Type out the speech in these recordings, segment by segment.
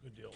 Good deal.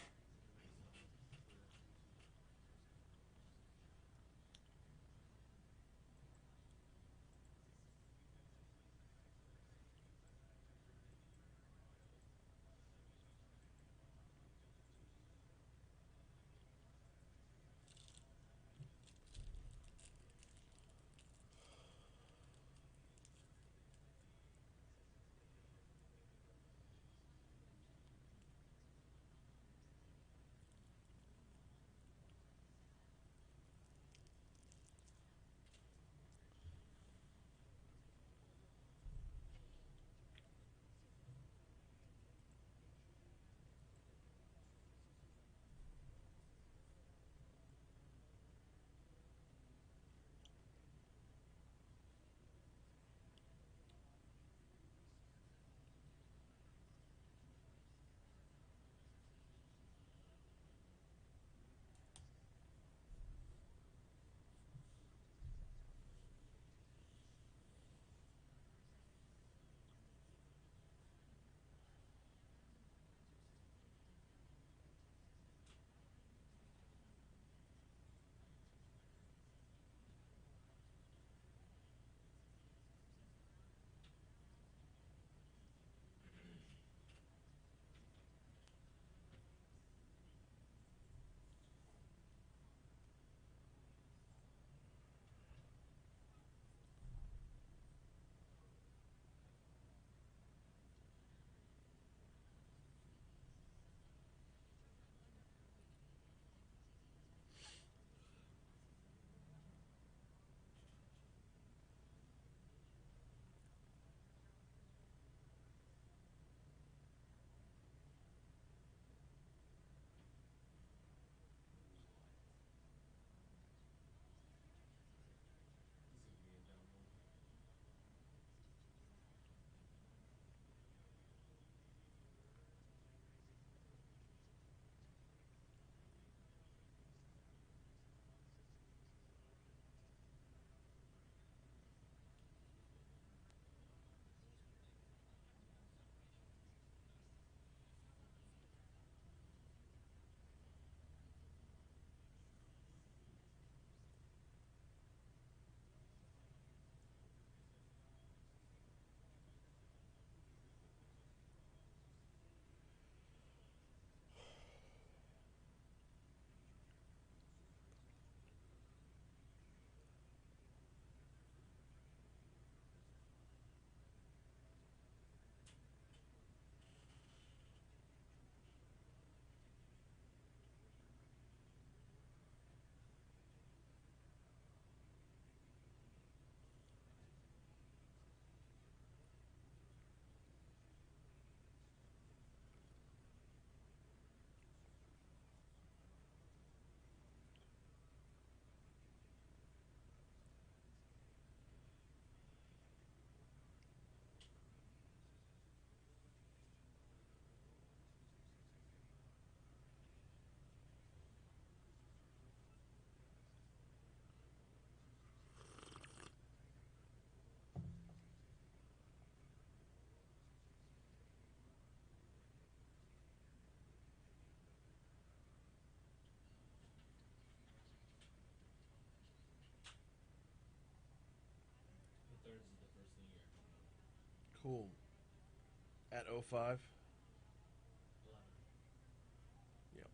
Cool. At 05? Yep.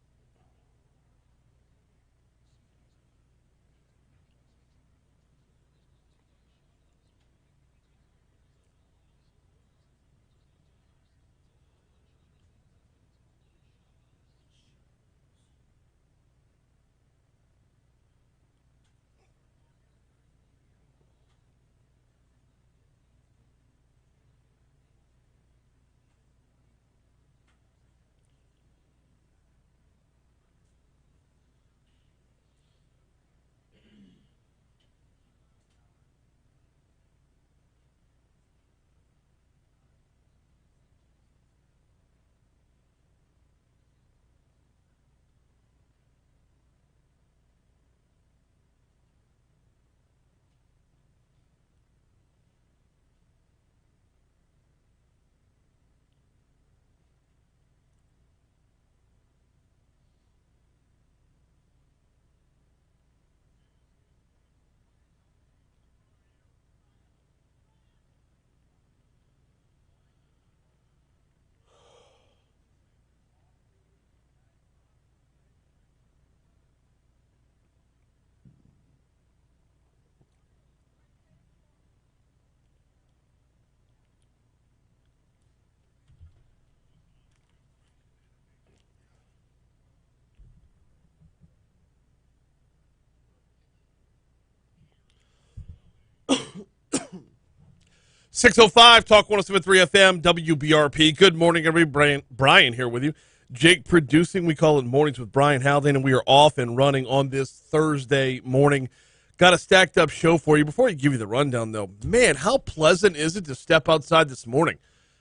6:05 Talk 107.3 FM WBRP. Good morning, everybody. Brian here with you. Jake producing. We call it Mornings with Brian Haldane, and we are off and running on this Thursday morning. Got a stacked up show for you. Before I give you the rundown, though, man, how pleasant is it to step outside this morning?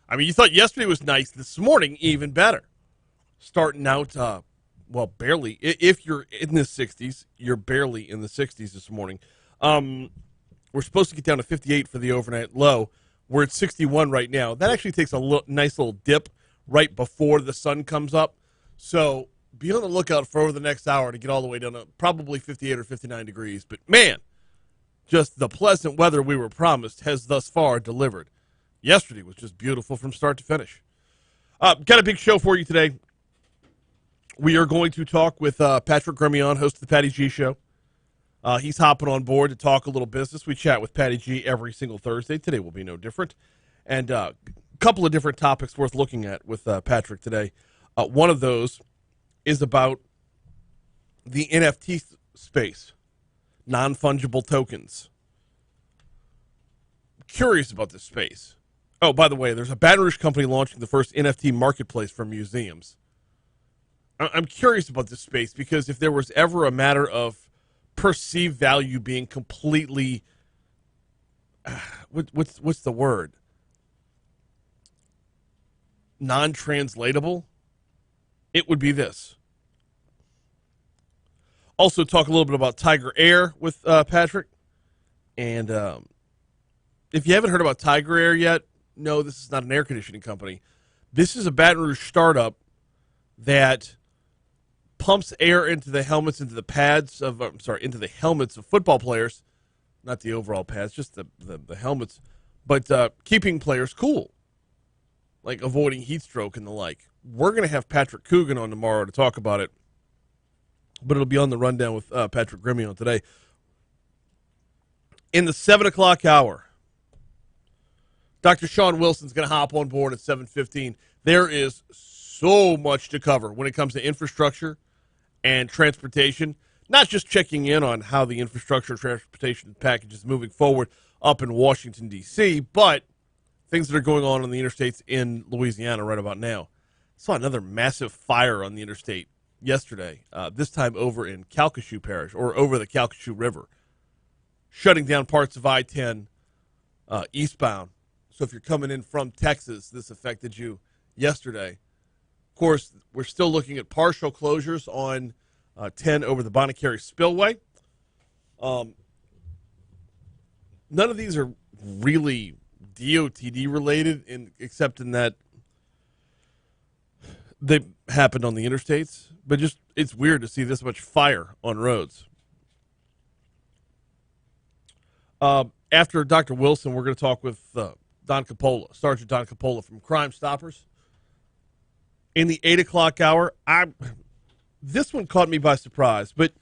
I mean, you thought yesterday was nice. This morning, even better. Starting out, barely. If you're in the 60s, you're barely in the 60s this morning. We're supposed to get down to 58 for the overnight low. We're at 61 right now. That actually takes a nice little dip right before the sun comes up. So be on the lookout for over the next hour to get all the way down to probably 58 or 59 degrees. But, man, just the pleasant weather we were promised has thus far delivered. Yesterday was just beautiful from start to finish. Got a big show for you today. We are going to talk with Patrick Grimion, host of the Patty G Show. He's hopping on board to talk a little business. We chat with Patty G every single Thursday. Today will be no different. And a couple of different topics worth looking at with Patrick today. One of those is about the NFT space, non-fungible tokens. Curious about this space. Oh, by the way, there's a Baton Rouge company launching the first NFT marketplace for museums. I'm curious about this space because if there was ever a matter of perceived value being completely what's the word, non-translatable, it would be this. Also talk a little bit about Tiger Air with Patrick, and if you haven't heard about Tiger Air yet, no, this is not an air conditioning company. This is a Baton Rouge startup that pumps air into the helmets, into the helmets of football players, not the overall pads, just the helmets, but keeping players cool, like avoiding heat stroke and the like. We're going to have Patrick Coogan on tomorrow to talk about it, but it'll be on the rundown with Patrick Grimion today. In the 7 o'clock hour, Dr. Shawn Wilson's going to hop on board at 7:15. There is so much to cover when it comes to infrastructure and transportation, not just checking in on how the infrastructure transportation package is moving forward up in Washington, D.C., but things that are going on the interstates in Louisiana right about now. Saw another massive fire on the interstate yesterday, this time over in Calcasieu Parish, or over the Calcasieu River, shutting down parts of I-10 eastbound. So if you're coming in from Texas, this affected you yesterday. Of course, we're still looking at partial closures on 10 over the Bonnet-Carré Spillway. None of these are really DOTD related, except in that they happened on the interstates. But just it's weird to see this much fire on roads. After Dr. Wilson, we're going to talk with Don Coppola, Sergeant Don Coppola from Crimestoppers. In the 8 o'clock hour, this one caught me by surprise, but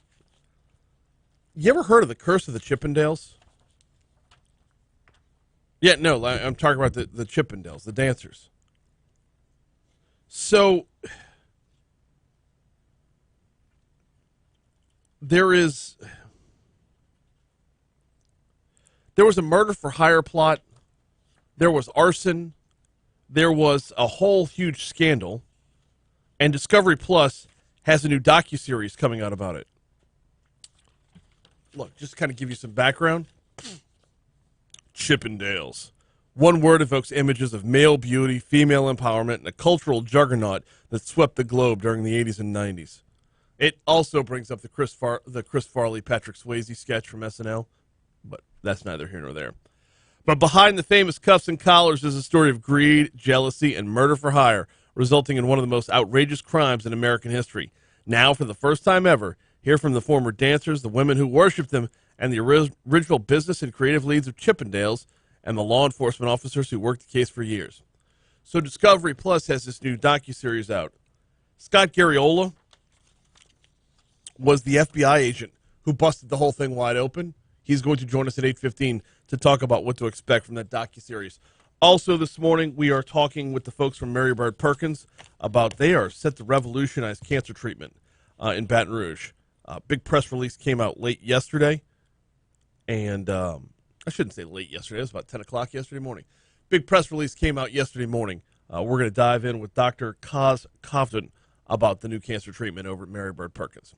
you ever heard of the Curse of the Chippendales? Yeah, no, I'm talking about the Chippendales, the dancers. So there was a murder for hire plot. There was arson. There was a whole huge scandal. And Discovery Plus has a new docuseries coming out about it. Look, just to kind of give you some background. Chippendales. One word evokes images of male beauty, female empowerment, and a cultural juggernaut that swept the globe during the 80s and 90s. It also brings up the Chris Farley, Patrick Swayze sketch from SNL, but that's neither here nor there. But behind the famous cuffs and collars is a story of greed, jealousy, and murder for hire, resulting in one of the most outrageous crimes in American history. Now, for the first time ever, hear from the former dancers, the women who worshipped them, and the original business and creative leads of Chippendales, and the law enforcement officers who worked the case for years. So Discovery Plus has this new docuseries out. Scott Garriola was the FBI agent who busted the whole thing wide open. He's going to join us at 8:15 to talk about what to expect from that docuseries. Also this morning, we are talking with the folks from Mary Bird Perkins about they are set to revolutionize cancer treatment in Baton Rouge. Big press release came out late yesterday, and I shouldn't say late yesterday. It was about 10 o'clock yesterday morning. Big press release came out yesterday morning. We're going to dive in with Dr. Koutun about the new cancer treatment over at Mary Bird Perkins.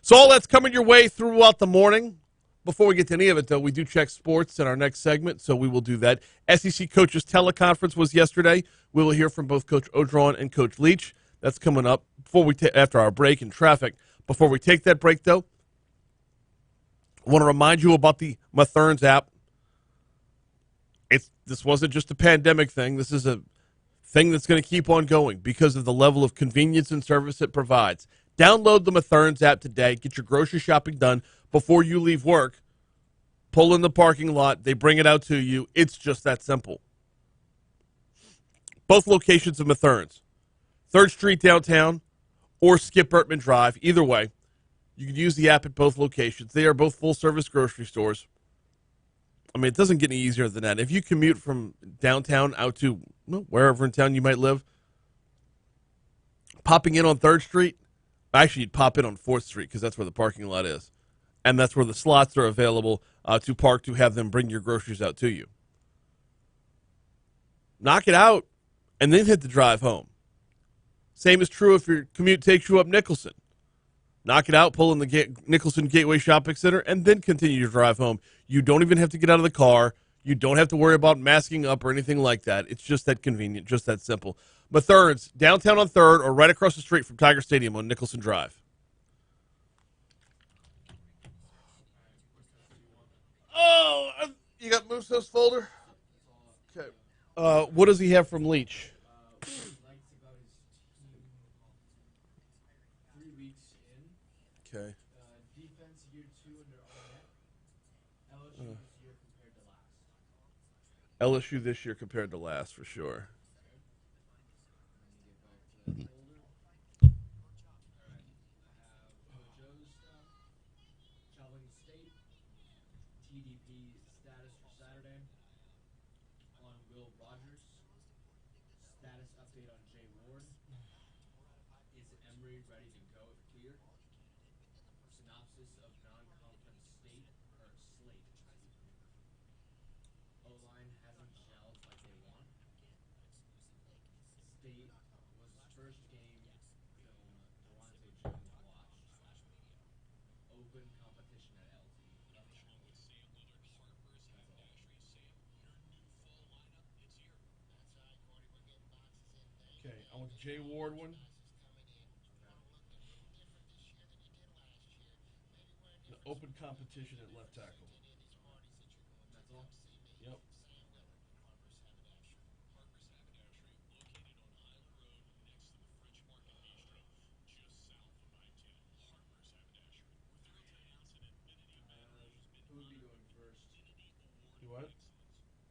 So all that's coming your way throughout the morning. Before we get to any of it, though, we do check sports in our next segment, so we will do that. SEC Coaches Teleconference was yesterday. We will hear from both Coach Odron and Coach Leach. That's coming up after our break in traffic. Before we take that break, though, I want to remind you about the Matherns app. This wasn't just a pandemic thing. This is a thing that's going to keep on going because of the level of convenience and service it provides. Download the Matherns app today. Get your grocery shopping done before you leave work. Pull in the parking lot. They bring it out to you. It's just that simple. Both locations of Matherns, 3rd Street downtown or Skip Burtman Drive. Either way, you can use the app at both locations. They are both full-service grocery stores. I mean, it doesn't get any easier than that. If you commute from downtown out to wherever in town you might live, popping in on 3rd Street, actually, you'd pop in on 4th Street because that's where the parking lot is. And that's where the slots are available to park to have them bring your groceries out to you. Knock it out and then hit the drive home. Same is true if your commute takes you up Nicholson. Knock it out, pull in the Nicholson Gateway Shopping Center, and then continue your drive home. You don't even have to get out of the car. You don't have to worry about masking up or anything like that. It's just that convenient, just that simple. Matherns, downtown on 3rd or right across the street from Tiger Stadium on Nicholson Drive. Oh, you got Moose's folder? Okay. What does he have from Leach? Okay. Defense year 2 under LSU this year compared to last. LSU this year compared to last, for sure. Traveling state, TDP status for Saturday on Will Rogers. Status update on Jay Ward. Is Emory ready to go if cleared? Synopsis of non-conference slate. O-line hasn't gelled like they want. State was first game film Delonte Jones watched. Open competition at LT. Okay, I want the Jay Ward one. The open competition at left tackle. That's all? Yep. Who would be going first? You what?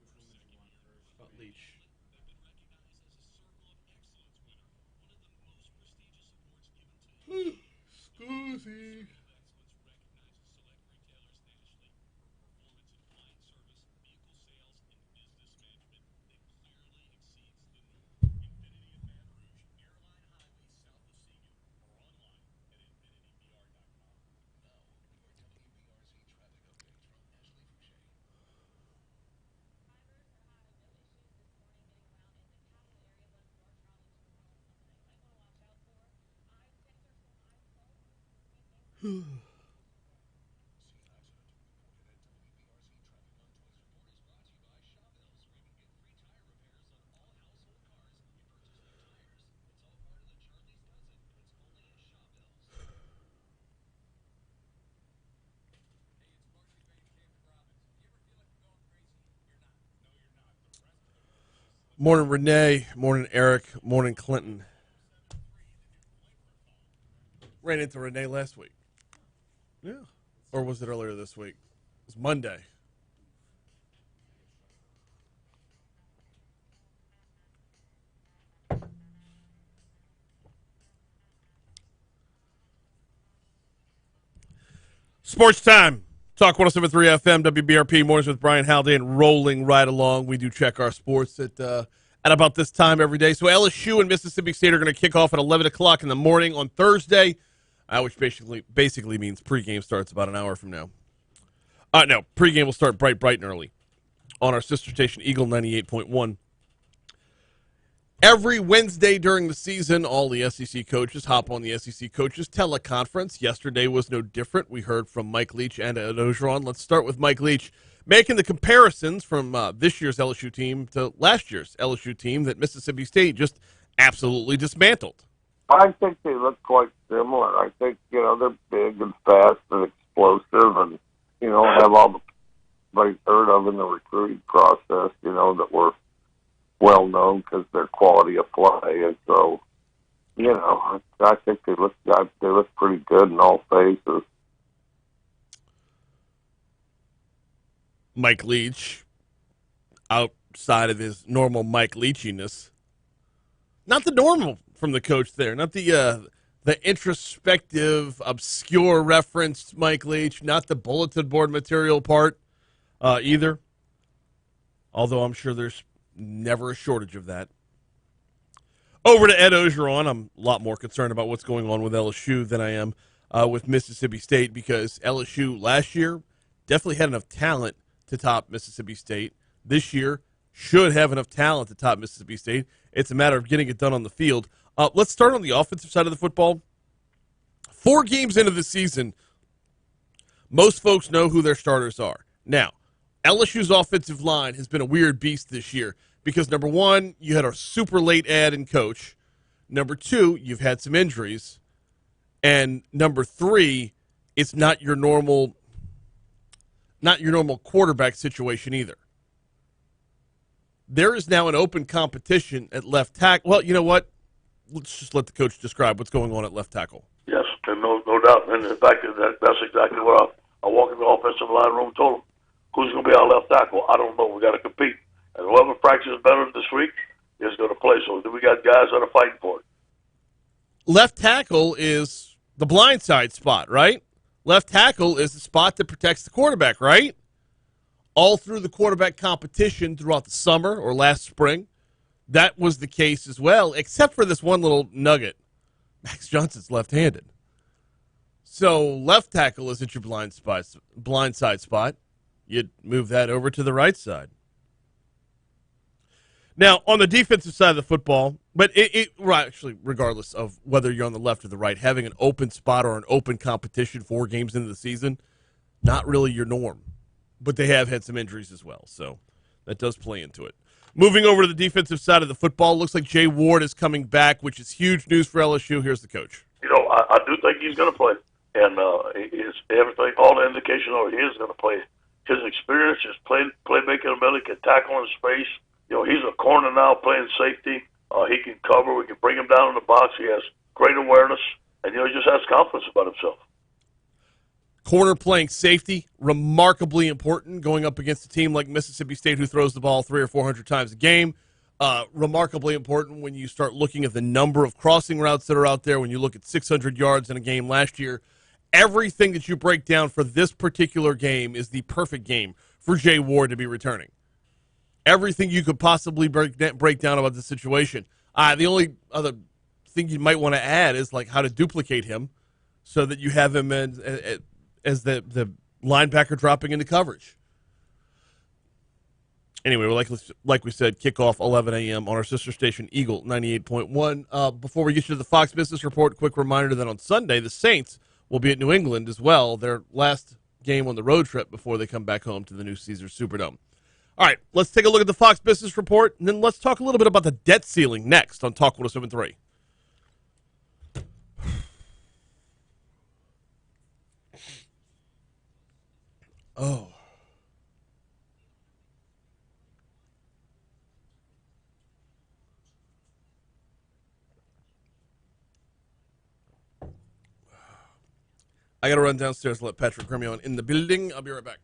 Which one would you want first? Leach. Scoozy. Morning, Renee. Morning, Eric. Morning, Clinton. Ran into Renee last week. Yeah. Or was it earlier this week? It was Monday. Sports time. Talk 107.3 FM, WBRP, Mornings with Brian Haldane, rolling right along. We do check our sports at about this time every day. So LSU and Mississippi State are going to kick off at 11 o'clock in the morning on Thursday, which basically means pregame starts about an hour from now. No, pregame will start bright and early. on our sister station, Eagle 98.1. Every Wednesday during the season, all the SEC coaches hop on the SEC Coaches teleconference. Yesterday was no different. We heard from Mike Leach and Ed Ogeron. Let's start with Mike Leach, making the comparisons from this year's LSU team to last year's LSU team that Mississippi State just absolutely dismantled. I think they look quite similar. I think, they're big and fast and explosive and, have all the everybody's heard of in the recruiting process, that were well known because their quality of play. And so, I think they look pretty good in all phases. Mike Leach, outside of his normal Mike Leachiness, not the normal from the coach there, not the introspective, obscure referenced Mike Leach, not the bulletin board material part either, although I'm sure there's never a shortage of that. Over to Ed Ogeron. I'm a lot more concerned about what's going on with LSU than I am with Mississippi State, because LSU last year definitely had enough talent to top Mississippi State. This year should have enough talent to top Mississippi State. It's a matter of getting it done on the field. Let's start on the offensive side of the football. 4 games into the season, most folks know who their starters are. Now, LSU's offensive line has been a weird beast this year because, number one, you had a super late add in coach. Number two, you've had some injuries. And number three, it's not your normal quarterback situation either. There is now an open competition at left tackle. Well, you know what? Let's just let the coach describe what's going on at left tackle. Yes, and no doubt. And in fact, that's exactly what I walked in the offensive line room and told him. Who's going to be our left tackle? I don't know. We got to compete. And whoever practices better this week is going to play. So we got guys that are fighting for it. Left tackle is the blindside spot, right? Left tackle is the spot that protects the quarterback, right? All through the quarterback competition throughout the summer or last spring, that was the case as well, except for this one little nugget. Max Johnson's left-handed. So left tackle is at your blindside spot. You'd move that over to the right side. Now, on the defensive side of the football, but actually, regardless of whether you're on the left or the right, having an open spot or an open competition 4 games into the season, not really your norm. But they have had some injuries as well, so that does play into it. Moving over to the defensive side of the football, looks like Jay Ward is coming back, which is huge news for LSU. Here's the coach. I do think he's going to play. And it's everything, all the indication he is going to play. His experience, his playmaking ability, can tackle in space. He's a corner now playing safety. He can cover. We can bring him down in the box. He has great awareness, and he just has confidence about himself. Corner playing safety, remarkably important going up against a team like Mississippi State who throws the ball 300 or 400 times a game. Remarkably important when you start looking at the number of crossing routes that are out there, when you look at 600 yards in a game last year. Everything that you break down for this particular game is the perfect game for Jay Ward to be returning. Everything you could possibly break down about the situation. The only other thing you might want to add is like how to duplicate him so that you have him as the linebacker dropping into coverage. Anyway, like we said, kickoff 11 a.m. on our sister station, Eagle 98.1. Before we get you to the Fox Business Report, quick reminder that on Sunday, the Saints will be at New England as well, their last game on the road trip before they come back home to the new Caesars Superdome. All right, let's take a look at the Fox Business Report, and then let's talk a little bit about the debt ceiling next on Talk 107.3. Oh. I got to run downstairs and let Patrick Grimion in the building. I'll be right back.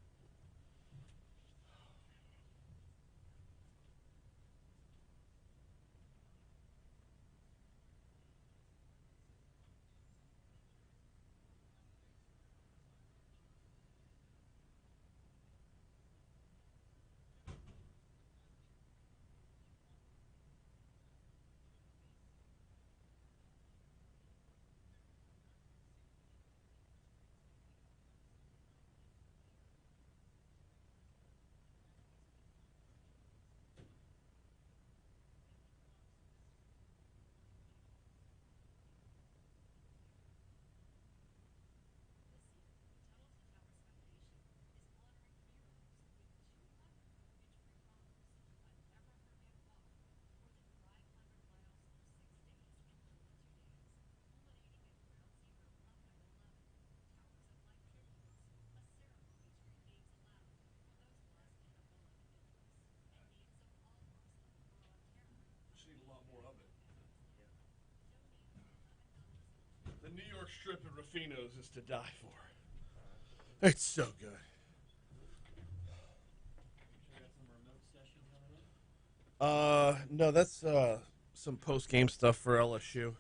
The New York strip at Ruffino's is to die for. It's so good. No, that's some post-game stuff for LSU.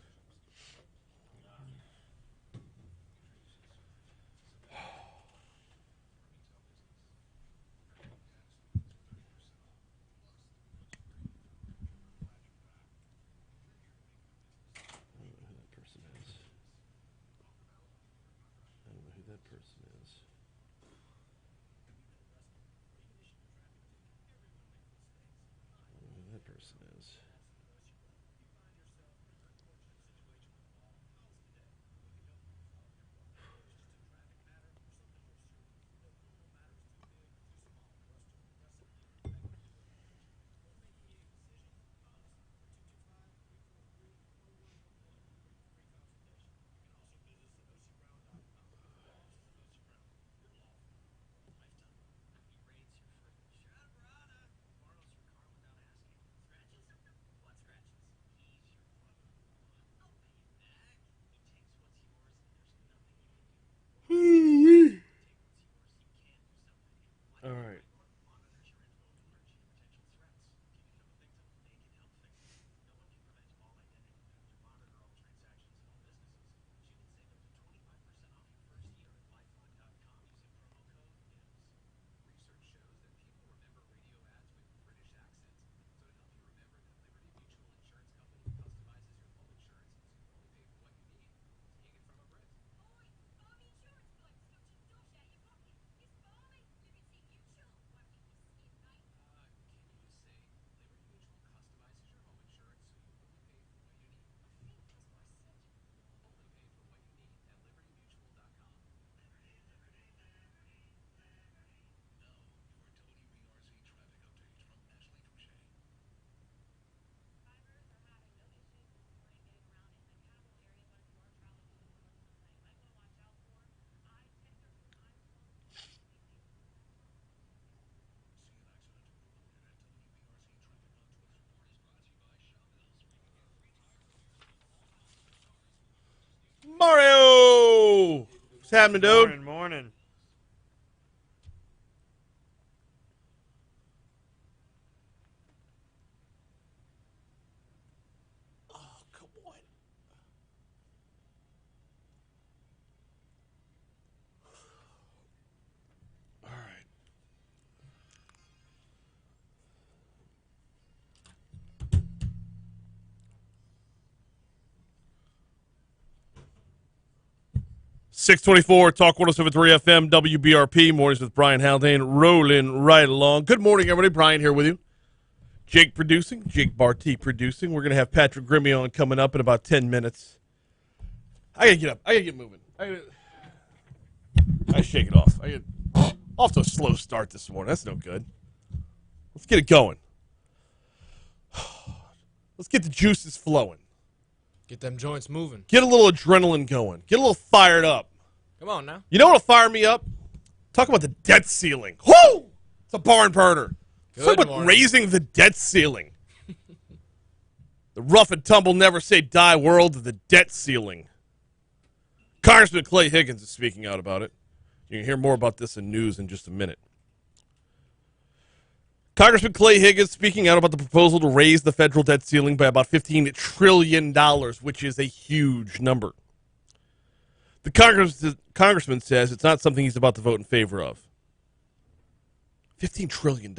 All right. Mario! What's happening, dude? Morning. Oh, come on. All right. 624, Talk 107.3 FM, WBRP, mornings with Brian Haldane, rolling right along. Good morning, everybody. Brian here with you. Jake producing, Jake Barty producing. We're going to have Patrick Grimmy on coming up in about 10 minutes. I got to get up. I got to get moving. I shake it off. I get off to a slow start this morning. That's no good. Let's get it going. Let's get the juices flowing. Get them joints moving. Get a little adrenaline going. Get a little fired up. Come on now. You know what'll fire me up? Talk about the debt ceiling. Whoo! It's a barn burner. Talk about raising the debt ceiling. The rough and tumble, never say die world of the debt ceiling. Congressman Clay Higgins is speaking out about it. You can hear more about this in news in just a minute. Congressman Clay Higgins speaking out about the proposal to raise the federal debt ceiling by about $15 trillion, which is a huge number. The congressman says it's not something he's about to vote in favor of. $15 trillion.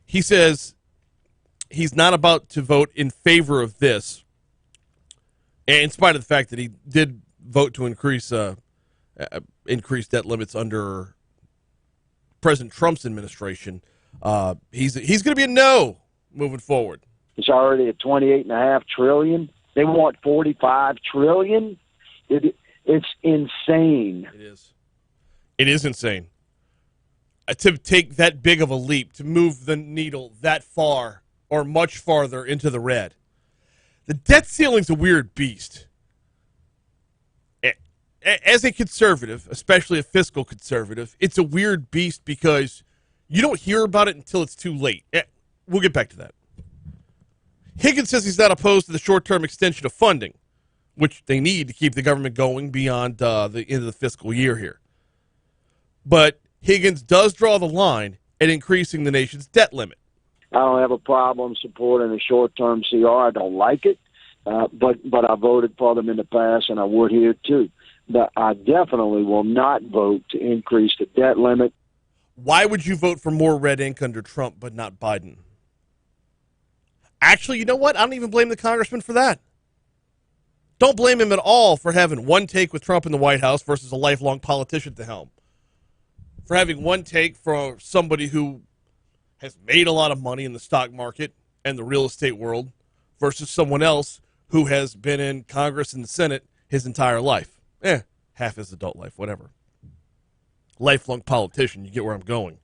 He says he's not about to vote in favor of this, in spite of the fact that he did vote to increase debt limits under President Trump's administration. He's going to be a no moving forward. It's already at $28.5 trillion. They want $45 trillion. It's insane. It is. It is insane. To take that big of a leap, to move the needle that far or much farther into the red. The debt ceiling's a weird beast. As a conservative, especially a fiscal conservative, it's a weird beast because you don't hear about it until it's too late. We'll get back to that. Higgins says he's not opposed to the short-term extension of funding, which they need to keep the government going beyond the end of the fiscal year here. But Higgins does draw the line at increasing the nation's debt limit. I don't have a problem supporting a short-term CR. I don't like it, but I voted for them in the past, and I would here too. But I definitely will not vote to increase the debt limit. Why would you vote for more red ink under Trump but not Biden? Actually, you know what? I don't even blame the congressman for that. Don't blame him at all for having one take with Trump in the White House versus a lifelong politician at the helm. For having one take for somebody who has made a lot of money in the stock market and the real estate world versus someone else who has been in Congress and the Senate his entire life. Half his adult life, whatever. Lifelong politician, you get where I'm going.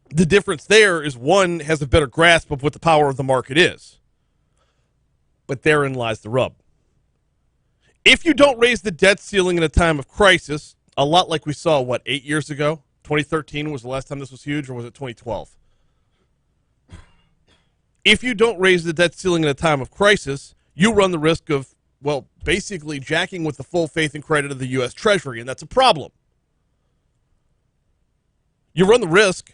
The difference there is one has a better grasp of what the power of the market is. But therein lies the rub. If you don't raise the debt ceiling in a time of crisis, a lot like we saw, 8 years ago? 2013 was the last time this was huge, or was it 2012? If you don't raise the debt ceiling in a time of crisis, you run the risk of, basically jacking with the full faith and credit of the U.S. Treasury, and that's a problem. You run the risk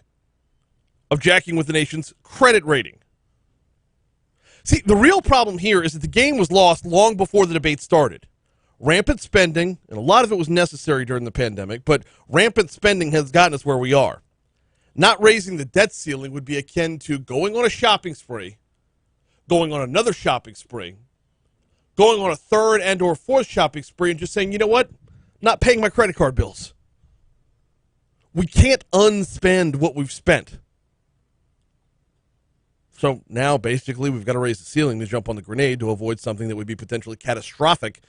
of jacking with the nation's credit rating. See, the real problem here is that the game was lost long before the debate started. Rampant spending, and a lot of it was necessary during the pandemic, but rampant spending has gotten us where we are. Not raising the debt ceiling would be akin to going on a shopping spree, going on another shopping spree, going on a third and or fourth shopping spree and just saying, you know what, not paying my credit card bills. We can't unspend what we've spent. So now, basically, we've got to raise the ceiling to jump on the grenade to avoid something that would be potentially catastrophic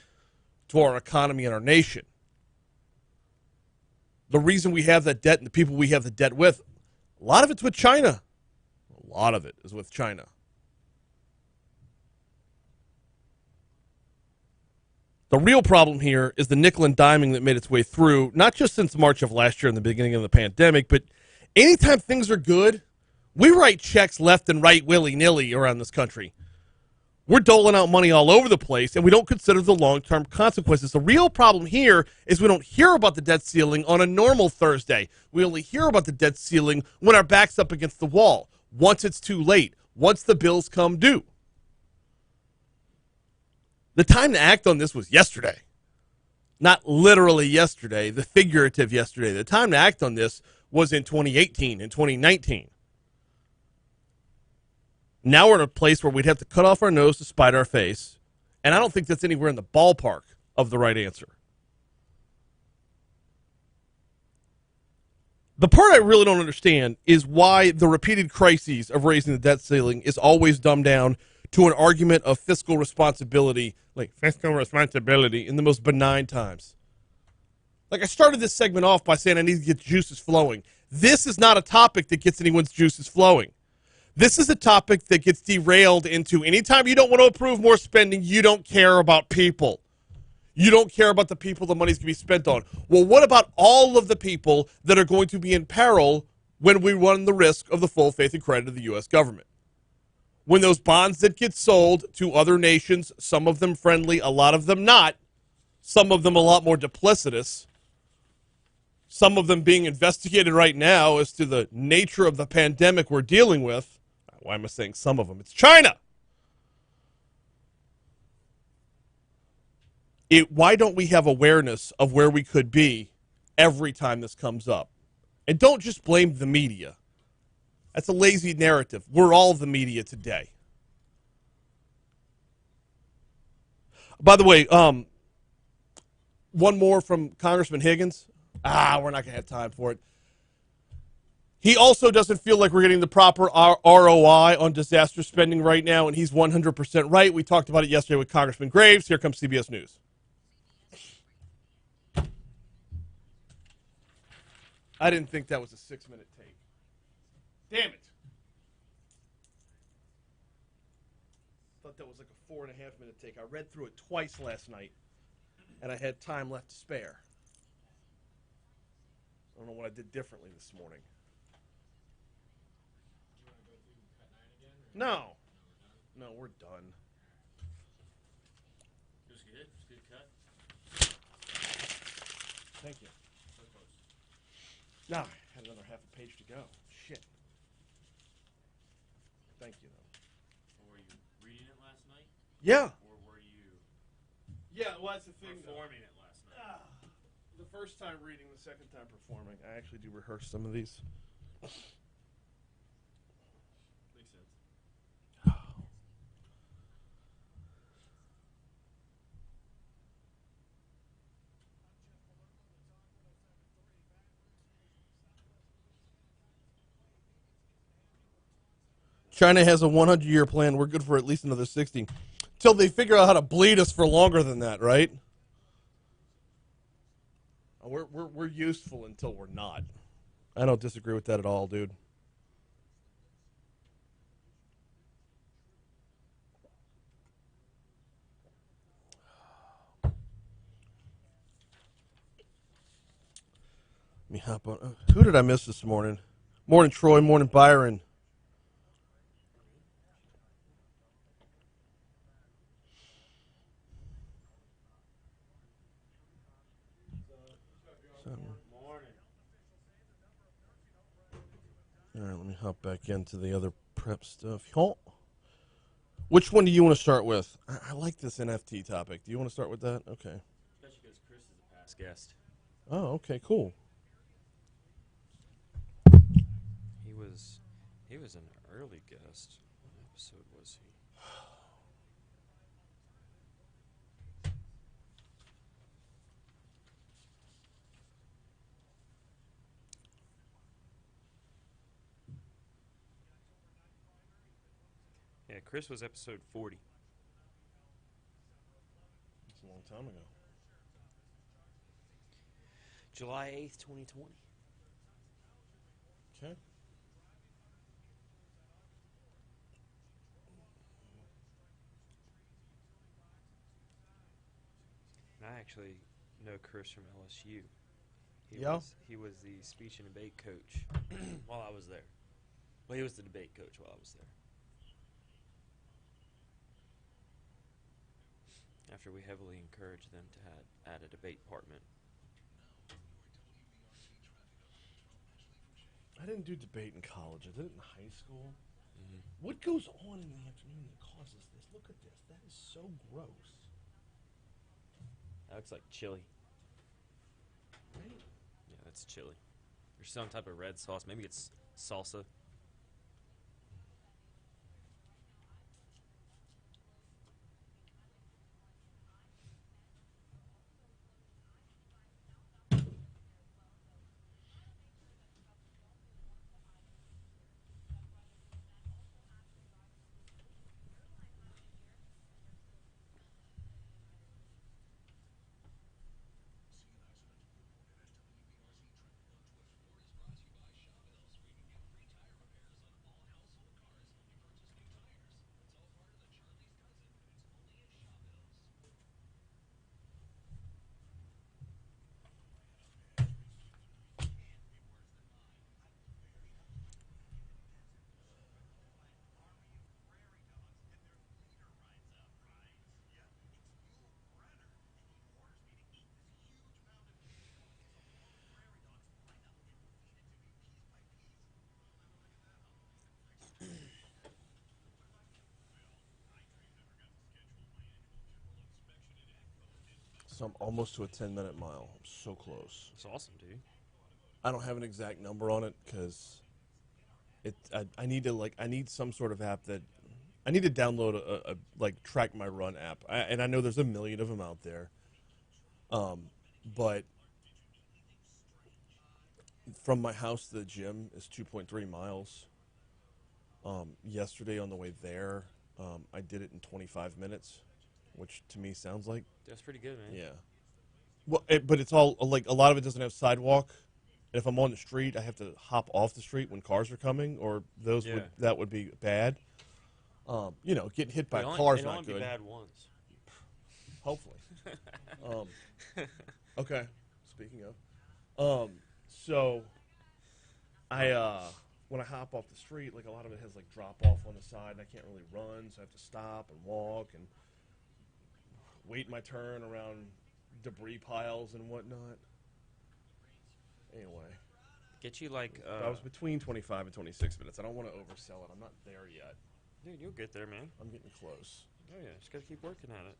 to our economy and our nation. The reason we have that debt and the people we have the debt with, a lot of it's with China. A lot of it is with China. The real problem here is the nickel and diming that made its way through, not just since March of last year and the beginning of the pandemic, but anytime things are good, we write checks left and right willy-nilly around this country. We're doling out money all over the place, and we don't consider the long-term consequences. The real problem here is we don't hear about the debt ceiling on a normal Thursday. We only hear about the debt ceiling when our back's up against the wall, once it's too late, once the bills come due. The time to act on this was yesterday. Not literally yesterday, the figurative yesterday. The time to act on this was in 2018 and 2019. Now we're in a place where we'd have to cut off our nose to spite our face, and I don't think that's anywhere in the ballpark of the right answer. The part I really don't understand is why the repeated crises of raising the debt ceiling is always dumbed down to an argument of fiscal responsibility, like fiscal responsibility in the most benign times. Like I started this segment off by saying I need to get juices flowing. This is not a topic that gets anyone's juices flowing. This is a topic that gets derailed into anytime you don't want to approve more spending, you don't care about people. You don't care about the people the money's going to be spent on. Well, what about all of the people that are going to be in peril when we run the risk of the full faith and credit of the U.S. government? When those bonds that get sold to other nations, some of them friendly, a lot of them not, some of them a lot more duplicitous, some of them being investigated right now as to the nature of the pandemic we're dealing with. Why am I saying some of them? It's China. Why don't we have awareness of where we could be every time this comes up? And don't just blame the media. That's a lazy narrative. We're all the media today. By the way, one more from Congressman Higgins. We're not going to have time for it. He also doesn't feel like we're getting the proper ROI on disaster spending right now, and he's 100% right. We talked about it yesterday with Congressman Graves. Here comes CBS News. I didn't think that was a 6-minute take. Damn it. Thought that was like a 4.5-minute take. I read through it twice last night, and I had time left to spare. I don't know what I did differently this morning. No. No, we're done. cut? Thank you. No, I had another half a page to go. Shit. Thank you, though. Or were you reading it last night? Yeah. Or were you Yeah, well, that's the thing. performing it last night? The first time reading, the second time performing. I actually do rehearse some of these. Makes sense. China has a 100-year plan. We're good for at least another 60. Till they figure out how to bleed us for longer than that, right? We're useful until we're not. I don't disagree with that at all, dude. Let me hop on. Who did I miss this morning? Morning, Troy. Morning, Byron. Morning. All right, let me hop back into the other prep stuff. Which one do you want to start with? I like this NFT topic. Do you want to start with that? Okay. Especially because Chris is a past guest. Oh, okay, cool. He was an early guest. What episode was he? Yeah, Chris was episode 40. It's a long time ago. July 8th, 2020. Okay. And I actually know Chris from LSU. Yeah? He was the speech and debate coach while I was there. Well, he was the debate coach while I was there. After we heavily encouraged them to add a debate department. I didn't do debate in college. I did it in high school. Mm-hmm. What goes on in the afternoon that causes this? Look at this. That is so gross. That looks like chili. Right? Yeah, that's chili. There's some type of red sauce. Maybe it's salsa. So I'm almost to a 10-minute mile. I'm so close. It's awesome, dude. I don't have an exact number on it because I need to I need some sort of app that I need to download a like track my run app. And I know there's a million of them out there. But from my house to the gym is 2.3 miles. Yesterday on the way there, I did it in 25 minutes, which to me sounds like That's pretty good, man. yeah. Well, but it's all like a lot of it doesn't have sidewalk. And if I'm on the street, I have to hop off the street when cars are coming, or that would be bad. Getting hit by a car is not only good. be bad once. Hopefully. Okay. Speaking of, so I when I hop off the street, like a lot of it has like drop off on the side, and I can't really run, so I have to stop and walk and wait my turn around debris piles and whatnot. Anyway. Get you like. I was between 25 and 26 minutes. I don't want to oversell it. I'm not there yet. Dude, you'll get there, man. I'm getting close. Oh yeah, just gotta keep working at it.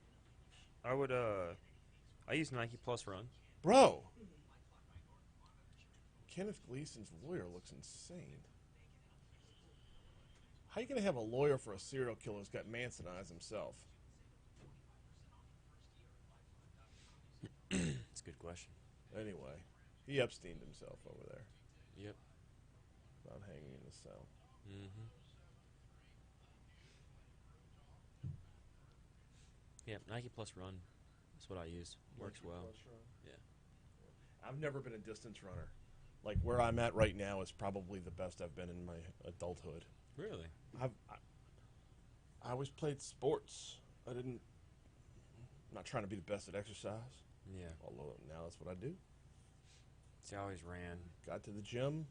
I would. I use Nike Plus Run. Bro. Kenneth Gleason's lawyer looks insane. How you gonna have a lawyer for a serial killer who's got Manson eyes himself? That's a good question. Anyway, he Epsteined himself over there. Yep. Not hanging in the cell. Mm-hmm. Yeah, Nike Plus Run. That's what I use. Works Nike well. Plus Run. Yeah. I've never been a distance runner. Like where I'm at right now is probably the best I've been in my adulthood. Really? I always played sports. I'm not trying to be the best at exercise. Yeah. Although now that's what I do. See, I always ran. Got to the gym.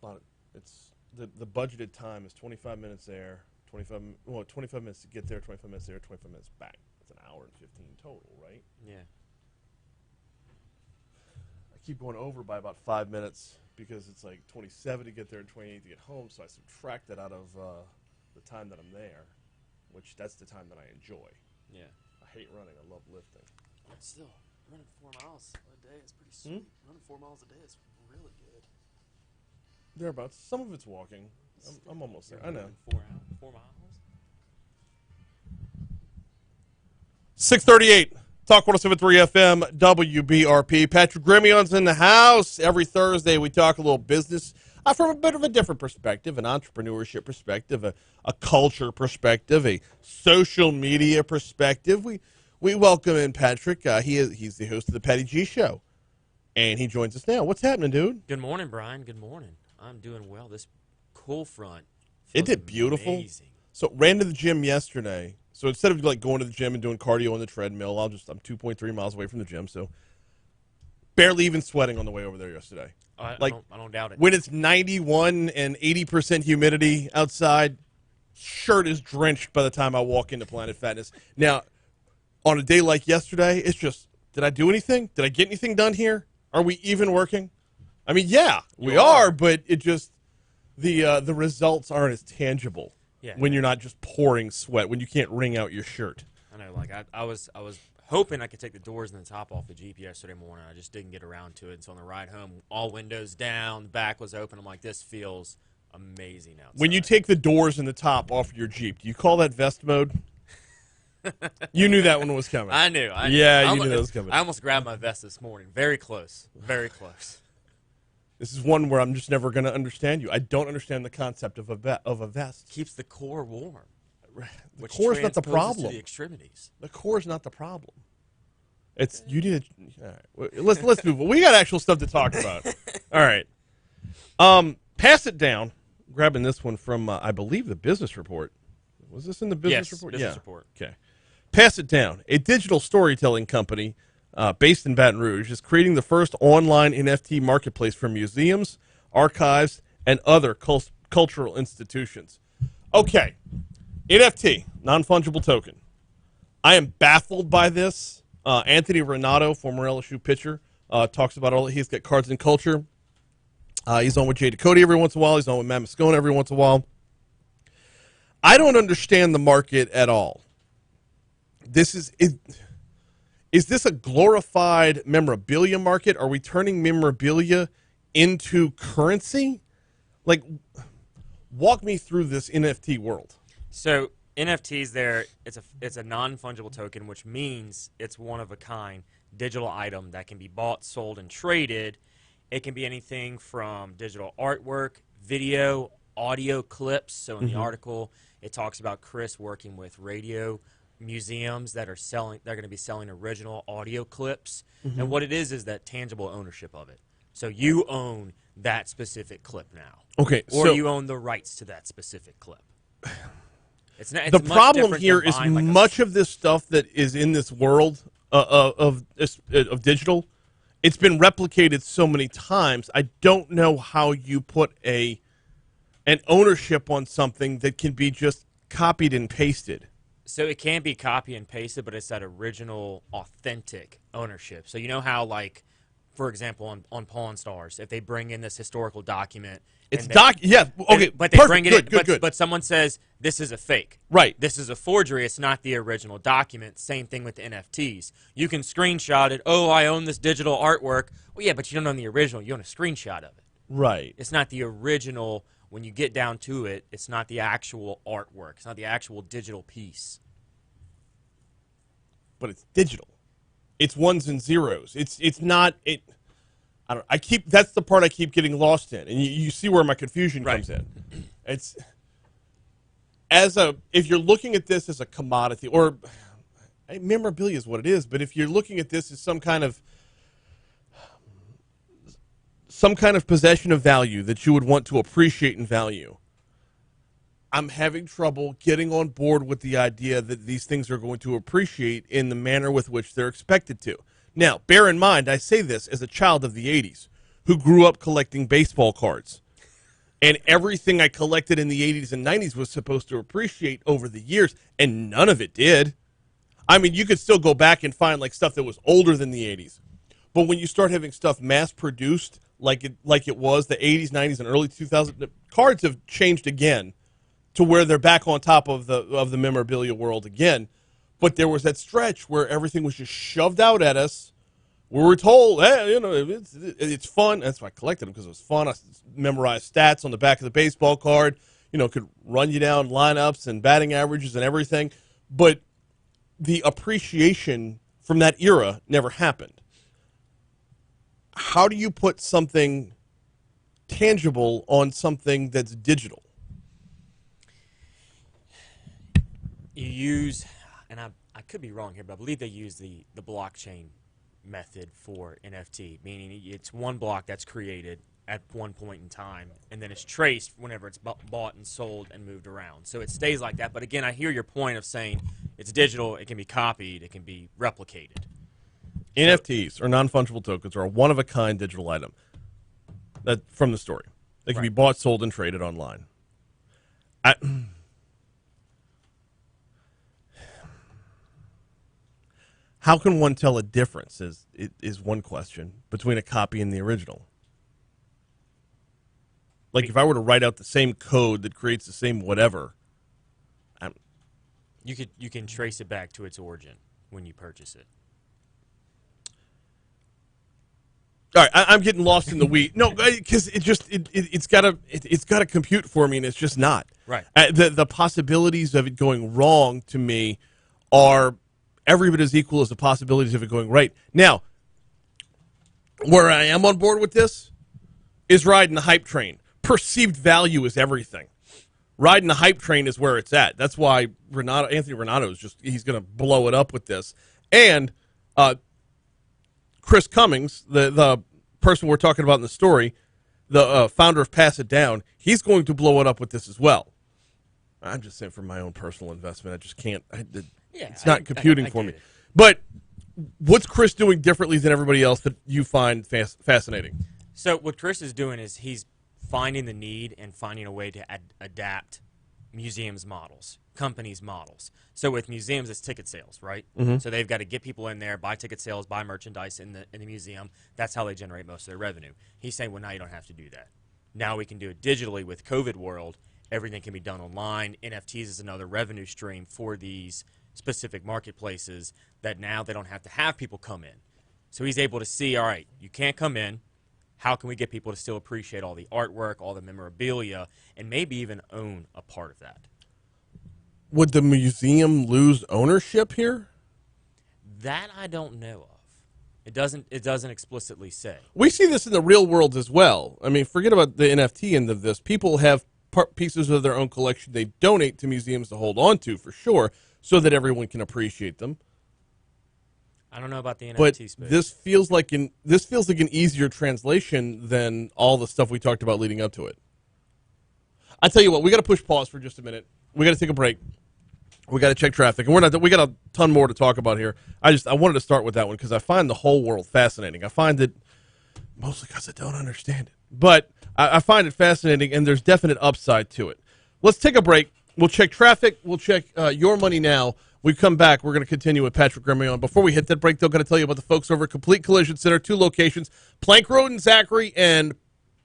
But it's the budgeted time is 25 minutes there, 25 minutes to get there, 25 minutes there, 25 minutes back. That's an hour and 15 total, right? Yeah. I keep going over by about 5 minutes because it's like 27 to get there and 28 to get home, so I subtract that out of the time that I'm there, which that's the time that I enjoy. Yeah. I hate running. I love lifting. But still, running 4 miles a day is pretty sweet. Running 4 miles a day is really good. Thereabouts. Some of it's walking. I'm almost there. I know. 4 miles? 638. Talk 107.3 FM, WBRP. Patrick Grimmion's in the house. Every Thursday we talk a little business from a bit of a different perspective, an entrepreneurship perspective, a culture perspective, a social media perspective. We welcome in Patrick. He's the host of the Patty G Show, and he joins us now. What's happening, dude? Good morning, Brian. Good morning. I'm doing well. This cool front Isn't feels it beautiful? amazing. So ran to the gym yesterday. So instead of like going to the gym and doing cardio on the treadmill, I'm 2.3 miles away from the gym, so barely even sweating on the way over there yesterday. I don't doubt it. When it's 91 and 80% humidity outside, shirt is drenched by the time I walk into Planet Fatness. Now, on a day like yesterday, it's just, did I do anything? Did I get anything done here? Are we even working? I mean, yeah, we are, but it just the results aren't as tangible. Yeah, when you're not just pouring sweat, when you can't wring out your shirt. I know, like I was hoping I could take the doors and the top off the Jeep yesterday morning. I just didn't get around to it. And so on the ride home, all windows down, the back was open. I'm like, this feels amazing outside. When you take the doors and the top off your Jeep, do you call that vest mode? You knew that one was coming. I knew. Yeah, you knew that was coming. I almost grabbed my vest this morning. Very close. Very close. This is one where I'm just never going to understand you. I don't understand the concept of a vest. Keeps the core warm. The core is not the problem. To the extremities. The core is not the problem. It's you need. All right, let's move on. We got actual stuff to talk about. All right. Pass it down. Grabbing this one from I believe the Business Report. Was this in the Business Report? Business Report. Okay. Pass it down. A digital storytelling company based in Baton Rouge is creating the first online NFT marketplace for museums, archives, and other cultural institutions. Okay. NFT, non-fungible token. I am baffled by this. Anthony Renato, former LSU pitcher, talks about all. He's got Cards and Culture. He's on with Jay Ducote every once in a while. He's on with Matt Moscone every once in a while. I don't understand the market at all. Is this a glorified memorabilia market? Are we turning memorabilia into currency? Like, walk me through this NFT world. So NFTs, it's a non-fungible token, which means it's one of a kind digital item that can be bought, sold, and traded. It can be anything from digital artwork, video, audio clips. So in the article, it talks about Chris working with radio museums that are they're going to be selling original audio clips. And what it is that tangible ownership of it. So you own that specific clip now. Okay. Or so you own the rights to that specific clip. It's the problem here is much of this stuff that is in this world of digital, it's been replicated so many times. I don't know how you put an ownership on something that can be just copied and pasted. So it can be copy and pasted, but it's that original, authentic ownership. So you know how, like, for example, on Pawn Stars, if they bring in this historical document, It's and they- yeah, okay, but they perfect, bring it good, in, good, good. but someone says this is a fake. Right. This is a forgery. It's not the original document. Same thing with the NFTs. You can screenshot it. Oh, I own this digital artwork. Well, yeah, but you don't own the original. You own a screenshot of it. Right. It's not the original. When you get down to it, it's not the actual artwork. It's not the actual digital piece. But it's digital. It's ones and zeros. It's not it. That's the part I keep getting lost in, and you see where my confusion comes in. It's if you're looking at this as a commodity, or memorabilia is what it is, but if you're looking at this as some kind of possession of value that you would want to appreciate and value, I'm having trouble getting on board with the idea that these things are going to appreciate in the manner with which they're expected to. Now, bear in mind, I say this as a child of the 80s who grew up collecting baseball cards. And everything I collected in the 80s and 90s was supposed to appreciate over the years, and none of it did. I mean, you could still go back and find like stuff that was older than the 80s. But when you start having stuff mass-produced like it was the 80s, 90s, and early 2000s, the cards have changed again to where they're back on top of the memorabilia world again. But there was that stretch where everything was just shoved out at us. We were told, hey, it's fun. That's why I collected them, because it was fun. I memorized stats on the back of the baseball card. Could run you down lineups and batting averages and everything. But the appreciation from that era never happened. How do you put something tangible on something that's digital? You use, and I could be wrong here, but I believe they use the blockchain method for NFT, meaning it's one block that's created at one point in time, and then it's traced whenever it's bought and sold and moved around. So it stays like that. But again, I hear your point of saying it's digital, it can be copied, it can be replicated. NFTs, or non-fungible tokens, are a one-of-a-kind digital item. That from the story. They can be bought, sold, and traded online. How can one tell a difference is one question between a copy and the original. Like if I were to write out the same code that creates the same whatever. You can trace it back to its origin when you purchase it. All right, I'm getting lost in the weeds. No, because it's got to compute for me, and it's just not. Right. The possibilities of it going wrong to me are every bit as equal as the possibilities of it going right. Now, where I am on board with this is riding the hype train. Perceived value is everything. Riding the hype train is where it's at. That's why Anthony Renato is he's going to blow it up with this. And Chris Cummings, the person we're talking about in the story, the founder of Pass It Down, he's going to blow it up with this as well. I'm just saying for my own personal investment, I just can't. It's not computing for me. But what's Chris doing differently than everybody else that you find fascinating? So what Chris is doing is he's finding the need and finding a way to adapt museums' models, companies' models. So with museums, it's ticket sales, right? Mm-hmm. So they've got to get people in there, buy ticket sales, buy merchandise in the museum. That's how they generate most of their revenue. He's saying, well, now you don't have to do that. Now we can do it digitally with COVID world. Everything can be done online. NFTs is another revenue stream for these specific marketplaces that now they don't have to have people come in. So he's able to see, all right, you can't come in. How can we get people to still appreciate all the artwork, all the memorabilia, and maybe even own a part of that? Would the museum lose ownership here? That I don't know of. It doesn't explicitly say. We see this in the real world as well. I mean, forget about the NFT end of this. People have pieces of their own collection they donate to museums to hold on to, for sure, so that everyone can appreciate them. I don't know about the NFT but space. This feels like an easier translation than all the stuff we talked about leading up to it. I tell you what, we got to push pause for just a minute. We got to take a break. We got to check traffic, and we got a ton more to talk about here. I wanted to start with that one because I find the whole world fascinating. I find it mostly because I don't understand it, but I find it fascinating, and there's definite upside to it. Let's take a break. We'll check traffic. We'll check your money now. We come back. We're going to continue with Patrick Grimion. Before we hit that break, though, going to tell you about the folks over at Complete Collision Center, 2 locations, Plank Road in Zachary and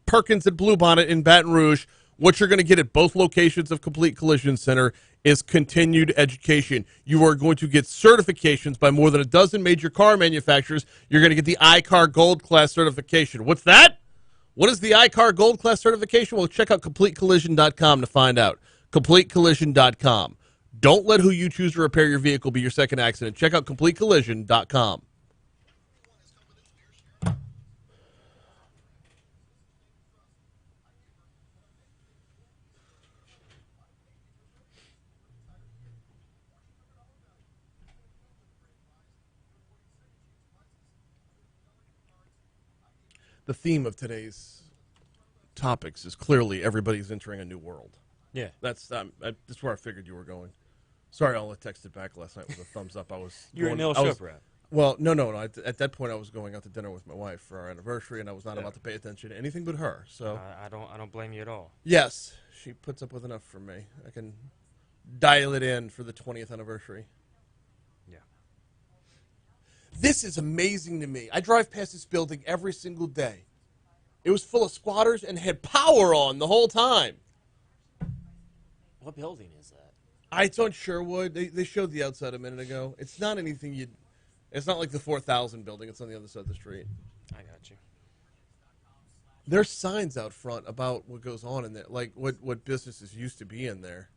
Perkins at Bluebonnet in Baton Rouge. What you're going to get at both locations of Complete Collision Center is continued education. You are going to get certifications by more than a dozen major car manufacturers. You're going to get the iCar Gold Class certification. What's that? What is the iCar Gold Class certification? Well, check out CompleteCollision.com to find out. CompleteCollision.com. Don't let who you choose to repair your vehicle be your second accident. Check out CompleteCollision.com. The theme of today's topics is clearly everybody's entering a new world. Yeah. That's where I figured you were going. Sorry, all I texted back last night with a thumbs up. You're a Neil Shop rat. Well, no. At that point, I was going out to dinner with my wife for our anniversary, and I was not about to pay attention to anything but her. So I don't blame you at all. yes, she puts up with enough from me. I can dial it in for the 20th anniversary. Yeah. This is amazing to me. I drive past this building every single day. It was full of squatters and had power on the whole time. What building is that? It's on Sherwood. They showed the outside a minute ago. It's not anything you'd... It's not like the 4000 building. It's on the other side of the street. I got you. There's signs out front about what goes on in there, like what businesses used to be in there.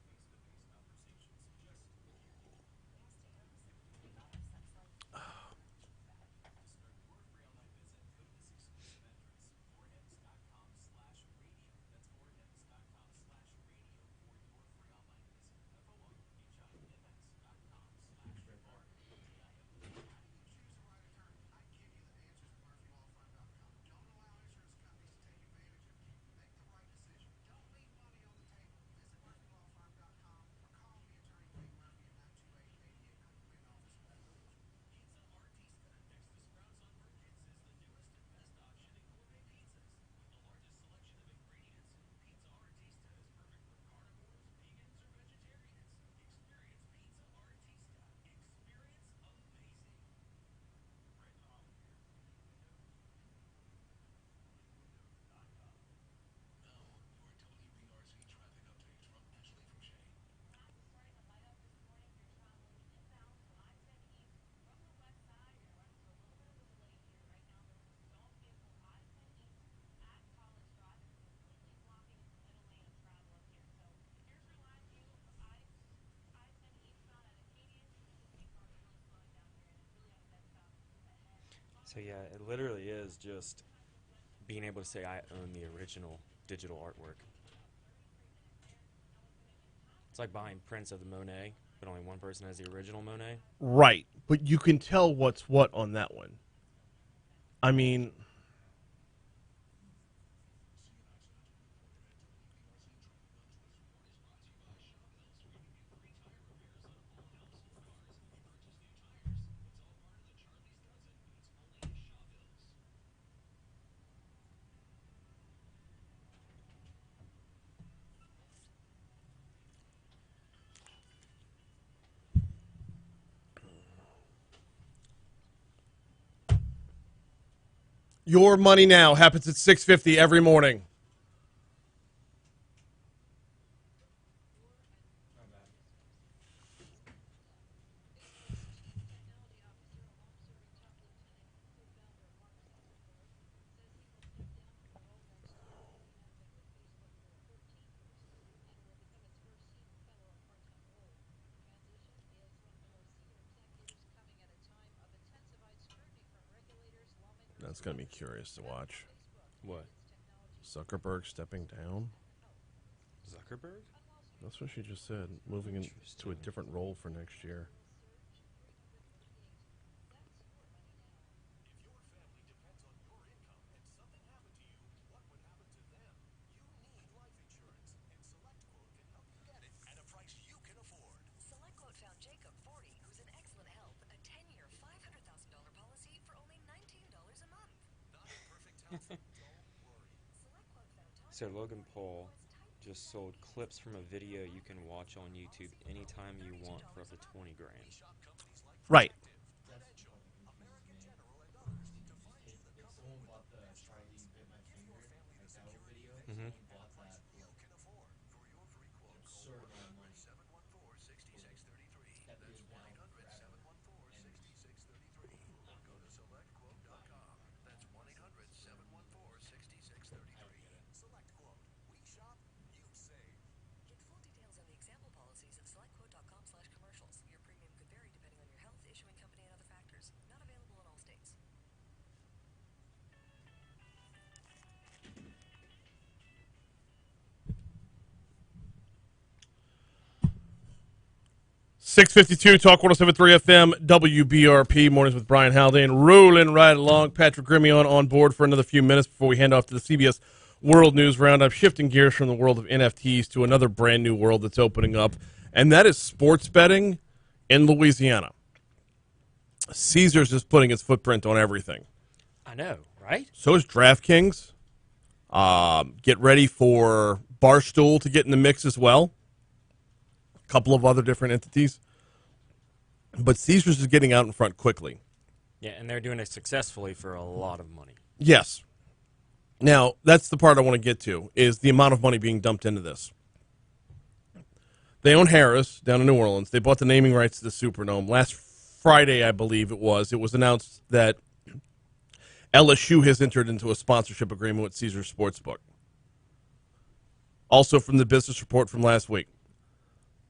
So yeah, it literally is just being able to say I own the original digital artwork. It's like buying prints of the Monet, but only one person has the original Monet. Right, but you can tell what's what on that one. I mean... Your Money Now happens at 6:50 every morning. That's going to be curious to watch. What? Zuckerberg stepping down? Zuckerberg? That's what she just said, moving into a different role for next year. So Logan Paul just sold clips from a video you can watch on YouTube anytime you want for up to 20 grand. Right. That's what confuses me. If someone bought the Charlie Bit My Finger, like that old video, Mhm. someone bought that for like an absurd amount of money. That video's down forever. And not go to I don't get it. Get full details on the example policies at selectquote.com/commercials. Your premium could vary depending on your health, issuing company, and other factors. Not available in all states. 652 Talk 1073 FM WBRP mornings with Brian Haldane rolling right along. Patrick Grimion on board for another few minutes before we hand off to the CBS World News Roundup. Shifting gears from the world of NFTs to another brand new world that's opening up, and that is sports betting in Louisiana. Caesars is putting its footprint on everything. I know, right? So is DraftKings. Get ready for Barstool to get in the mix as well. A couple of other different entities. But Caesars is getting out in front quickly. Yeah, and they're doing it successfully for a lot of money. Yes. Now, that's the part I want to get to, is the amount of money being dumped into this. They own Harris down in New Orleans. They bought the naming rights to the Superdome. Last Friday, I believe it was announced that LSU has entered into a sponsorship agreement with Caesars Sportsbook. Also from the business report from last week.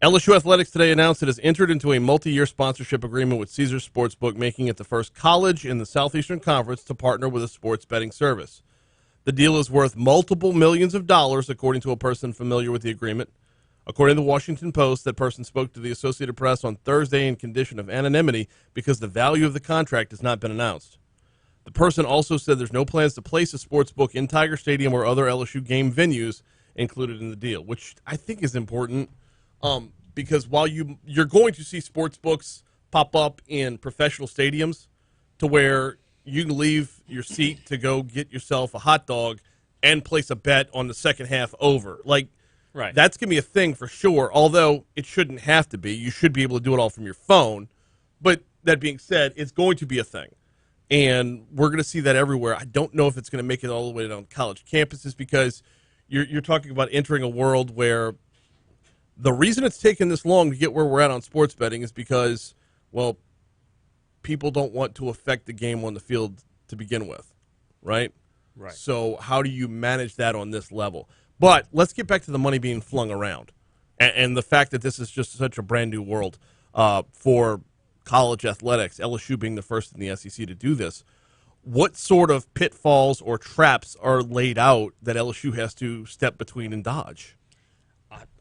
LSU Athletics today announced it has entered into a multi-year sponsorship agreement with Caesars Sportsbook, making it the first college in the Southeastern Conference to partner with a sports betting service. The deal is worth multiple millions of dollars, according to a person familiar with the agreement. According to the Washington Post, that person spoke to the Associated Press on Thursday in condition of anonymity because the value of the contract has not been announced. The person also said there's no plans to place a sportsbook in Tiger Stadium or other LSU game venues included in the deal, which I think is important. Because while you're going to see sports books pop up in professional stadiums to where you can leave your seat to go get yourself a hot dog and place a bet on the second half over. Like, Right. that's going to be a thing for sure, although it shouldn't have to be. You should be able to do it all from your phone. But that being said, it's going to be a thing. And we're going to see that everywhere. I don't know if it's going to make it all the way down college campuses because you're talking about entering a world where the reason it's taken this long to get where we're at on sports betting is because, well, people don't want to affect the game on the field to begin with, right? Right. So how do you manage that on this level? But let's get back to the money being flung around and the fact that this is just such a brand new world for college athletics, LSU being the first in the SEC to do this. What sort of pitfalls or traps are laid out that LSU has to step between and dodge?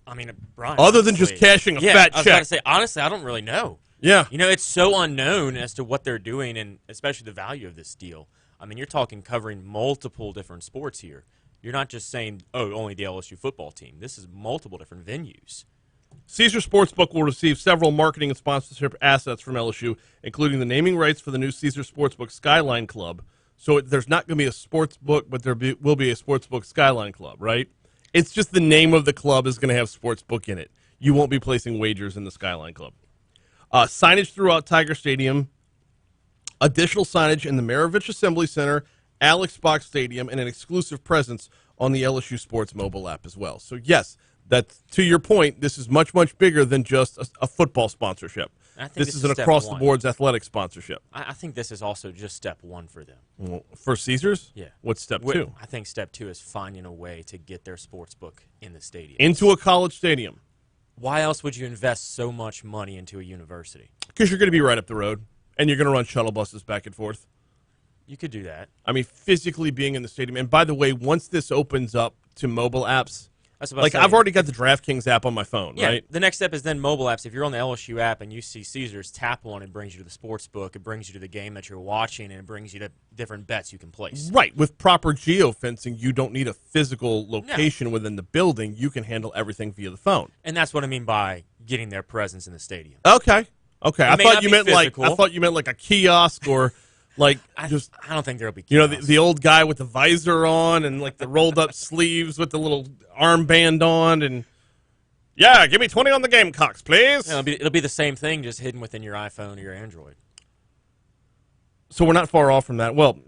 I mean, Brian, Other than just honestly- cashing a yeah, fat I was check. about to say, honestly, I don't really know. Yeah. You know, it's so unknown as to what they're doing and especially the value of this deal. I mean, you're talking covering multiple different sports here. You're not just saying, oh, only the LSU football team. This is multiple different venues. Caesars Sportsbook will receive several marketing and sponsorship assets from LSU, including the naming rights for the new Caesars Sportsbook Skyline Club. So there's not going to be a sports book, but will be a Sportsbook Skyline Club, right? It's just the name of the club is going to have Sportsbook in it. You won't be placing wagers in the Skyline Club. Signage throughout Tiger Stadium, additional signage in the Maravich Assembly Center, Alex Box Stadium, and an exclusive presence on the LSU Sports mobile app as well. So, yes, that's, to your point, this is much, much bigger than just a football sponsorship. I think This is an step across-the-boards athletic sponsorship. I think this is also just step one for them. Well, for Caesars? Yeah. What's step two? I think step two is finding a way to get their sports book in the stadium. Into a college stadium. Why else would you invest so much money into a university? Because you're going to be right up the road, and you're going to run shuttle buses back and forth. You could do that. I mean, physically being in the stadium. And by the way, once this opens up to mobile apps, That's what like I'm I've saying. already got the DraftKings app on my phone, Yeah, right? the next step is then mobile apps. If you're on the LSU app and you see Caesars, tap one, it brings you to the sports book, it brings you to the game that you're watching, and it brings you to different bets you can place. Right. With proper geofencing, you don't need a physical location within the building. You can handle everything via the phone. And that's what I mean by getting their presence in the stadium. Okay. Okay. I may thought not you be meant physical. like a kiosk or Like I just don't think there'll be you know kiosks. the old guy with the visor on and like the rolled up sleeves with the little armband on and yeah, give me 20 on the Gamecocks, please. Yeah, it'll be the same thing, just hidden within your iPhone or your Android. So we're not far off from that. Well,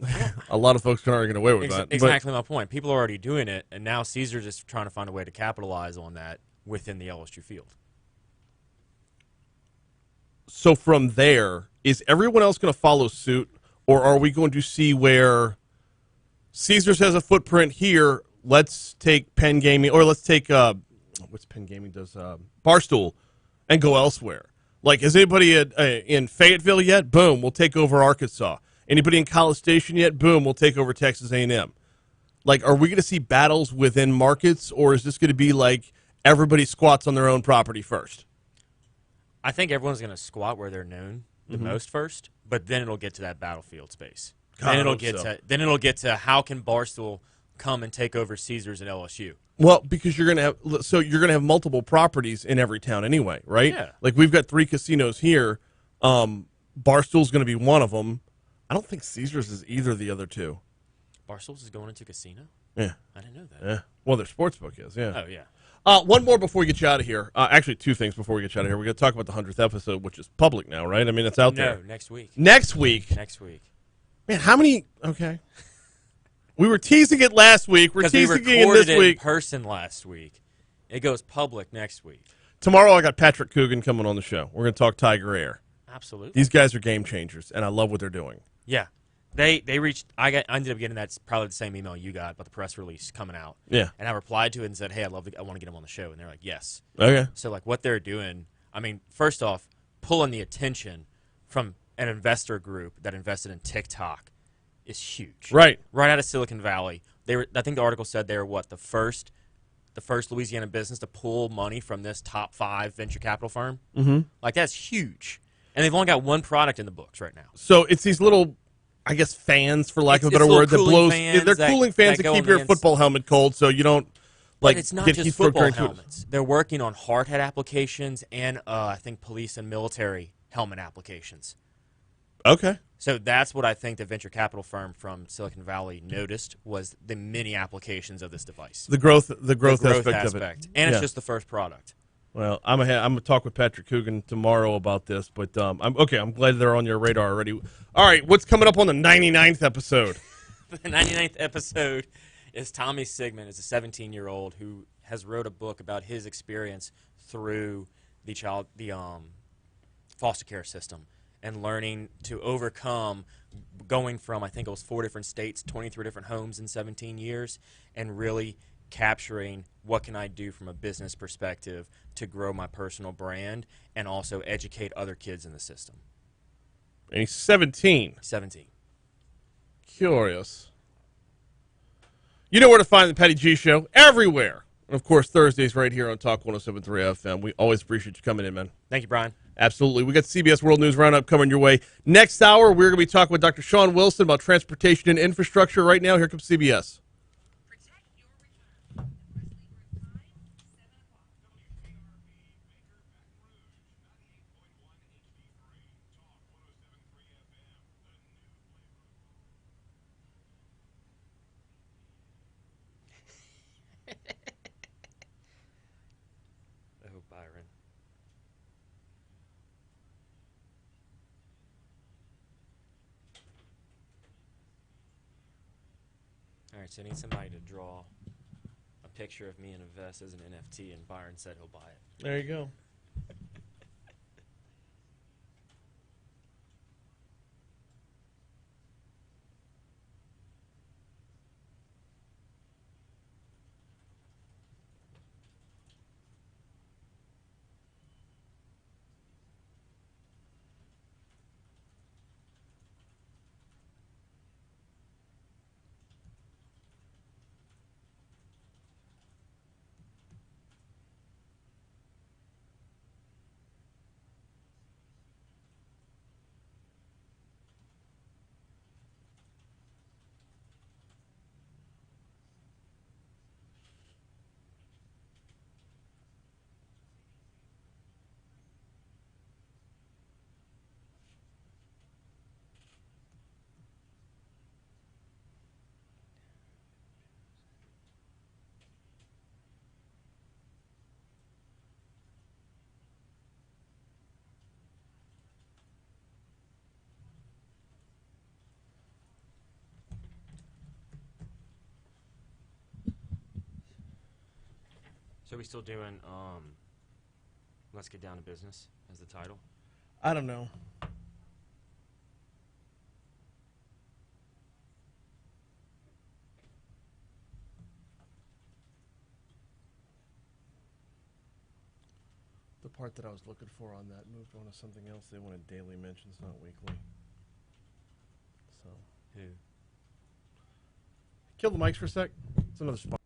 a lot of folks aren't get away with that. Exactly my point. People are already doing it, and now Caesar's just trying to find a way to capitalize on that within the LSU field. So from there, is everyone else going to follow suit, or are we going to see where Caesars has a footprint here? Let's take Penn Gaming, or let's take what's Penn Gaming does Barstool, and go elsewhere. Like, is anybody in Fayetteville yet? Boom, we'll take over Arkansas. Anybody in College Station yet? Boom, we'll take over Texas A&M. Like, are we going to see battles within markets, or is this going to be like everybody squats on their own property first? I think everyone's going to squat where they're known the most first, but then it'll get to that battlefield space. God, Then it'll get to how can Barstool come and take over Caesars and LSU. Well, because you're gonna have multiple properties in every town anyway, right? Yeah. Like we've got 3 casinos here. Barstool's going to be one of them. I don't think Caesars is either of the other 2. Barstool's is going into casino? Yeah. I didn't know that. Yeah. Well, their sportsbook is. Yeah. Oh yeah. One more before we get you out of here. Actually, 2 things before we get you out of here. We're going to talk about the 100th episode, which is public now, right? I mean, it's out there. No, next week. Next week. Next week. Man, how many? Okay. We were teasing it last week. We're Because we teasing it recorded this week. in person last week. It goes public next week. Tomorrow, I got Patrick Coogan coming on the show. We're going to talk Tiger Air. Absolutely. These guys are game changers, and I love what they're doing. Yeah. They reached. I ended up getting that probably the same email you got about the press release coming out. Yeah. And I replied to it and said, "Hey, I want to get them on the show." And they're like, "Yes." Okay. So like what they're doing, I mean, first off, pulling the attention from an investor group that invested in TikTok is huge. Right. Right out of Silicon Valley. I think the article said they were the first Louisiana business to pull money from this top 5 venture capital firm. Mm-hmm. Like that's huge. And they've only got one product in the books right now. So it's these little, I guess, fans, for lack of a better little word, that cooling blows. fans They're that- cooling fans that that go keep on your the football helmet cold, so you don't like But it's not get just heat stroke football during tours. helmets. They're working on hard hat applications and I think police and military helmet applications. Okay. So that's what I think the venture capital firm from Silicon Valley noticed was the many applications of this device. The growth aspect of it. And Yeah. it's just the first product. Well, I'm gonna talk with Patrick Coogan tomorrow about this, but I'm glad they're on your radar already. All right, what's coming up on the 99th episode? The 99th episode is Tommy Sigmund. Is a 17-year-old who has wrote a book about his experience through the foster care system and learning to overcome going from, I think it was 4 different states, 23 different homes in 17 years, and really capturing what can I do from a business perspective to grow my personal brand and also educate other kids in the system. And he's 17. 17. Curious. You know where to find the Petty G Show? Everywhere. And, of course, Thursdays right here on Talk 107.3 FM. We always appreciate you coming in, man. Thank you, Brian. Absolutely. We got CBS World News Roundup coming your way. Next hour, we're going to be talking with Dr. Shawn Wilson about transportation and infrastructure. Right now, here comes CBS. Oh, Byron. All right, so I need somebody to draw a picture of me in a vest as an NFT, and Byron said he'll buy it. There you go. So we still doing Let's Get Down to Business as the title? I don't know. The part that I was looking for on that moved on to something else. They wanted daily mentions, not weekly. So, Who? kill the mics for a sec. It's another spot.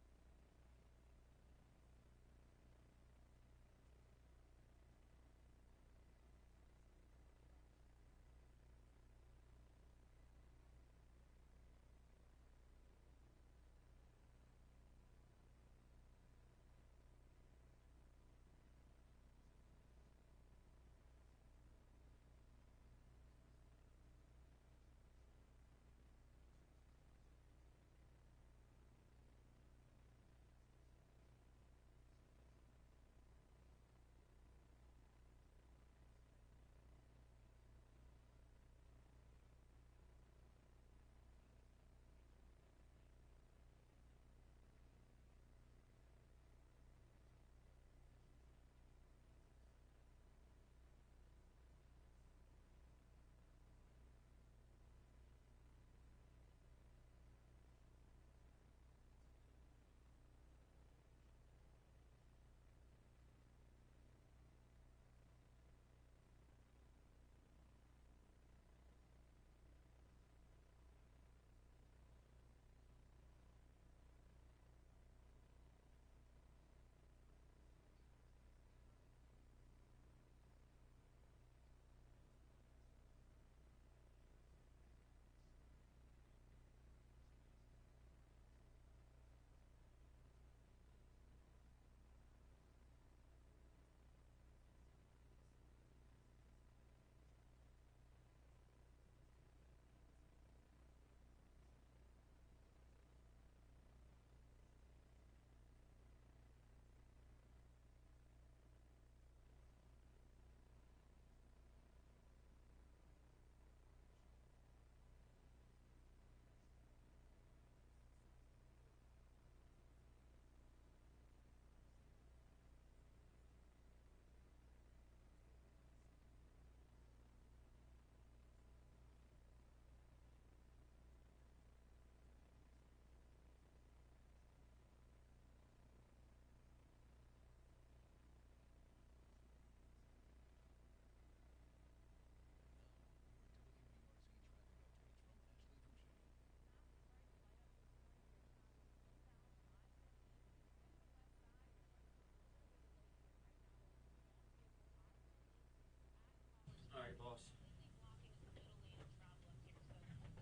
All right, boss.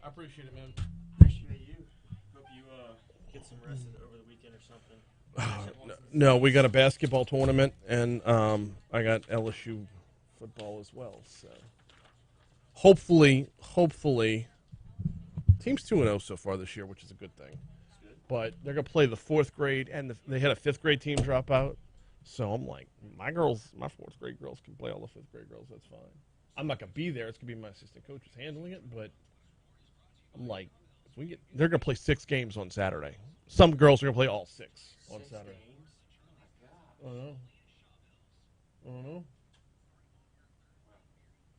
I appreciate it, man. Appreciate you. Hope you get some rest over the weekend or something. No, we got a basketball tournament, and I got LSU football as well. So hopefully, team's 2-0 so far this year, which is a good thing. But they're gonna play the 4th grade, and they had a 5th grade team drop out. So I'm like, my 4th grade girls can play all the 5th grade girls. That's fine. I'm not gonna be there. It's gonna be my assistant coaches handling it. But I'm like, they're gonna play 6 games on Saturday. Some girls are gonna play all 6 on Saturday. Oh my God. I don't know.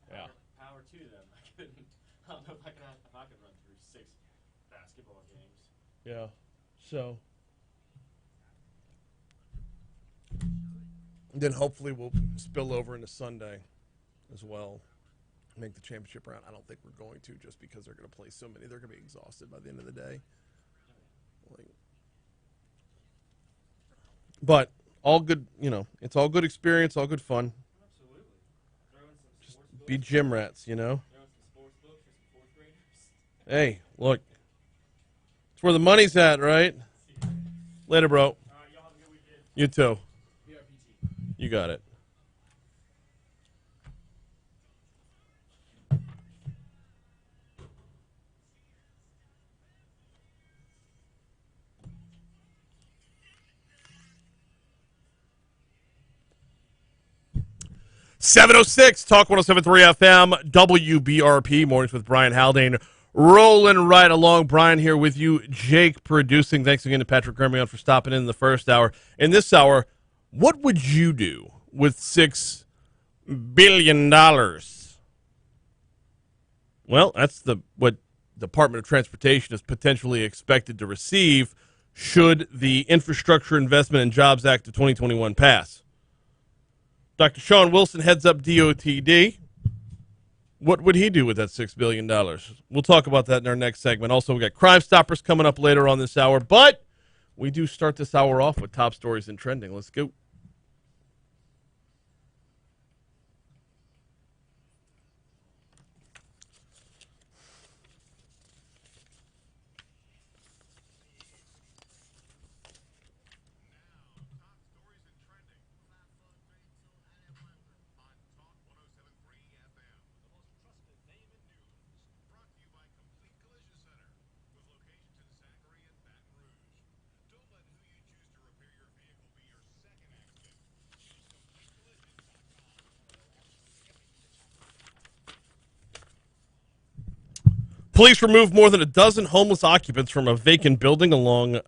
Yeah. Power to them. I don't know if I could run through 6 basketball games. Yeah. So then hopefully we'll spill over into Sunday as well. Make the championship round. I don't think we're going to, just because they're going to play so many. They're going to be exhausted by the end of the day. But all good, it's all good experience, all good fun. Absolutely. Throw in some Just sports books. be gym rats, Throw in some sports books for some 4th graders. Hey, look. It's where the money's at, right? Later, bro. All right, y'all have a good weekend. You too. BRPT. You got it. .706 Talk 107.3 FM WBRP Mornings with Brian Haldane, rolling right along. Brian here with you, Jake producing. Thanks again to Patrick Grimion for stopping in the first hour. In this hour, What would you do with $6 billion? Well, that's what the Department of Transportation is potentially expected to receive should the Infrastructure Investment and Jobs Act of 2021 pass. Dr. Shawn Wilson heads up DOTD. What would he do with that $6 billion? We'll talk about that in our next segment. Also, we got Crimestoppers coming up later on this hour, but we do start this hour off with top stories and trending. Let's go. Police removed more than a dozen homeless occupants from a vacant building along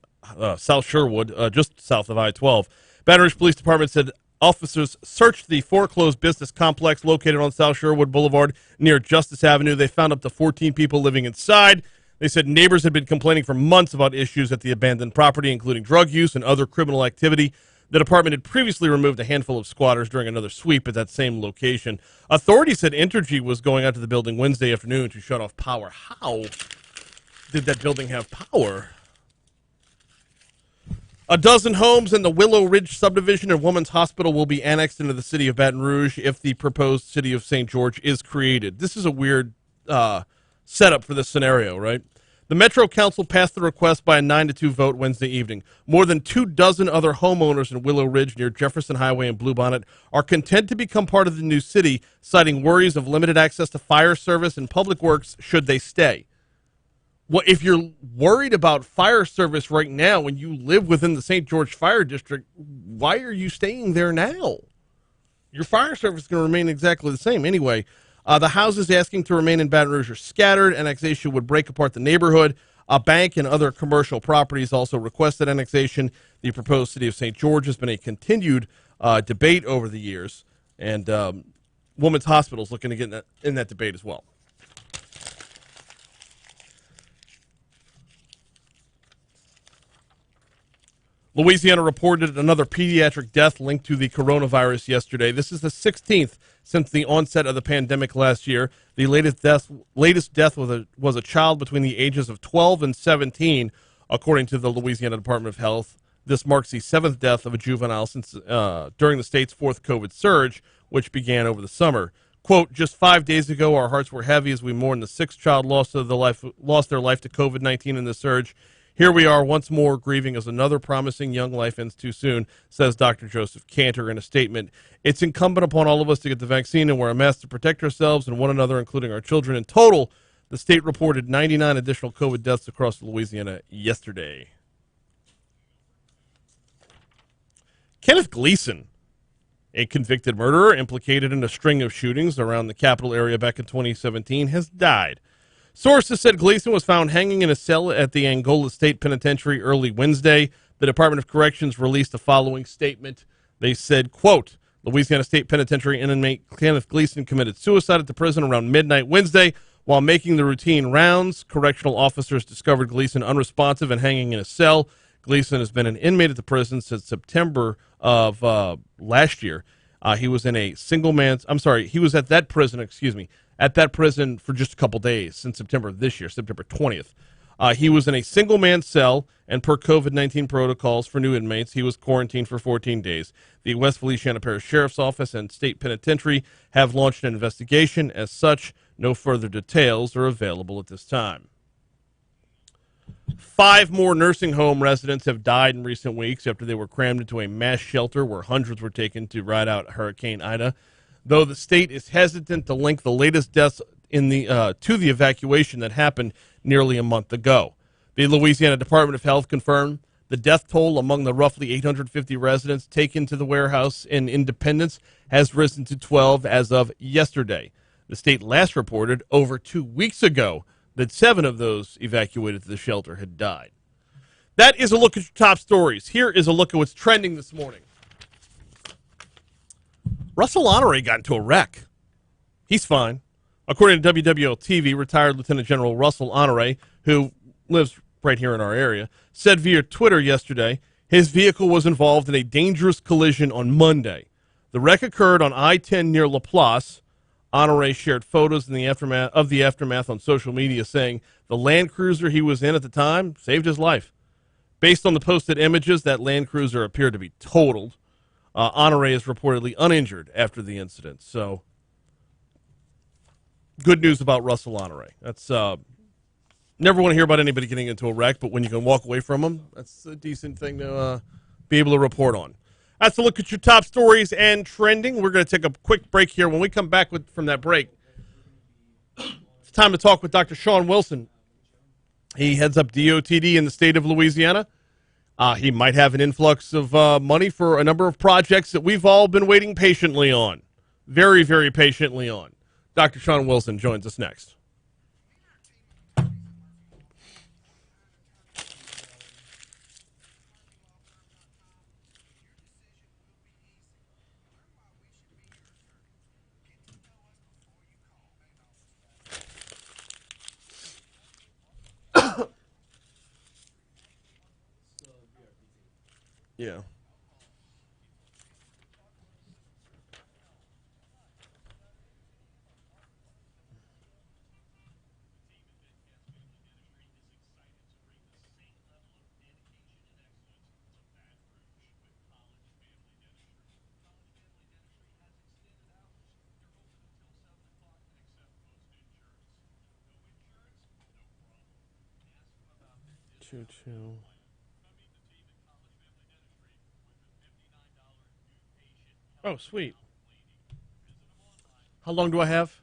South Sherwood, just south of I-12. Baton Rouge Police Department said officers searched the foreclosed business complex located on South Sherwood Boulevard near Justice Avenue. They found up to 14 people living inside. They said neighbors had been complaining for months about issues at the abandoned property, including drug use and other criminal activity. The department had previously removed a handful of squatters during another sweep at that same location. Authorities said Entergy was going out to the building Wednesday afternoon to shut off power. How did that building have power? A dozen homes in the Willow Ridge subdivision of Women's Hospital will be annexed into the city of Baton Rouge if the proposed city of St. George is created. This is a weird setup for this scenario, right? The Metro Council passed the request by a 9-2 vote Wednesday evening. More than 24 other homeowners in Willow Ridge near Jefferson Highway and Bluebonnet are content to become part of the new city, citing worries of limited access to fire service and public works should they stay. Well, if you're worried about fire service right now when you live within the St. George Fire District, why are you staying there now? Your fire service is going to remain exactly the same anyway. The houses asking to remain in Baton Rouge are scattered. Annexation would break apart the neighborhood. A bank and other commercial properties also requested annexation. The proposed city of St. George has been a continued debate over the years, and Women's Hospital is looking to get in that debate as well. Louisiana reported another pediatric death linked to the coronavirus yesterday. This is the 16th since the onset of the pandemic last year. The latest death was a child between the ages of 12 and 17, according to the Louisiana Department of Health. This marks the 7th death of a juvenile since during the state's 4th COVID surge, which began over the summer. Quote, just 5 days ago, our hearts were heavy as we mourned the 6th child lost their life to COVID-19 in the surge. Here we are once more grieving as another promising young life ends too soon, says Dr. Joseph Cantor in a statement. It's incumbent upon all of us to get the vaccine and wear a mask to protect ourselves and one another, including our children. In total, the state reported 99 additional COVID deaths across Louisiana yesterday. Kenneth Gleason, a convicted murderer implicated in a string of shootings around the capital area back in 2017, has died. Sources said Gleason was found hanging in a cell at the Angola State Penitentiary early Wednesday. The Department of Corrections released the following statement. They said, quote, Louisiana State Penitentiary inmate Kenneth Gleason committed suicide at the prison around midnight Wednesday. While making the routine rounds, correctional officers discovered Gleason unresponsive and hanging in a cell. Gleason has been an inmate at the prison since September of last year. He was at that prison for just a couple days since September of this year, September 20th. He was in a single-man cell, and per COVID-19 protocols for new inmates, he was quarantined for 14 days. The West Feliciana Parish Sheriff's Office and State Penitentiary have launched an investigation. As such, no further details are available at this time. 5 more nursing home residents have died in recent weeks after they were crammed into a mass shelter where hundreds were taken to ride out Hurricane Ida. Though the state is hesitant to link the latest deaths in to the evacuation that happened nearly a month ago. The Louisiana Department of Health confirmed the death toll among the roughly 850 residents taken to the warehouse in Independence has risen to 12 as of yesterday. The state last reported over 2 weeks ago that 7 of those evacuated to the shelter had died. That is a look at your top stories. Here is a look at what's trending this morning. Russell Honore got into a wreck. He's fine. According to WWL-TV, retired Lieutenant General Russell Honore, who lives right here in our area, said via Twitter yesterday his vehicle was involved in a dangerous collision on Monday. The wreck occurred on I-10 near Laplace. Honore shared photos in the aftermath on social media, saying the Land Cruiser he was in at the time saved his life. Based on the posted images, that Land Cruiser appeared to be totaled. Honore is reportedly uninjured after the incident. So, good news about Russell Honore. That's never want to hear about anybody getting into a wreck, but when you can walk away from them, that's a decent thing to be able to report on. That's a look at your top stories and trending. We're going to take a quick break here. When we come back from that break, it's time to talk with Dr. Shawn Wilson. He heads up DOTD in the state of Louisiana. He might have an influx of money for a number of projects that we've all been waiting patiently on. Very, very patiently on. Dr. Shawn Wilson joins us next. Yeah. Choo-choo. Oh, sweet. How long do I have?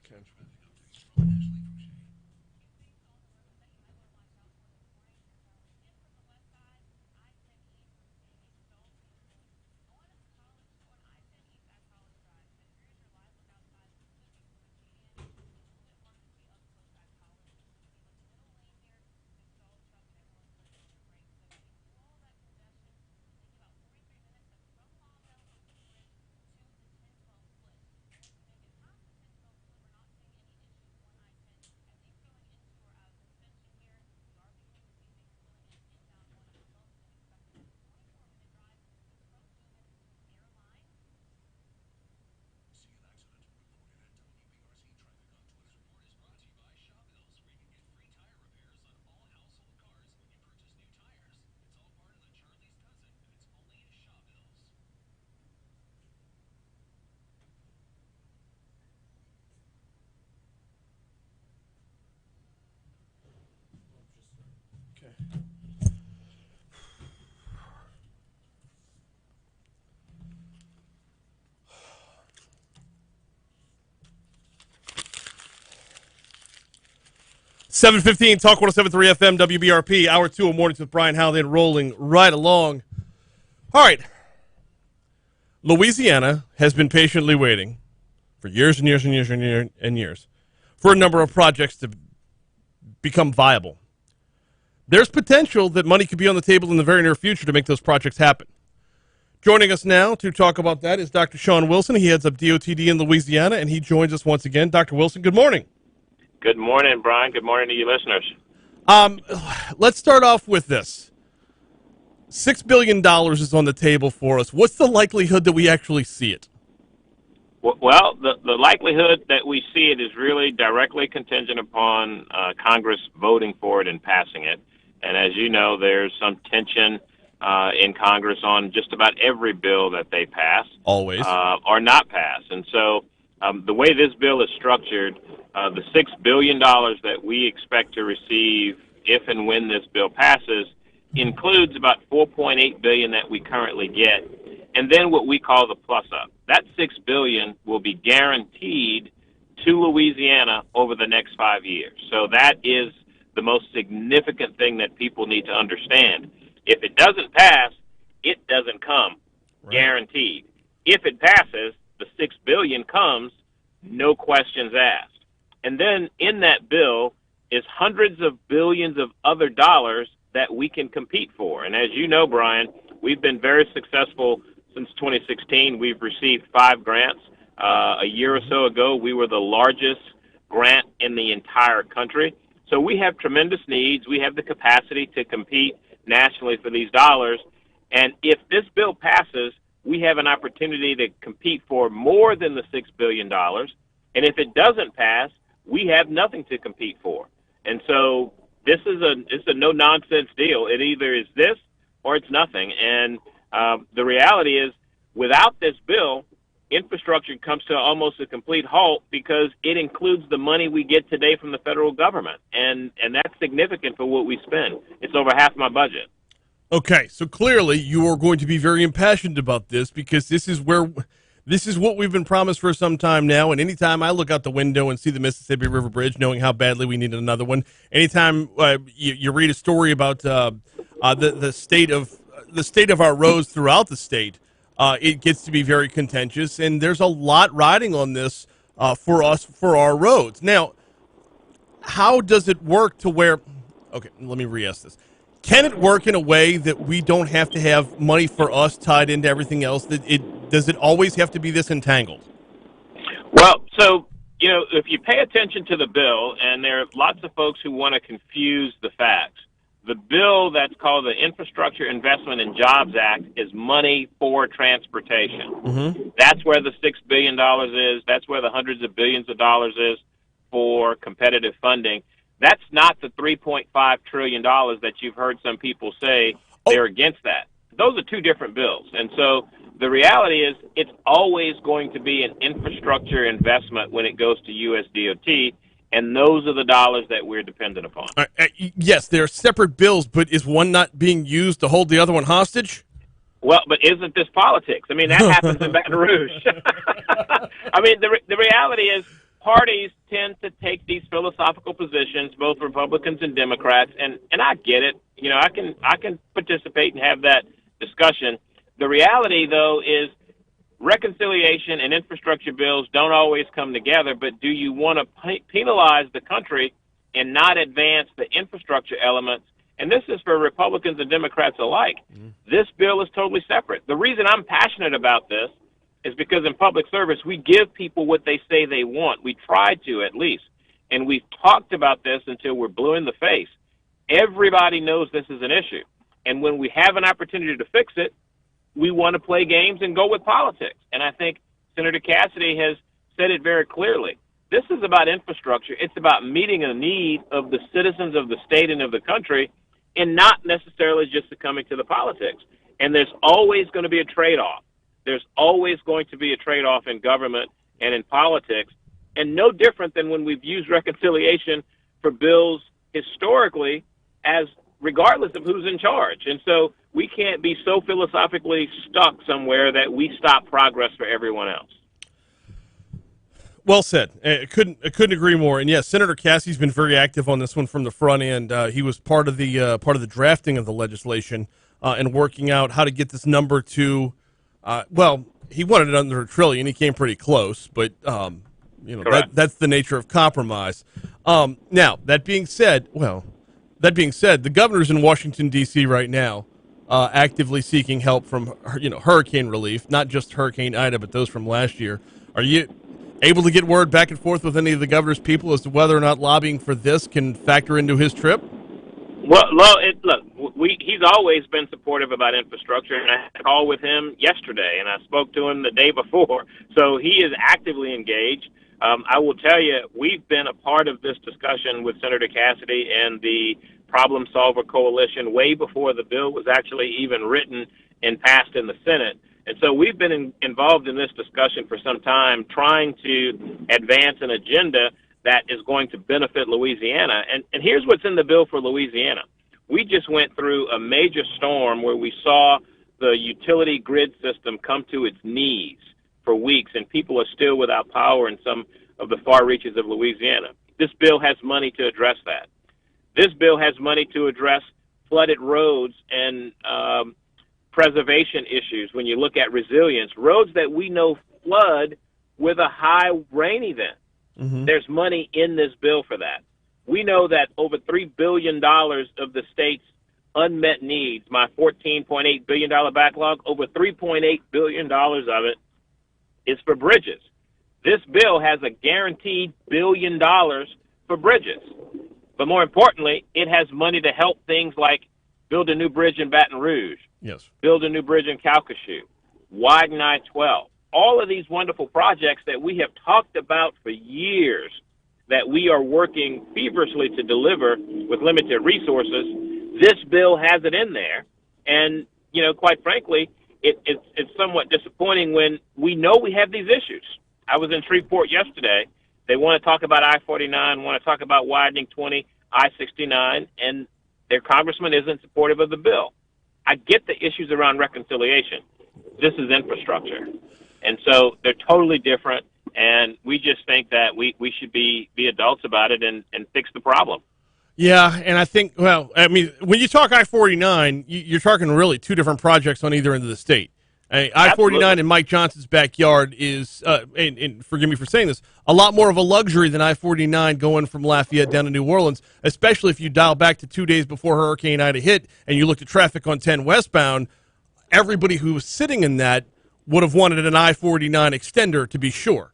Okay. Okay. 7:15, Talk 107.3 FM, WBRP, Hour 2 of Mornings with Brian Haldane, rolling right along. All right. Louisiana has been patiently waiting for years and years and years and years and years for a number of projects to become viable. There's potential that money could be on the table in the very near future to make those projects happen. Joining us now to talk about that is Dr. Shawn Wilson. He heads up DOTD in Louisiana, and he joins us once again. Dr. Wilson, good morning. Good morning, Brian. Good morning to you listeners. Let's start off with this. $6 billion is on the table for us. What's the likelihood that we actually see it? Well, the likelihood that we see it is really directly contingent upon Congress voting for it and passing it. And as you know, there's some tension in Congress on just about every bill that they pass. Always. Or not pass. And so the way this bill is structured, the $6 billion that we expect to receive if and when this bill passes includes about $4.8 billion that we currently get, and then what we call the plus-up. That $6 billion will be guaranteed to Louisiana over the next 5 years. So that is the most significant thing that people need to understand. If it doesn't pass, it doesn't come, guaranteed. If it passes, the $6 billion comes, no questions asked. And then in that bill is hundreds of billions of other dollars that we can compete for. And as you know, Brian, We've been very successful since 2016. We've received 5 grants. A year or so ago, we were the largest grant in the entire country. So we have tremendous needs. We have the capacity to compete nationally for these dollars. And if this bill passes, we have an opportunity to compete for more than the $6 billion. And if it doesn't pass, we have nothing to compete for. And so this is a no-nonsense deal. It either is this or it's nothing. And the reality is, without this bill, infrastructure comes to almost a complete halt because it includes the money we get today from the federal government. And that's significant for what we spend. It's over half my budget. Okay, so clearly you are going to be very impassioned about this because this is what we've been promised for some time now. And anytime I look out the window and see the Mississippi River Bridge, knowing how badly we need another one, anytime you read a story about the state of our roads throughout the state, it gets to be very contentious. And there's a lot riding on this for us for our roads. Now, how does it work to where? Okay, let me re-ask this. Can it work in a way that we don't have to have money for us tied into everything else? Does it always have to be this entangled? Well, so, if you pay attention to the bill, and there are lots of folks who want to confuse the facts, the bill that's called the Infrastructure Investment and Jobs Act is money for transportation. Mm-hmm. That's where the $6 billion is. That's where the hundreds of billions of dollars is for competitive funding. That's not the $3.5 trillion that you've heard some people say they're against that. Those are two different bills. And so the reality is it's always going to be an infrastructure investment when it goes to USDOT, and those are the dollars that we're dependent upon. Yes, they're separate bills, but is one not being used to hold the other one hostage? Well, but isn't this politics? I mean, that happens in Baton Rouge. I mean, the reality is parties tend to take these philosophical positions, both Republicans and Democrats, and I get it. I can participate and have that discussion. The reality, though, is reconciliation and infrastructure bills don't always come together, but do you want to penalize the country and not advance the infrastructure elements? And this is for Republicans and Democrats alike. This bill is totally separate. The reason I'm passionate about this is because in public service, we give people what they say they want. We try to, at least. And we've talked about this until we're blue in the face. Everybody knows this is an issue. And when we have an opportunity to fix it, we want to play games and go with politics. And I think Senator Cassidy has said it very clearly. This is about infrastructure. It's about meeting a need of the citizens of the state and of the country, and not necessarily just succumbing to the politics. And there's always going to be a trade-off. There's always going to be a trade-off in government and in politics, and no different than when we've used reconciliation for bills historically, as regardless of who's in charge. And so we can't be so philosophically stuck somewhere that we stop progress for everyone else. Well said. I couldn't agree more. And yes, Senator Cassie's been very active on this one from the front end. He was part of the drafting of the legislation and working out how to get this number to. Well, he wanted it under $1 trillion. He came pretty close, but that's the nature of compromise. Now that being said, the governor's in Washington D.C. right now, actively seeking help from hurricane relief, not just Hurricane Ida, but those from last year. Are you able to get word back and forth with any of the governor's people as to whether or not lobbying for this can factor into his trip? Well, he's always been supportive about infrastructure, and I had a call with him yesterday, and I spoke to him the day before. So he is actively engaged. I will tell you, we've been a part of this discussion with Senator Cassidy and the Problem Solver Coalition way before the bill was actually even written and passed in the Senate. And so we've been involved in this discussion for some time, trying to advance an agenda that is going to benefit Louisiana. And here's what's in the bill for Louisiana. We just went through a major storm where we saw the utility grid system come to its knees for weeks, and people are still without power in some of the far reaches of Louisiana. This bill has money to address that. This bill has money to address flooded roads and preservation issues. When you look at resilience, roads that we know flood with a high rain event. Mm-hmm. There's money in this bill for that. We know that over $3 billion of the state's unmet needs, my $14.8 billion backlog, over $3.8 billion of it is for bridges. This bill has a guaranteed $1 billion for bridges. But more importantly, it has money to help things like build a new bridge in Baton Rouge, Yes. build a new bridge in Calcasieu, widen I-12. All of these wonderful projects that we have talked about for years that we are working feverishly to deliver with limited resources, this bill has it in there. And, you know, quite frankly, it's somewhat disappointing when we know we have these issues. I was in Shreveport yesterday. They want to talk about I-49, want to talk about widening 20, I-69, and their congressman isn't supportive of the bill. I get the issues around reconciliation. This is infrastructure. And so they're totally different, and we just think that we should be adults about it and fix the problem. Yeah, and I think, well, I mean, when you talk I-49, you're talking really two different projects on either end of the state. I-49 in Mike Johnson's backyard is, and forgive me for saying this, a lot more of a luxury than I-49 going from Lafayette down to New Orleans, especially if you dial back to 2 days before Hurricane Ida hit and you looked at traffic on 10 westbound. Everybody who was sitting in that would have wanted an I-49 extender, to be sure.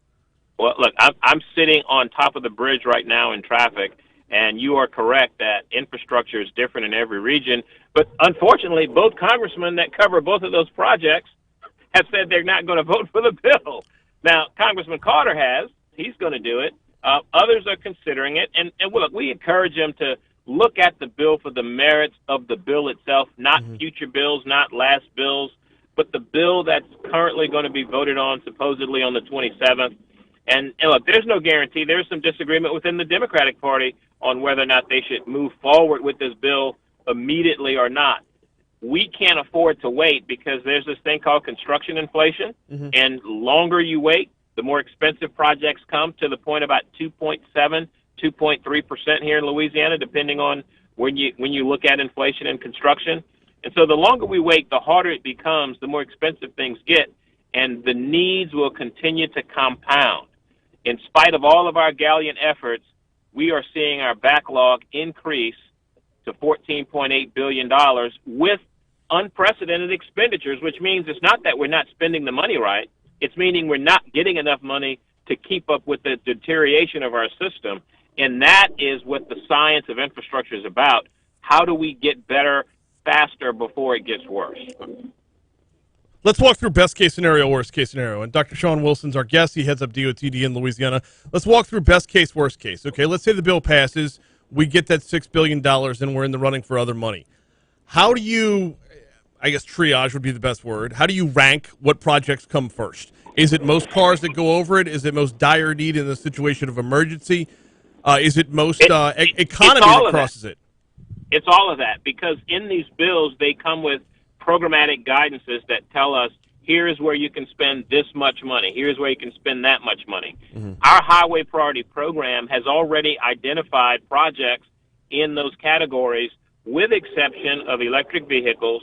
Well, look, I'm sitting on top of the bridge right now in traffic, and you are correct that infrastructure is different in every region. But unfortunately, both congressmen that cover both of those projects have said they're not going to vote for the bill. Now, Congressman Carter has. He's going to do it. Others are considering it. And look, we encourage them to look at the bill for the merits of the bill itself, not future bills, not last bills, but the bill that's currently going to be voted on supposedly on the 27th. And look, there's no guarantee. There's some disagreement within the Democratic Party on whether or not they should move forward with this bill immediately or not. We can't afford to wait because there's this thing called construction inflation, and longer you wait, the more expensive projects come, to the point about 2.7, 2.3% here in Louisiana, depending on when you look at inflation and construction. And so the longer we wait, the harder it becomes, the more expensive things get, and the needs will continue to compound. In spite of all of our gallant efforts, we are seeing our backlog increase to $14.8 billion with unprecedented expenditures, which means it's not that we're not spending the money right. It's meaning we're not getting enough money to keep up with the deterioration of our system. And that is what the science of infrastructure is about. How do we get better faster before it gets worse? Let's walk through best case scenario, worst case scenario. And Dr. Shawn Wilson's our guest. He heads up DOTD in Louisiana. Let's walk through best case, worst case. Okay, let's say the bill passes. We get that $6 billion and we're in the running for other money. How do you, I guess triage would be the best word, how do you rank what projects come first? Is it most cars that go over it? Is it most dire need in the situation of emergency? Is it most economy that crosses it? It's all of that, because in these bills, they come with programmatic guidances that tell us, here's where you can spend this much money. Here's where you can spend that much money. Our highway priority program has already identified projects in those categories, with exception of electric vehicles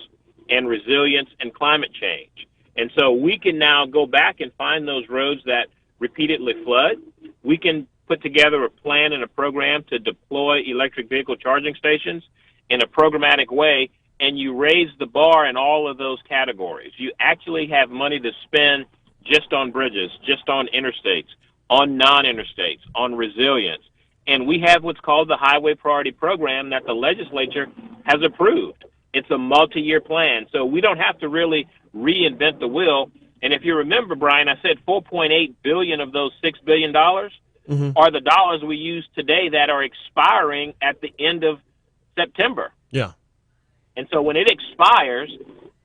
and resilience and climate change. And so we can now go back and find those roads that repeatedly flood. We can put together a plan and a program to deploy electric vehicle charging stations in a programmatic way, and you raise the bar in all of those categories. You actually have money to spend just on bridges, just on interstates, on non-interstates, on resilience. And we have what's called the Highway Priority Program that the legislature has approved. It's a multi-year plan, so we don't have to really reinvent the wheel. And if you remember, Brian, I said $4.8 billion of those $6 billion are the dollars we use today that are expiring at the end of September. Yeah. And so when it expires,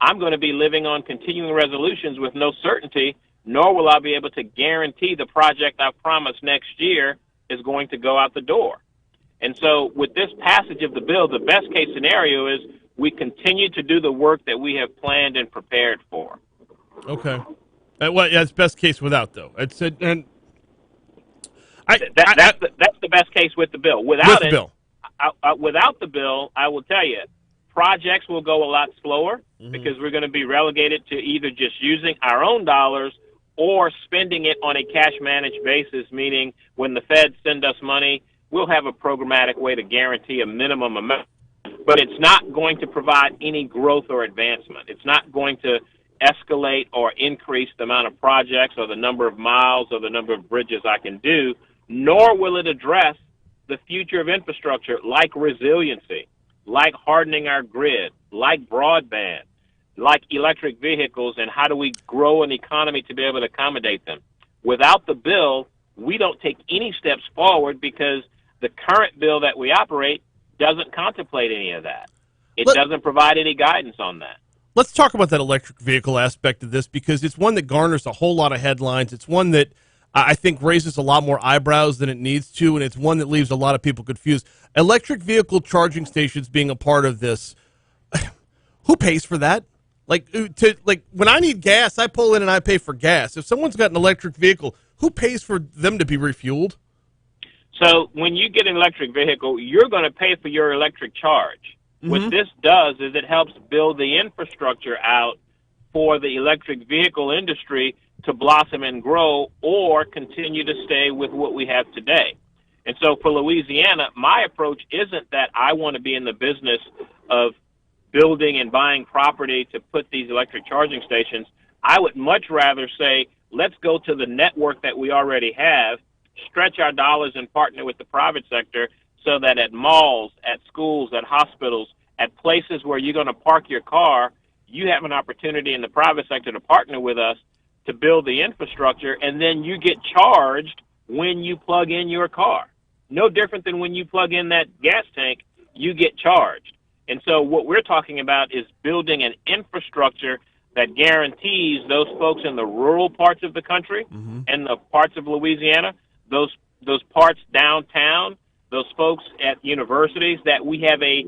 I'm going to be living on continuing resolutions with no certainty, nor will I be able to guarantee the project I promised next year is going to go out the door. And so with this passage of the bill, the best case scenario is we continue to do the work that we have planned and prepared for. Okay. Well, yeah, it's best case without, though. That's the best case with the bill. Without the bill. Without the bill, I will tell you, projects will go a lot slower because we're going to be relegated to either just using our own dollars or spending it on a cash managed basis, meaning when the feds send us money, we'll have a programmatic way to guarantee a minimum amount. but it's not going to provide any growth or advancement. It's not going to escalate or increase the amount of projects or the number of miles or the number of bridges I can do, nor will it address the future of infrastructure like resiliency, like hardening our grid, like broadband, like electric vehicles, and how do we grow an economy to be able to accommodate them. Without the bill, we don't take any steps forward because the current bill that we operate doesn't contemplate any of that. It doesn't provide any guidance on that. Let's talk about that electric vehicle aspect of this, because it's one that garners a whole lot of headlines. It's one that I think raises a lot more eyebrows than it needs to, and it's one that leaves a lot of people confused. Electric vehicle charging stations being a part of this, who pays for that? Like when I need gas, I pull in and I pay for gas. If someone's got an electric vehicle, who pays for them to be refueled? So when you get an electric vehicle, you're going to pay for your electric charge. Mm-hmm. What this does is it helps build the infrastructure out for the electric vehicle industry to blossom and grow or continue to stay with what we have today. And so for Louisiana, my approach isn't that I want to be in the business of building and buying property to put these electric charging stations. I would much rather say, let's go to the network that we already have, stretch our dollars and partner with the private sector so that at malls, at schools, at hospitals, at places where you're going to park your car, you have an opportunity in the private sector to partner with us to build the infrastructure, and then you get charged when you plug in your car. No different than when you plug in that gas tank, you get charged. And so what we're talking about is building an infrastructure that guarantees those folks in the rural parts of the country and the parts of Louisiana, those parts downtown, those folks at universities, that we have a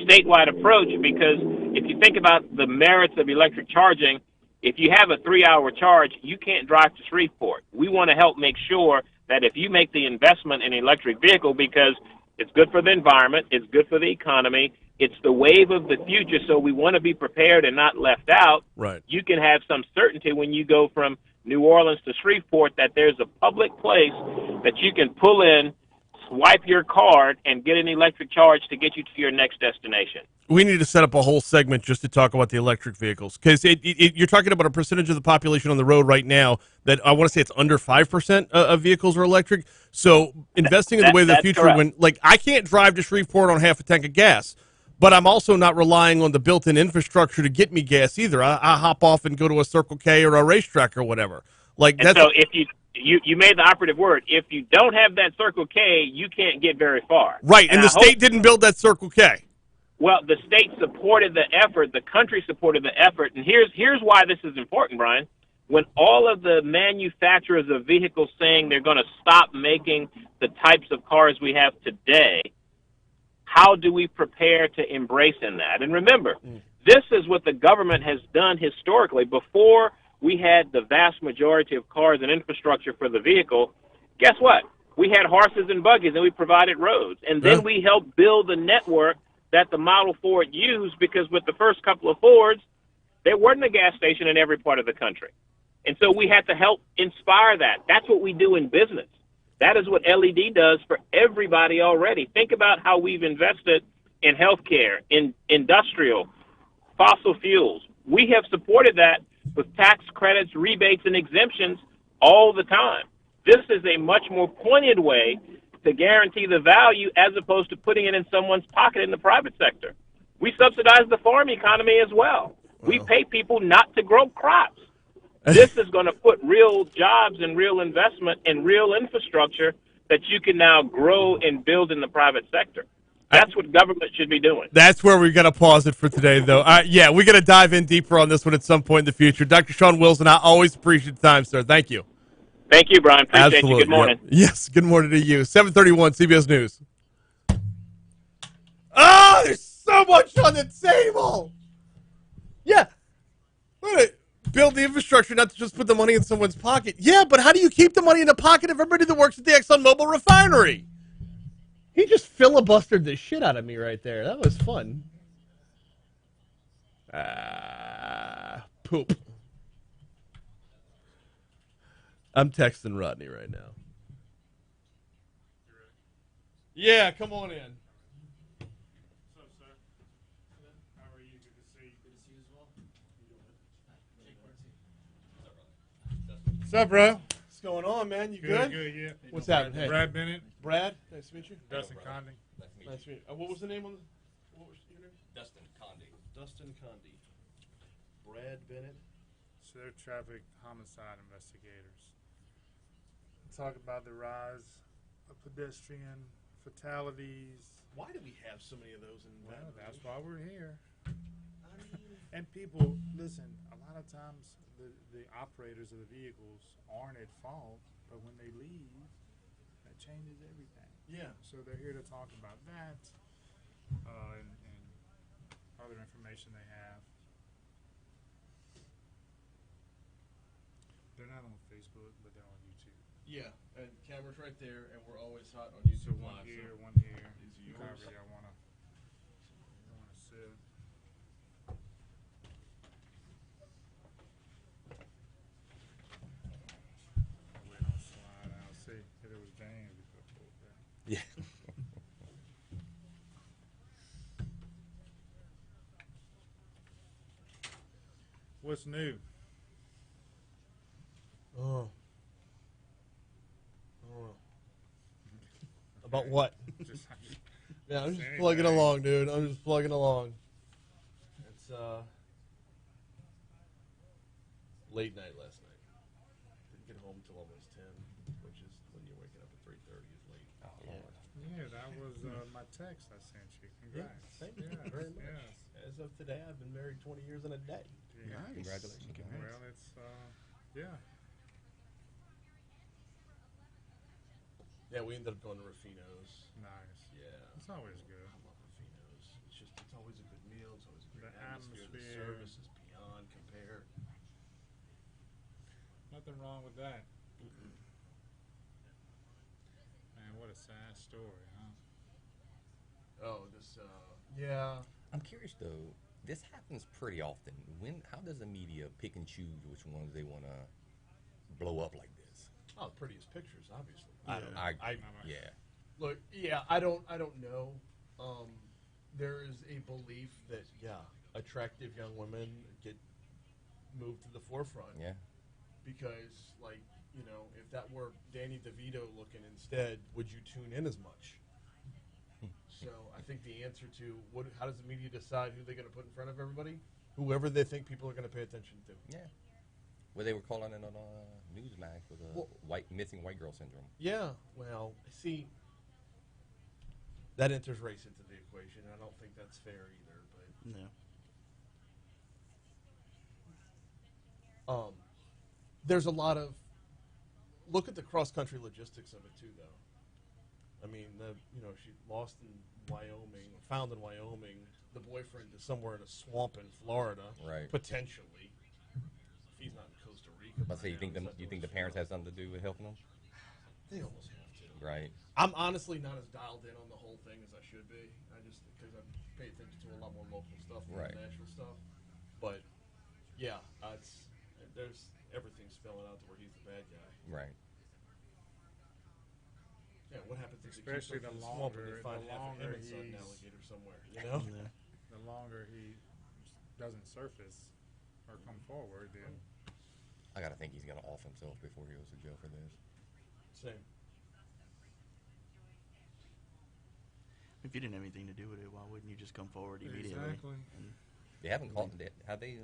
statewide approach. Because if you think about the merits of electric charging, if you have a 3-hour charge, you can't drive to Shreveport. We want to help make sure that if you make the investment in an electric vehicle, because it's good for the environment, it's good for the economy, it's the wave of the future, so we want to be prepared and not left out. Right. You can have some certainty when you go from New Orleans to Shreveport that there's a public place that you can pull in, swipe your card, and get an electric charge to get you to your next destination. We need to set up a whole segment just to talk about the electric vehicles, because you're talking about a percentage of the population on the road right now that I want to say it's under 5% of vehicles are electric. So investing in the way of the future, correct. when I can't drive to Shreveport on half a tank of gas, but I'm also not relying on the built-in infrastructure to get me gas either. I hop off and go to a Circle K or a racetrack or whatever. So if you made the operative word. If you don't have that Circle K, you can't get very far. Right, and the state didn't build that Circle K. Well, the state supported the effort. The country supported the effort. And here's why this is important, Brian. When all of the manufacturers of vehicles saying they're going to stop making the types of cars we have today, how do we prepare to embrace in that? And remember, this is what the government has done historically. Before we had the vast majority of cars and infrastructure for the vehicle, guess what? We had horses and buggies, and we provided roads. And then we helped build the network that the Model Ford used, because with the first couple of Fords, there wasn't a gas station in every part of the country. And so we had to help inspire that. That's what we do in business. That is what LED does for everybody already. Think about how we've invested in healthcare, in industrial, fossil fuels. We have supported that with tax credits, rebates, and exemptions all the time. This is a much more pointed way to guarantee the value as opposed to putting it in someone's pocket in the private sector. We subsidize the farm economy as well. We pay people not to grow crops. This is going to put real jobs and real investment and real infrastructure that you can now grow and build in the private sector. That's what government should be doing. That's where we're going to pause it for today, though. Yeah, we're going to dive in deeper on this one at some point in the future. Dr. Shawn Wilson, I always appreciate the time, sir. Thank you. Thank you, Brian. Appreciate Absolutely. you. Good morning. Yep. Yes, good morning to you. 731 CBS News. Oh, there's so much on the table. Yeah. Build the infrastructure, not to just put the money in someone's pocket. Yeah, but how do you keep the money in the pocket of everybody that works at the ExxonMobil refinery? He just filibustered the shit out of me right there. That was fun. Poop. I'm texting Rodney right now. Yeah, come on in. What's up, bro? What's going on, man? You good? Good, yeah. What's happening? Hey, Brad Bennett, Brad. Nice to meet you. Dustin Condon. Nice to meet you. What was the name on the? What was your name? Dustin Condi. Dustin Condi. Brad Bennett. So they're traffic homicide investigators. Talk about the rise of pedestrian fatalities. Why do we have so many of those in Well, Baton that's Rouge? why we're here. I mean, And people, listen, a lot of times the operators of the vehicles aren't at fault, but when they leave, that changes everything. yeah. So they're here to talk about that and other information they have. They're not on Facebook, but they're on YouTube. Yeah, and camera's right there, and we're always hot on So YouTube one Live. here, So one here. these are yours. However y'all wanna sit. Wait on slide out. See, if it was Dan, we could pull it back. Yeah. What's new? Oh. Oh. About what? Just, Yeah, I'm just Anything. plugging along, dude. I'm just plugging along. It's late night last night. Didn't get home till almost 10, which is when you're waking up at 3:30 is late. Oh, Lord. yeah, that was my text I sent you. Congrats. Thank you Yes, very much. yes. As of today, I've been married 20 years and a day. Yeah. Congratulations. Well, it's yeah. Yeah, we ended up going to Rufino's. Nice. Yeah. It's always good. I love Rufino's. It's always a good meal. It's always a great The atmosphere. The atmosphere. service is beyond compare. Nothing wrong with that. Man, what a sad story, huh? Oh, this. Yeah. I'm curious though. This happens pretty often. How does the media pick and choose which ones they want to blow up like this? Oh, prettiest pictures, obviously. I don't know. Yeah. Look, yeah, I don't know. There is a belief that attractive young women get moved to the forefront. Yeah. Because, like, if that were Danny DeVito looking instead, would you tune in as much? So I think the answer to how does the media decide who they're going to put in front of everybody? Whoever they think people are going to pay attention to. Yeah. Well, they were calling it on Newsmax with missing white girl syndrome. Yeah, well, see, that enters race into the equation. I don't think that's fair either. But No. There's a lot of look at the cross country logistics of it too, though. I mean, she lost in Wyoming, found in Wyoming. The boyfriend is somewhere in a swamp in Florida, Right. Potentially. If he's not in Costa Rica. But say you think the parents have something to do with helping them? They almost have to. Right. I'm honestly not as dialed in on the whole thing as I should be. Because I pay attention to a lot more local stuff than Right. international stuff. But yeah, there's everything spelling out to where he's the bad guy. Right. Yeah, what happens if Especially they keep the looking in swamp and longer- they find the half of him longer inside an he's- alligator somewhere? You know? Yeah. The longer he doesn't surface or come forward, then I gotta think he's gonna off himself before he goes to jail for this. Same. If you didn't have anything to do with it, why wouldn't you just come forward immediately? exactly. And They haven't called. Have they?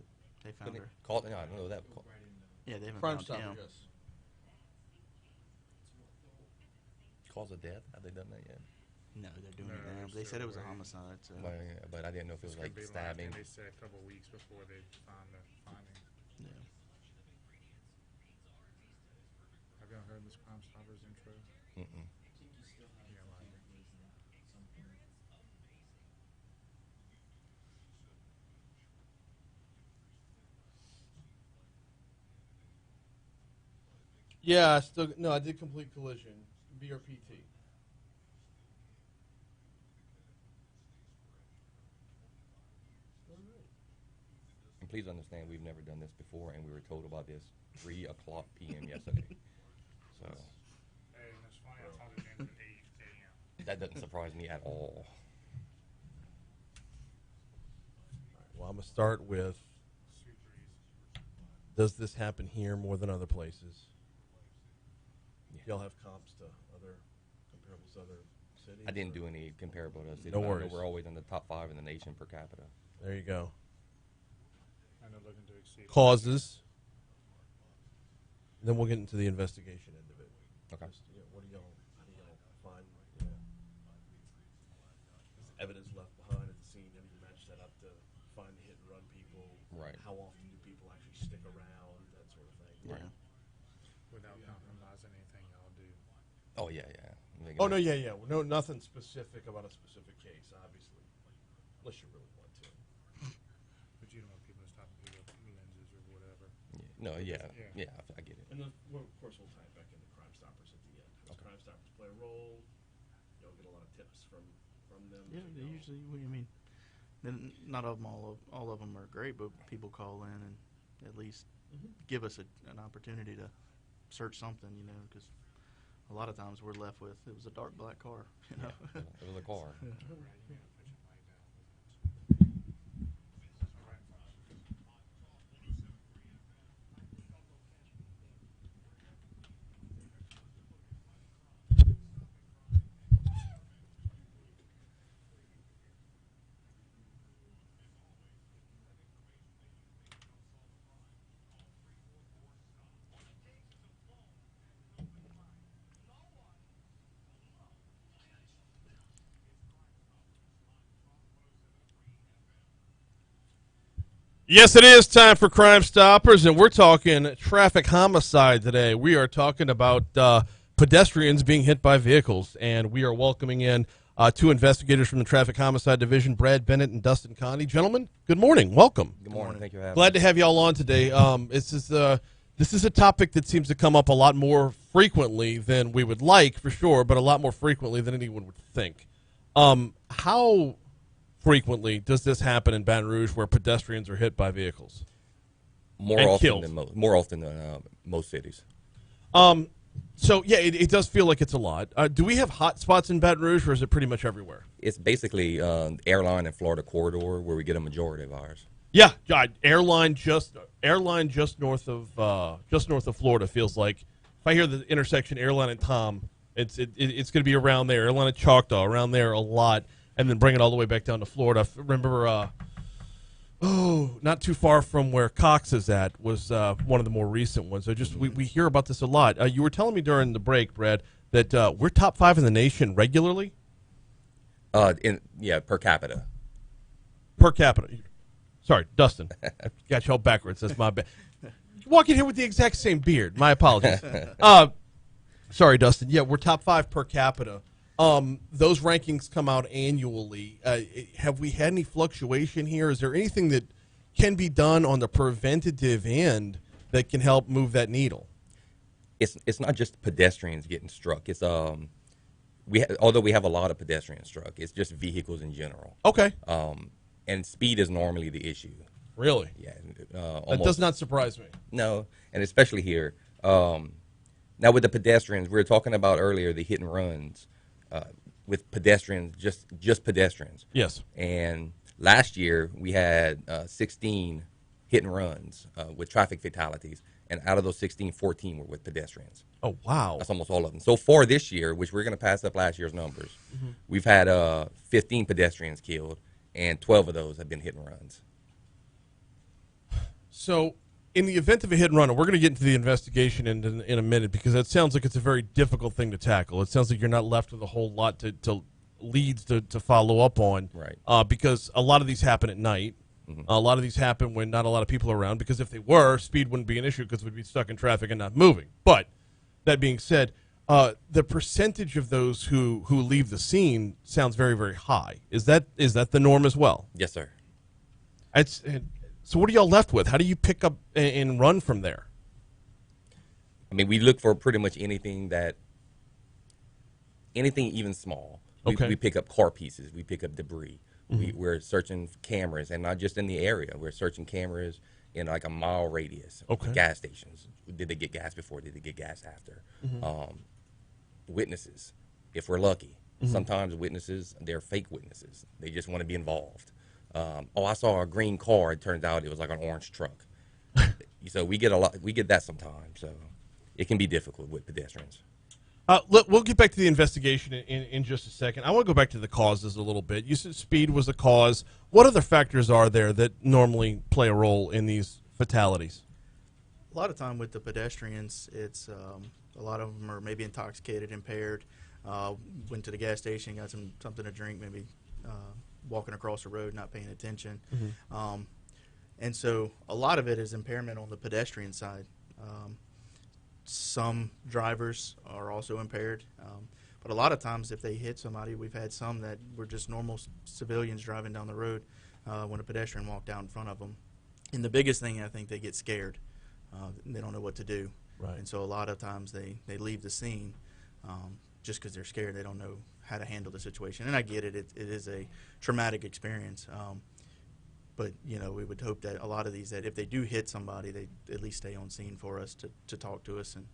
they found her. Called? No, I don't know that. Yeah, they haven't found Crimestoppers, him. yes. Cause of death? Have they done that yet? No, they're doing No, it now. they're They said it was a still waiting. homicide. So Well, yeah, but I didn't know if it was This like could be stabbing. They said a couple of weeks before they found the finding. yeah. Have y'all heard this Crimestoppers intro? Mm-mm. Yeah, like it. Yeah, I did complete collision. BRPT. And please understand, we've never done this before, and we were told about this 3:00 p.m. yesterday. So Hey, that's funny. I thought it ended at 8 a.m. that doesn't surprise me at all. Well, I'm going to start with, Super easy. does this happen here more than other places? y'all have comps to other comparables to other cities? I didn't do any comparable to cities. No I know worries. we're always in the top 5 in the nation per capita. There you go. I know looking to exceed Causes. Then we'll get into the investigation end of it. Okay. Just, how do y'all find is evidence left behind at the scene? How do you match that up to find the hit and run people? Right. How often do people actually stick around? That sort of thing. Right. without compromising anything y'all do. Oh, yeah. Oh, no, yeah. No, nothing specific about a specific case, obviously. Unless you really want to. But you don't want people to stop and pick up lenses or whatever. No, yeah, I get it. And then, of course, we'll tie it back into Crimestoppers at the end. Because Crimestoppers play a role. You'll get a lot of tips from them. Yeah, they usually. I mean, then not of them all of them are great, but people call in and at least give us an opportunity to search something, because a lot of times we're left with it was a dark black car, It was a car. Yes, it is time for Crime Stoppers, and we're talking traffic homicide today. We are talking about pedestrians being hit by vehicles, and we are welcoming in 2 investigators from the Traffic Homicide Division, Brad Bennett and Dustin Conti. Gentlemen, good morning. Welcome. Good morning. Thank you for having Glad me. to have you all on today. This is a topic that seems to come up a lot more frequently than we would like, for sure, but a lot more frequently than anyone would think. How frequently does this happen in Baton Rouge where pedestrians are hit by vehicles? More and often killed? than more often than most cities. So, yeah, it does feel like it's a lot. Do we have hot spots in Baton Rouge, or is it pretty much everywhere? It's basically airline and Florida corridor where we get a majority of ours. Yeah, airline just north of Florida feels like. If I hear the intersection airline and Tom, it's going to be around there. Airline and Choctaw around there a lot, and then bring it all the way back down to Florida. Remember, not too far from where Cox is at was one of the more recent ones. So we hear about this a lot. You were telling me during the break, Brad, that we're top 5 in the nation regularly. Per capita. Per capita. Sorry, Dustin. I got you all backwards. That's my bad. Walking here with the exact same beard. My apologies. Sorry, Dustin. Yeah, we're top 5 per capita. Those rankings come out annually. Have we had any fluctuation here? Is there anything that can be done on the preventative end that can help move that needle? It's not just pedestrians getting struck. It's although we have a lot of pedestrians struck, it's just vehicles in general. Okay. And speed is normally the issue. Really? Yeah. That does not surprise me. No, and especially here. Now with the pedestrians, we were talking about earlier the hit and runs with pedestrians, just pedestrians. Yes. And last year we had 16 hit and runs with traffic fatalities, and out of those 16, 14 were with pedestrians. Oh, wow. That's almost all of them. So far this year, which we're going to pass up last year's numbers, we've had 15 pedestrians killed, and 12 of those have been hit and runs. So, in the event of a hit and run, and we're going to get into the investigation in a minute, because that sounds like it's a very difficult thing to tackle. It sounds like you're not left with a whole lot to leads to follow up on. Right. Because a lot of these happen at night. A lot of these happen when not a lot of people are around, because if they were, speed wouldn't be an issue because we'd be stuck in traffic and not moving. But that being said, the percentage of those who leave the scene sounds very, very high. Is that the norm as well? Yes, sir. So what are y'all left with? How do you pick up and run from there? I mean, we look for pretty much anything even small. Okay. We pick up car pieces. We pick up debris. We're searching for cameras, and not just in the area. We're searching cameras in like a mile radius. Okay. Gas stations. Did they get gas before? Did they get gas after? Witnesses, if we're lucky. Sometimes witnesses, they're fake witnesses. They just want to be involved. I saw a green car. It turns out it was like an orange truck. So we get that sometimes. So it can be difficult with pedestrians. We'll get back to the investigation in just a second. I want to go back to the causes a little bit. You said speed was a cause. What other factors are there that normally play a role in these fatalities? A lot of time with the pedestrians, it's a lot of them are maybe intoxicated, impaired, went to the gas station, got something to drink, maybe walking across the road, not paying attention. And so a lot of it is impairment on the pedestrian side. Some drivers are also impaired, but a lot of times if they hit somebody, we've had some that were just normal civilians driving down the road when a pedestrian walked out in front of them. And the biggest thing, I think, they get scared. They don't know what to do. Right. And so a lot of times they leave the scene just because they're scared. They don't know how to handle the situation. And I get it. It is a traumatic experience. But, you know, we would hope that a lot of these, that if they do hit somebody, they at least stay on scene for us to talk to us. And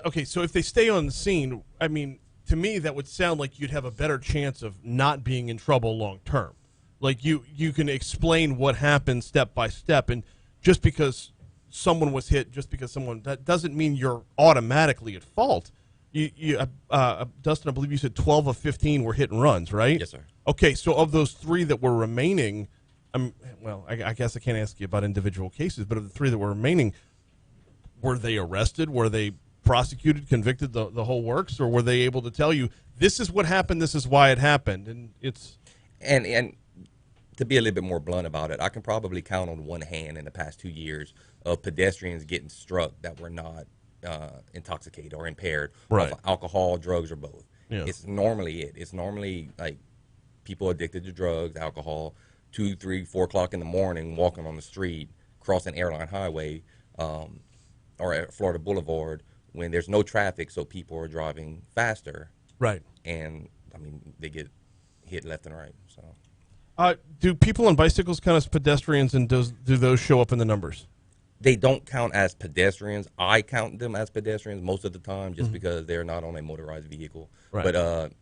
Okay, so if they stay on the scene, I mean, to me that would sound like you'd have a better chance of not being in trouble long term. Like you can explain what happened step by step, and just because someone was hit, that doesn't mean you're automatically at fault. Dustin, I believe you said 12 of 15 were hit and runs, right? Yes, sir. Okay, so of those 3 that were remaining, I guess I can't ask you about individual cases, but of the 3 that were remaining, were they arrested? Were they prosecuted, convicted, the whole works, or were they able to tell you this is what happened, this is why it happened, and it's and to be a little bit more blunt about it, I can probably count on one hand in the past 2 years of pedestrians getting struck that were not intoxicated or impaired, right, of alcohol, drugs, or both. Yeah. It's normally it. It's normally like people addicted to drugs, alcohol, 2, 3, 4 o'clock in the morning, walking on the street, crossing Airline Highway, or at Florida Boulevard when there's no traffic, so people are driving faster. Right. And I mean, they get hit left and right. So. Do people on bicycles count as pedestrians, and do those show up in the numbers? They don't count as pedestrians. I count them as pedestrians most of the time just because they're not on a motorized vehicle. Right. But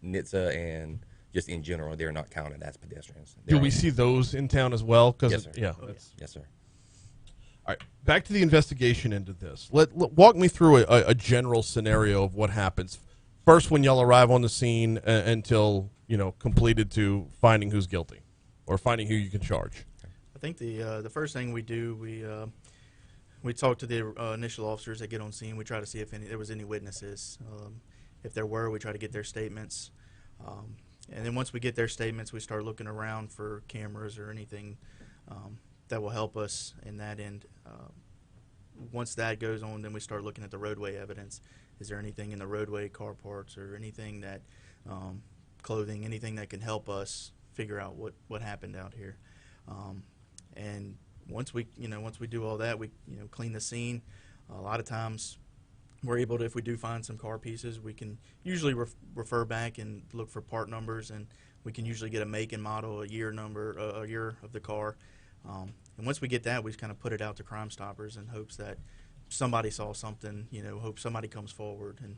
NHTSA and just in general, they're not counted as pedestrians. Do we see those in town as well? Yes, sir. Yeah. Yes, sir. All right, back to the investigation into this. Walk me through a general scenario of what happens first when y'all arrive on the scene until completed to finding who's guilty or finding who you can charge. I think the first thing we do, we talk to the initial officers that get on scene. We try to see if there was any witnesses. If there were, we try to get their statements. And then once we get their statements, we start looking around for cameras or anything that will help us in that end. Once that goes on, then we start looking at the roadway evidence. Is there anything in the roadway, car parts, or anything that, clothing, anything that can help us figure out what happened out here? And once we do all that, we clean the scene. A lot of times, we're able to, if we do find some car pieces, we can usually refer back and look for part numbers, and we can usually get a make and model, a year number, a year of the car. And once we get that, we kind of put it out to Crimestoppers in hopes that somebody saw something, hope somebody comes forward. And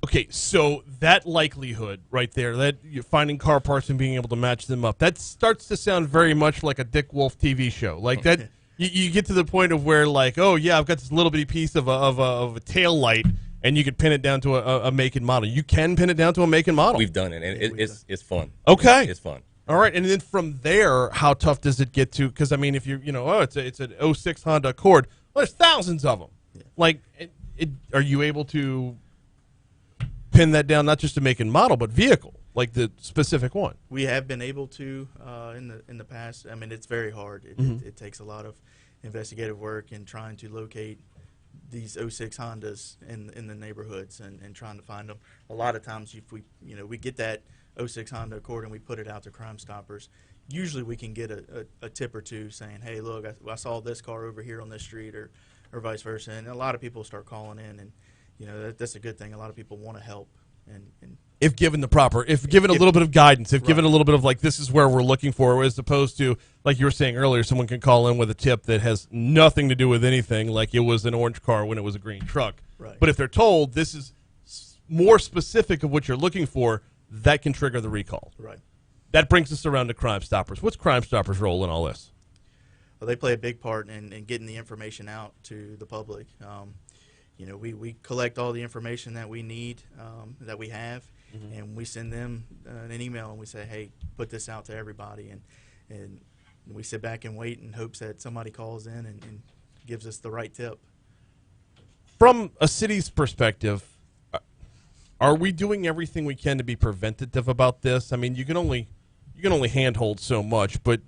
Okay, so that likelihood right there, that you're finding car parts and being able to match them up, that starts to sound very much like a Dick Wolf TV show. Like that, you get to the point of where, like, oh yeah, I've got this little bitty piece of a tail light, and you could pin it down to a make and model. You can pin it down to a make and model. We've done it, and it's fun. Okay, it's fun. All right, and then from there, how tough does it get to? Because I mean, if it's an 06 Honda Accord, well, there's thousands of them. Yeah. Like, are you able to pin that down, not just to make and model, but vehicle, like the specific one? We have been able to in the past. I mean, it's very hard. It takes a lot of investigative work and trying to locate these 06 Hondas in the neighborhoods and trying to find them. A lot of times, if we get that 06 Honda Accord and we put it out to Crimestoppers, usually we can get a tip or two saying, hey, look, I saw this car over here on this street, or vice versa. And a lot of people start calling in, and that's a good thing. A lot of people want to help. And if given a little bit of guidance, given a little bit of, like, this is where we're looking for, as opposed to, like you were saying earlier, someone can call in with a tip that has nothing to do with anything, like it was an orange car when it was a green truck. Right. But if they're told this is more specific of what you're looking for, that can trigger the recall. Right. That brings us around to Crimestoppers. What's Crimestoppers' role in all this? Well, they play a big part in getting the information out to the public. we collect all the information that we need, that we have, and we send them an email and we say, hey, put this out to everybody, and we sit back and wait in hopes that somebody calls in and gives us the right tip. From a city's perspective, are we doing everything we can to be preventative about this? I mean, you can only handhold so much, but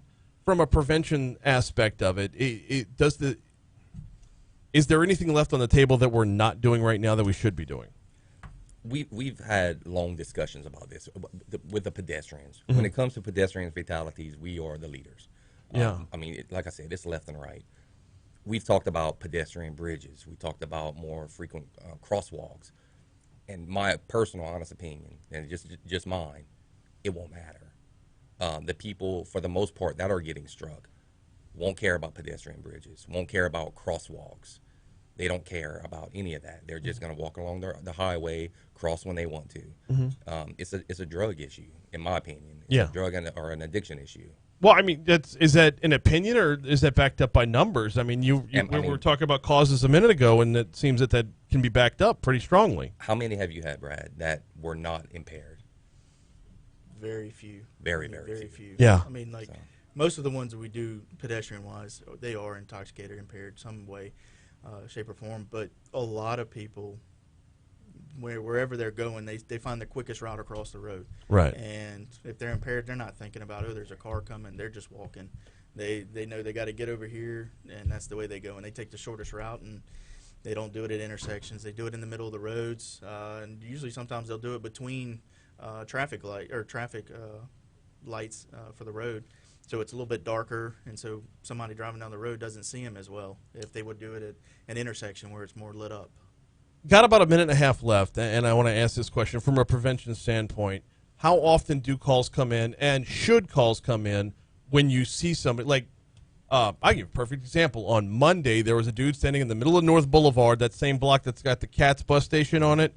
from a prevention aspect of it, is there anything left on the table that we're not doing right now that we should be doing? We've had long discussions about this with the pedestrians. When it comes to pedestrian fatalities, we are the leaders. Yeah. I mean, like I said, it's left and right. We've talked about pedestrian bridges. We talked about more frequent crosswalks. And my personal, honest opinion, and just mine, it won't matter. The people, for the most part, that are getting struck won't care about pedestrian bridges, won't care about crosswalks. They don't care about any of that. They're just going to walk along the highway, cross when they want to. It's a drug issue, in my opinion. It's a drug or an addiction issue. Well, I mean, is that an opinion or is that backed up by numbers? I mean, we were talking about causes a minute ago, and it seems that can be backed up pretty strongly. How many have you had, Brad, that were not impaired? Very few. Very few. Yeah. I mean, most of the ones that we do pedestrian-wise, they are intoxicated, impaired some way, shape, or form. But a lot of people, wherever they're going, they find the quickest route across the road. Right. And if they're impaired, they're not thinking about, there's a car coming. They're just walking. They know they got to get over here, and that's the way they go. And they take the shortest route, and they don't do it at intersections. They do it in the middle of the roads, and usually sometimes they'll do it between traffic lights for the road. So it's a little bit darker, and so somebody driving down the road doesn't see them as well if they would do it at an intersection where it's more lit up. Got about a minute and a half left, and I want to ask this question from a prevention standpoint. How often do calls come in, and should calls come in, when you see somebody? Like, I'll give you a perfect example. On Monday, there was a dude standing in the middle of North Boulevard, that same block that's got the Cats bus station on it.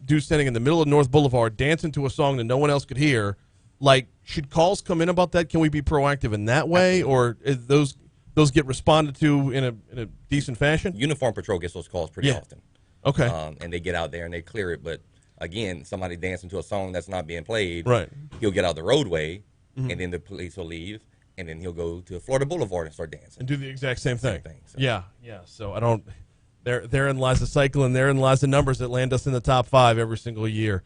Dude standing in the middle of North Boulevard, dancing to a song that no one else could hear. Like, should calls come in about that? Can we be proactive in that way, or is those get responded to in a decent fashion? Uniform Patrol gets those calls pretty often. Okay. And they get out there and they clear it. But, again, somebody dancing to a song that's not being played, right? He'll get out the roadway, and then the police will leave, and then he'll go to Florida Boulevard and start dancing. And do the exact same thing. So. Yeah. So I don't – therein lies the cycle, and therein lies the numbers that land us in the top 5 every single year.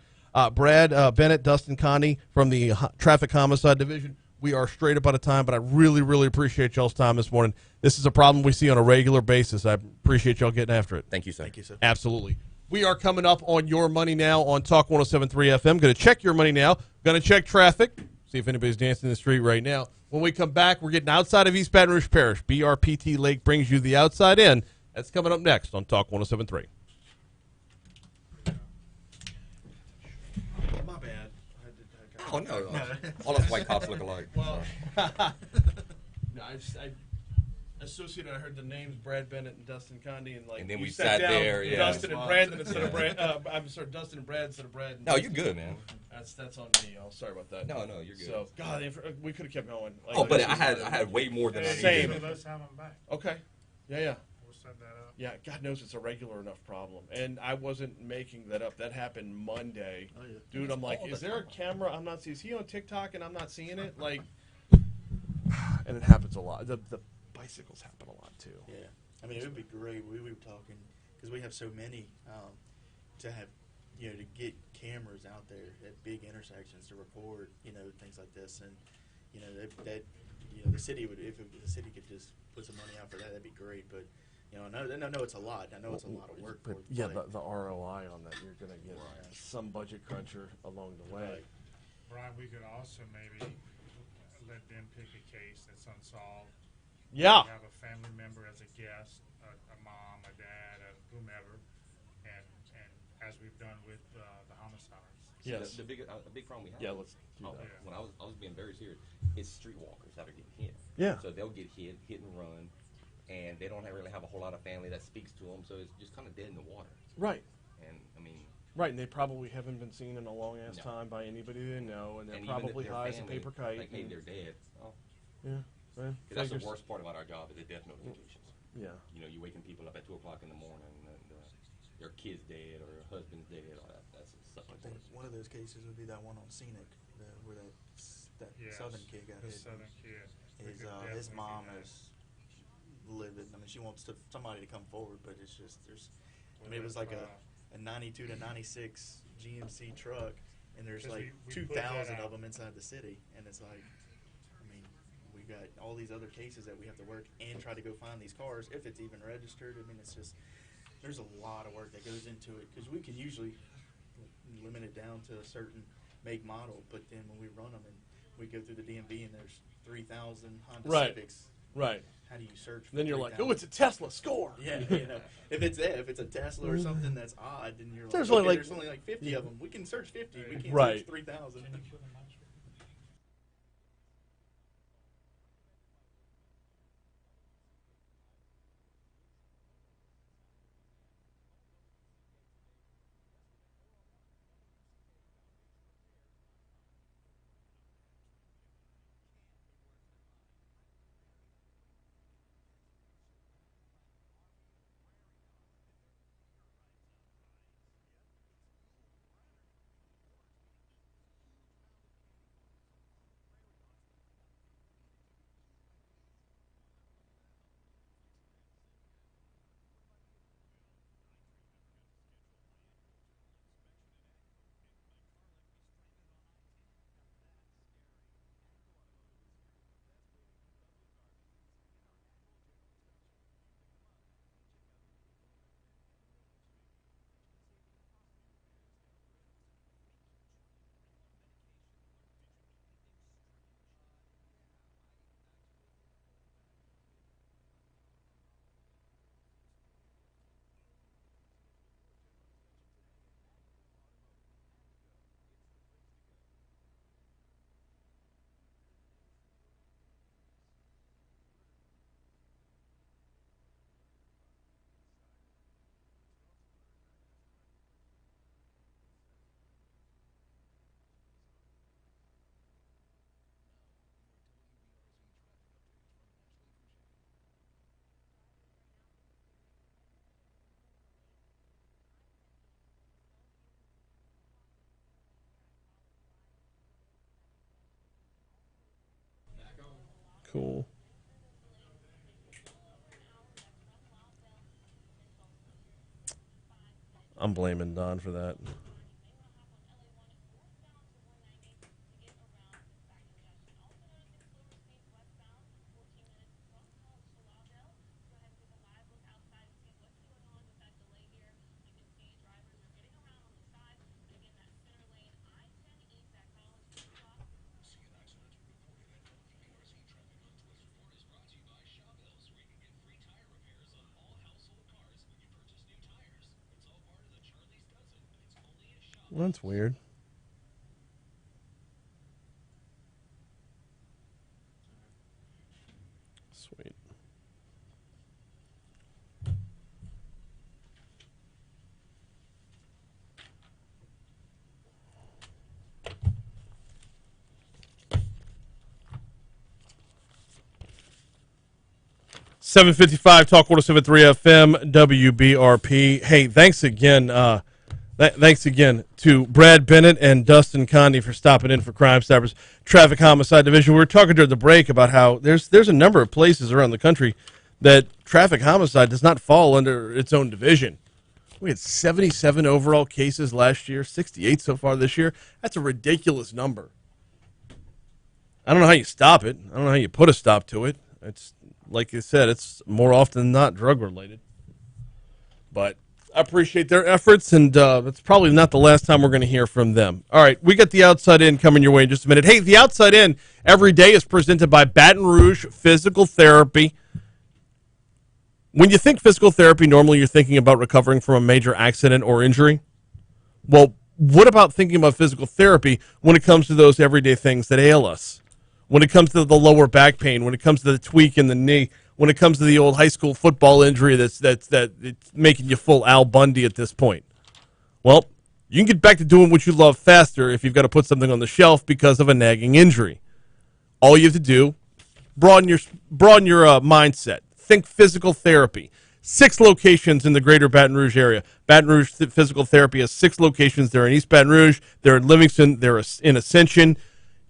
Brad Bennett, Dustin Connie from the Traffic Homicide Division. We are straight up out of time, but I really, really appreciate y'all's time this morning. This is a problem we see on a regular basis. I appreciate y'all getting after it. Thank you, sir. Thank you, sir. Absolutely. We are coming up on Your Money Now on Talk 107.3 FM. Going to check your money now. Going to check traffic, see if anybody's dancing in the street right now. When we come back, we're getting outside of East Baton Rouge Parish. BRPT Lake brings you the outside in. That's coming up next on Talk 107.3. My bad. Oh, no. All those white cops look alike. Well, no, I associated. I heard the names Brad Bennett and Dustin Condy, and then we sat down there. Yeah. Dustin and Brandon instead of Brad. I'm sorry, Dustin and Brad instead of Brad. And no, you're good, man. That's on me. I'll sorry about that. No, you're good. So God, we could have kept going. But I had way more than I same. needed. Let's have them back. Okay. Yeah. We'll set that up. Yeah, God knows it's a regular enough problem. And I wasn't making that up. That happened Monday. Oh, yeah. Dude, I'm like, is there a camera? I'm not seeing. Is he on TikTok and I'm not seeing it? Like, and it happens a lot. The bicycles happen a lot too. Yeah. I mean, it would be great. We were talking, because we have so many, to have, to get cameras out there at big intersections to record, things like this. And, the city would, if the city could just put some money out for that, that'd be great. But, I know it's a lot. I know it's a lot of work. But yeah, the ROI on that, you're going to get some budget cruncher along the way. Right. Brian, we could also maybe let them pick a case that's unsolved. Yeah. Have a family member as a guest, a mom, a dad, whomever, and as we've done with the homicides. Yes. The big problem we have. Yeah, let's do that. When I was being very serious, it's streetwalkers that are getting hit. Yeah. So they'll get hit and run, and they don't really have a whole lot of family that speaks to them, so it's just kind of dead in the water. Right. And I mean. Right, and they probably haven't been seen in a long ass time by anybody they know, and they're probably high as a paper kite. Like, hey, they're dead. Oh. Yeah. Well, that's the worst part about our job is the death notifications. Yeah. You're waking people up at 2:00 in the morning, and their kid's dead or their husband's dead, all that's stuff I like think that. one of those cases would be that one on Scenic, where that Yes, Southern kid got the hit. Southern kid. His It could his definitely mom be that. is livid. I mean, she wants somebody to come forward, but it's just there's. I Well, mean, it was that's, like a 92 to 96 GMC truck, and there's 'Cause like we put that 2,000 out. of them inside the city, and it's like, I mean, we got all these other cases that we have to work and try to go find these cars if it's even registered. I mean, it's just there's a lot of work that goes into it because we can usually limit it down to a certain make model, but then when we run them and we go through the DMV and there's 3,000 Honda Right. Civics. Right. How do you search for Then you're like, 3,000? oh, it's a Tesla, score. Yeah, you know, if it's a Tesla or something that's odd, then you're like, There's okay, only like- there's only like 50 of them. We can search 50. We can't Right. search 3,000. Back on. Cool. I'm blaming Don for that. Well, that's weird. Sweet. .755 Talk 107.3 FM WBRP. Hey, thanks again. Thanks again to Brad Bennett and Dustin Conde for stopping in for Crimestoppers Traffic Homicide Division. We were talking during the break about how there's a number of places around the country that traffic homicide does not fall under its own division. We had 77 overall cases last year, 68 so far this year. That's a ridiculous number. I don't know how you stop it. I don't know how you put a stop to it. It's like you said, it's more often than not drug related. But I appreciate their efforts, and it's probably not the last time we're going to hear from them. All right, we got the Outside In coming your way in just a minute. Hey, the Outside In every day is presented by Baton Rouge Physical Therapy. When you think physical therapy, normally you're thinking about recovering from a major accident or injury. Well, what about thinking about physical therapy when it comes to those everyday things that ail us? When it comes to the lower back pain, when it comes to the tweak in the knee, when it comes to the old high school football injury that's it's making you full Al Bundy at this point. Well, you can get back to doing what you love faster if you've got to put something on the shelf because of a nagging injury. All you have to do, broaden your mindset. Think physical therapy. 6 locations in the greater Baton Rouge area. Baton Rouge Physical Therapy has 6 locations. They're in East Baton Rouge. They're in Livingston. They're in Ascension.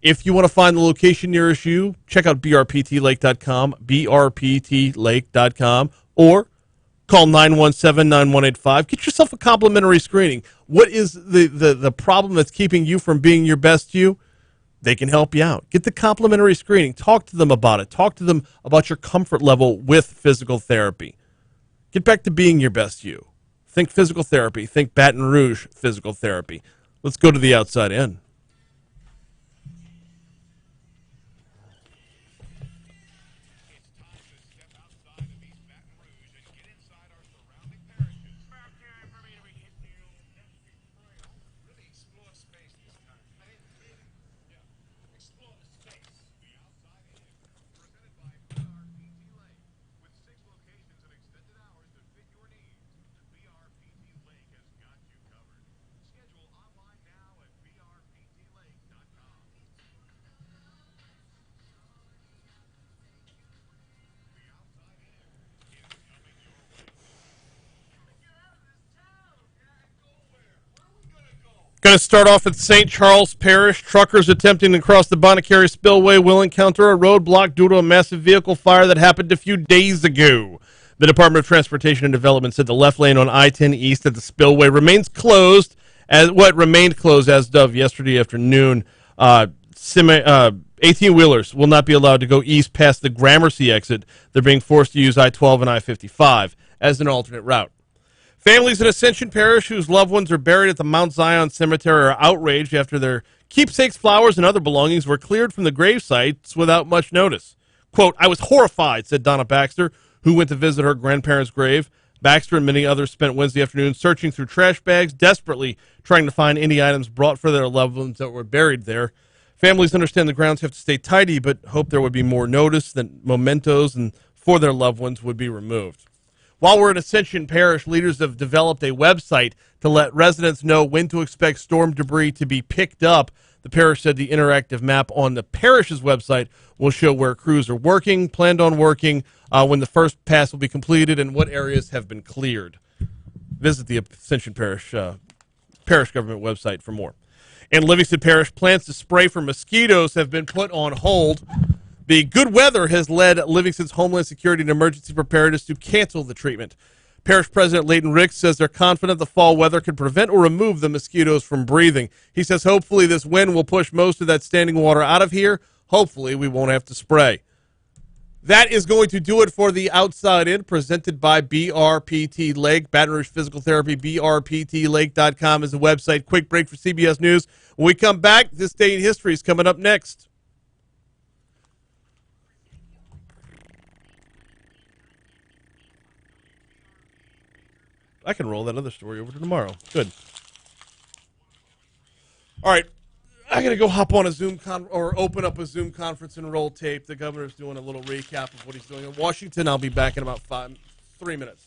If you want to find the location nearest you, check out brptlake.com, brptlake.com, or call 917-9185. Get yourself a complimentary screening. What is the problem that's keeping you from being your best you? They can help you out. Get the complimentary screening. Talk to them about it. Talk to them about your comfort level with physical therapy. Get back to being your best you. Think physical therapy. Think Baton Rouge physical therapy. Let's go to the outside in. Going to start off at St. Charles Parish. Truckers attempting to cross the Bonacary Spillway will encounter a roadblock due to a massive vehicle fire that happened a few days ago. The Department of Transportation and Development said the left lane on I-10 East at the Spillway remains closed, as what remained closed as of yesterday afternoon. 18-wheelers will not be allowed to go east past the Gramercy exit. They're being forced to use I-12 and I-55 as an alternate route. Families in Ascension Parish whose loved ones are buried at the Mount Zion Cemetery are outraged after their keepsakes, flowers, and other belongings were cleared from the grave sites without much notice. Quote, "I was horrified," said Donna Baxter, who went to visit her grandparents' grave. Baxter and many others spent Wednesday afternoon searching through trash bags, desperately trying to find any items brought for their loved ones that were buried there. Families understand the grounds have to stay tidy, but hope there would be more notice that mementos and for their loved ones would be removed. While we're in Ascension Parish, leaders have developed a website to let residents know when to expect storm debris to be picked up. The parish said the interactive map on the parish's website will show where crews are working, planned on working, when the first pass will be completed, and what areas have been cleared. Visit the Ascension Parish parish government website for more. In Livingston Parish, plans to spray for mosquitoes have been put on hold. The good weather has led Livingston's Homeland Security and Emergency Preparedness to cancel the treatment. Parish President Leighton Ricks says they're confident the fall weather can prevent or remove the mosquitoes from breathing. He says hopefully this wind will push most of that standing water out of here. Hopefully we won't have to spray. That is going to do it for the Outside In, presented by BRPT Lake. Baton Rouge Physical Therapy, brptlake.com is the website. Quick break for CBS News. When we come back, This Day in History is coming up next. I can roll that other story over to tomorrow. Good. All right. I got to go hop on a Zoom or open up a Zoom conference and roll tape. The governor's doing a little recap of what he's doing in Washington. I'll be back in about 3 minutes.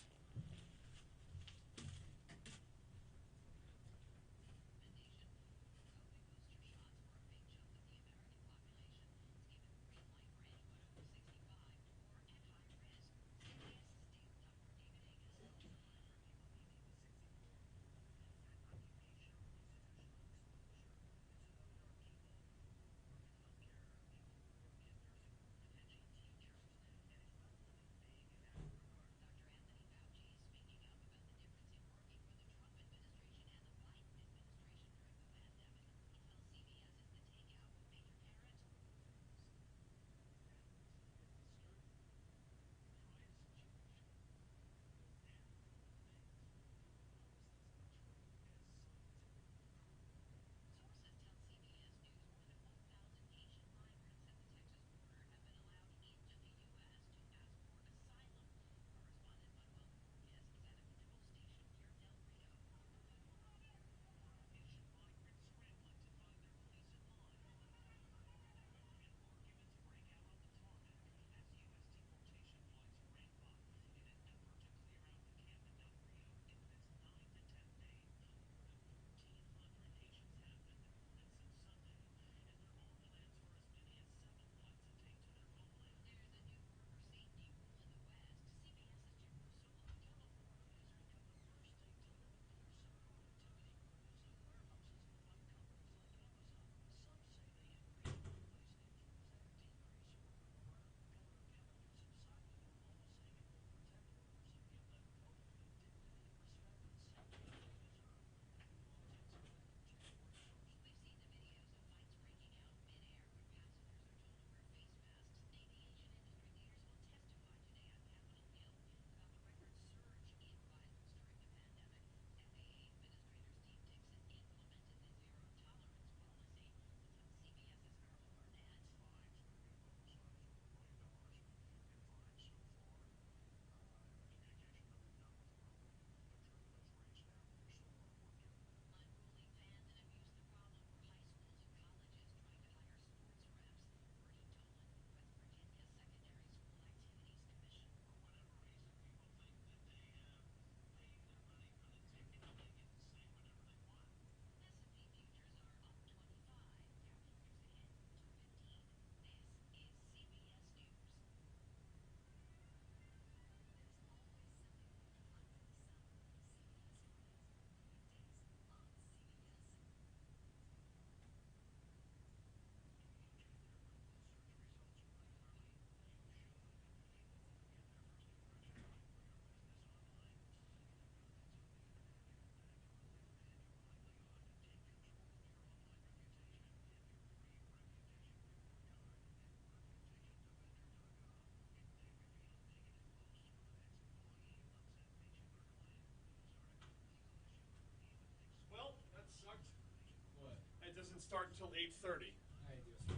doesn't start until 8:30. Hey, Dios mío.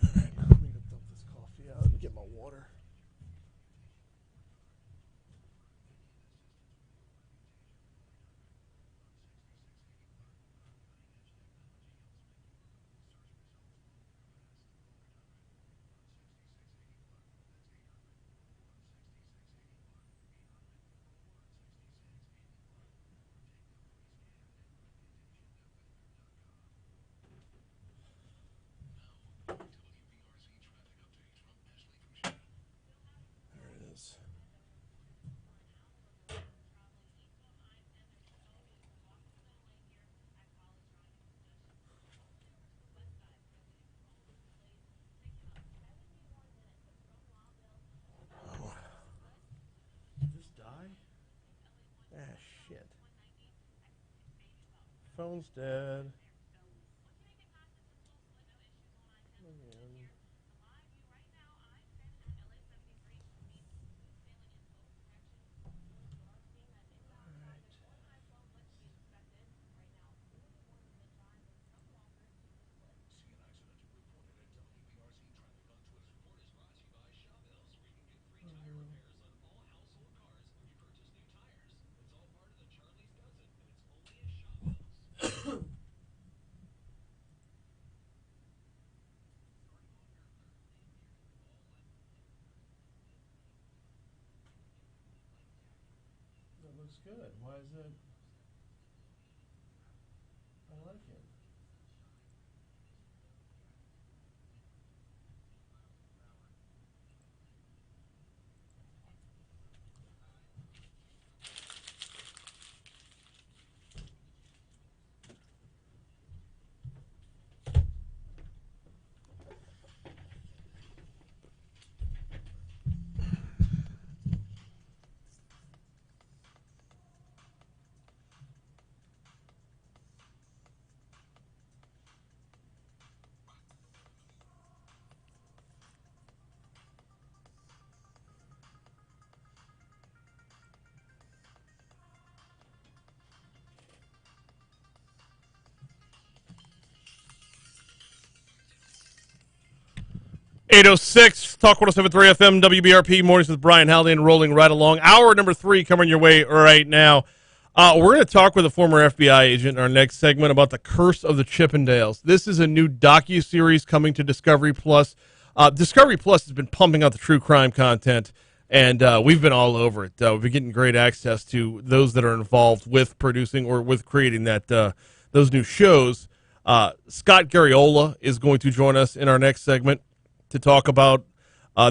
All right, let me go dump this coffee out and get my water. There it is. Oh. Did this die? Ah, shit. Phone's dead. Man. That looks good. Why is it? I like it. .806 Talk 107.3 FM WBRP Mornings with Brian Haldane, rolling right along. Hour number 3 coming your way right now. We're going to talk with a former FBI agent in our next segment about the curse of the Chippendales. This is a new docuseries coming to Discovery Plus. Discovery Plus has been pumping out the true crime content, and we've been all over it. We've been getting great access to those that are involved with producing or with creating that those new shows. Scott Garriola is going to join us in our next segment to talk about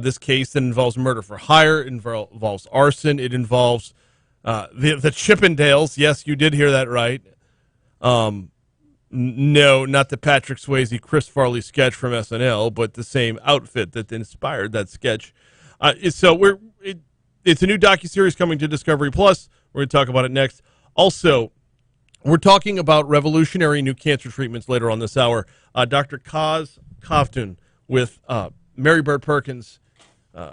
this case that involves murder for hire, it involves arson, it involves the Chippendales. Yes, you did hear that right. No, not the Patrick Swayze, Chris Farley sketch from SNL, but the same outfit that inspired that sketch. So it's a new docuseries coming to Discovery Plus. We're going to talk about it next. Also, we're talking about revolutionary new cancer treatments later on this hour. Dr. Koutun with Mary Bird Perkins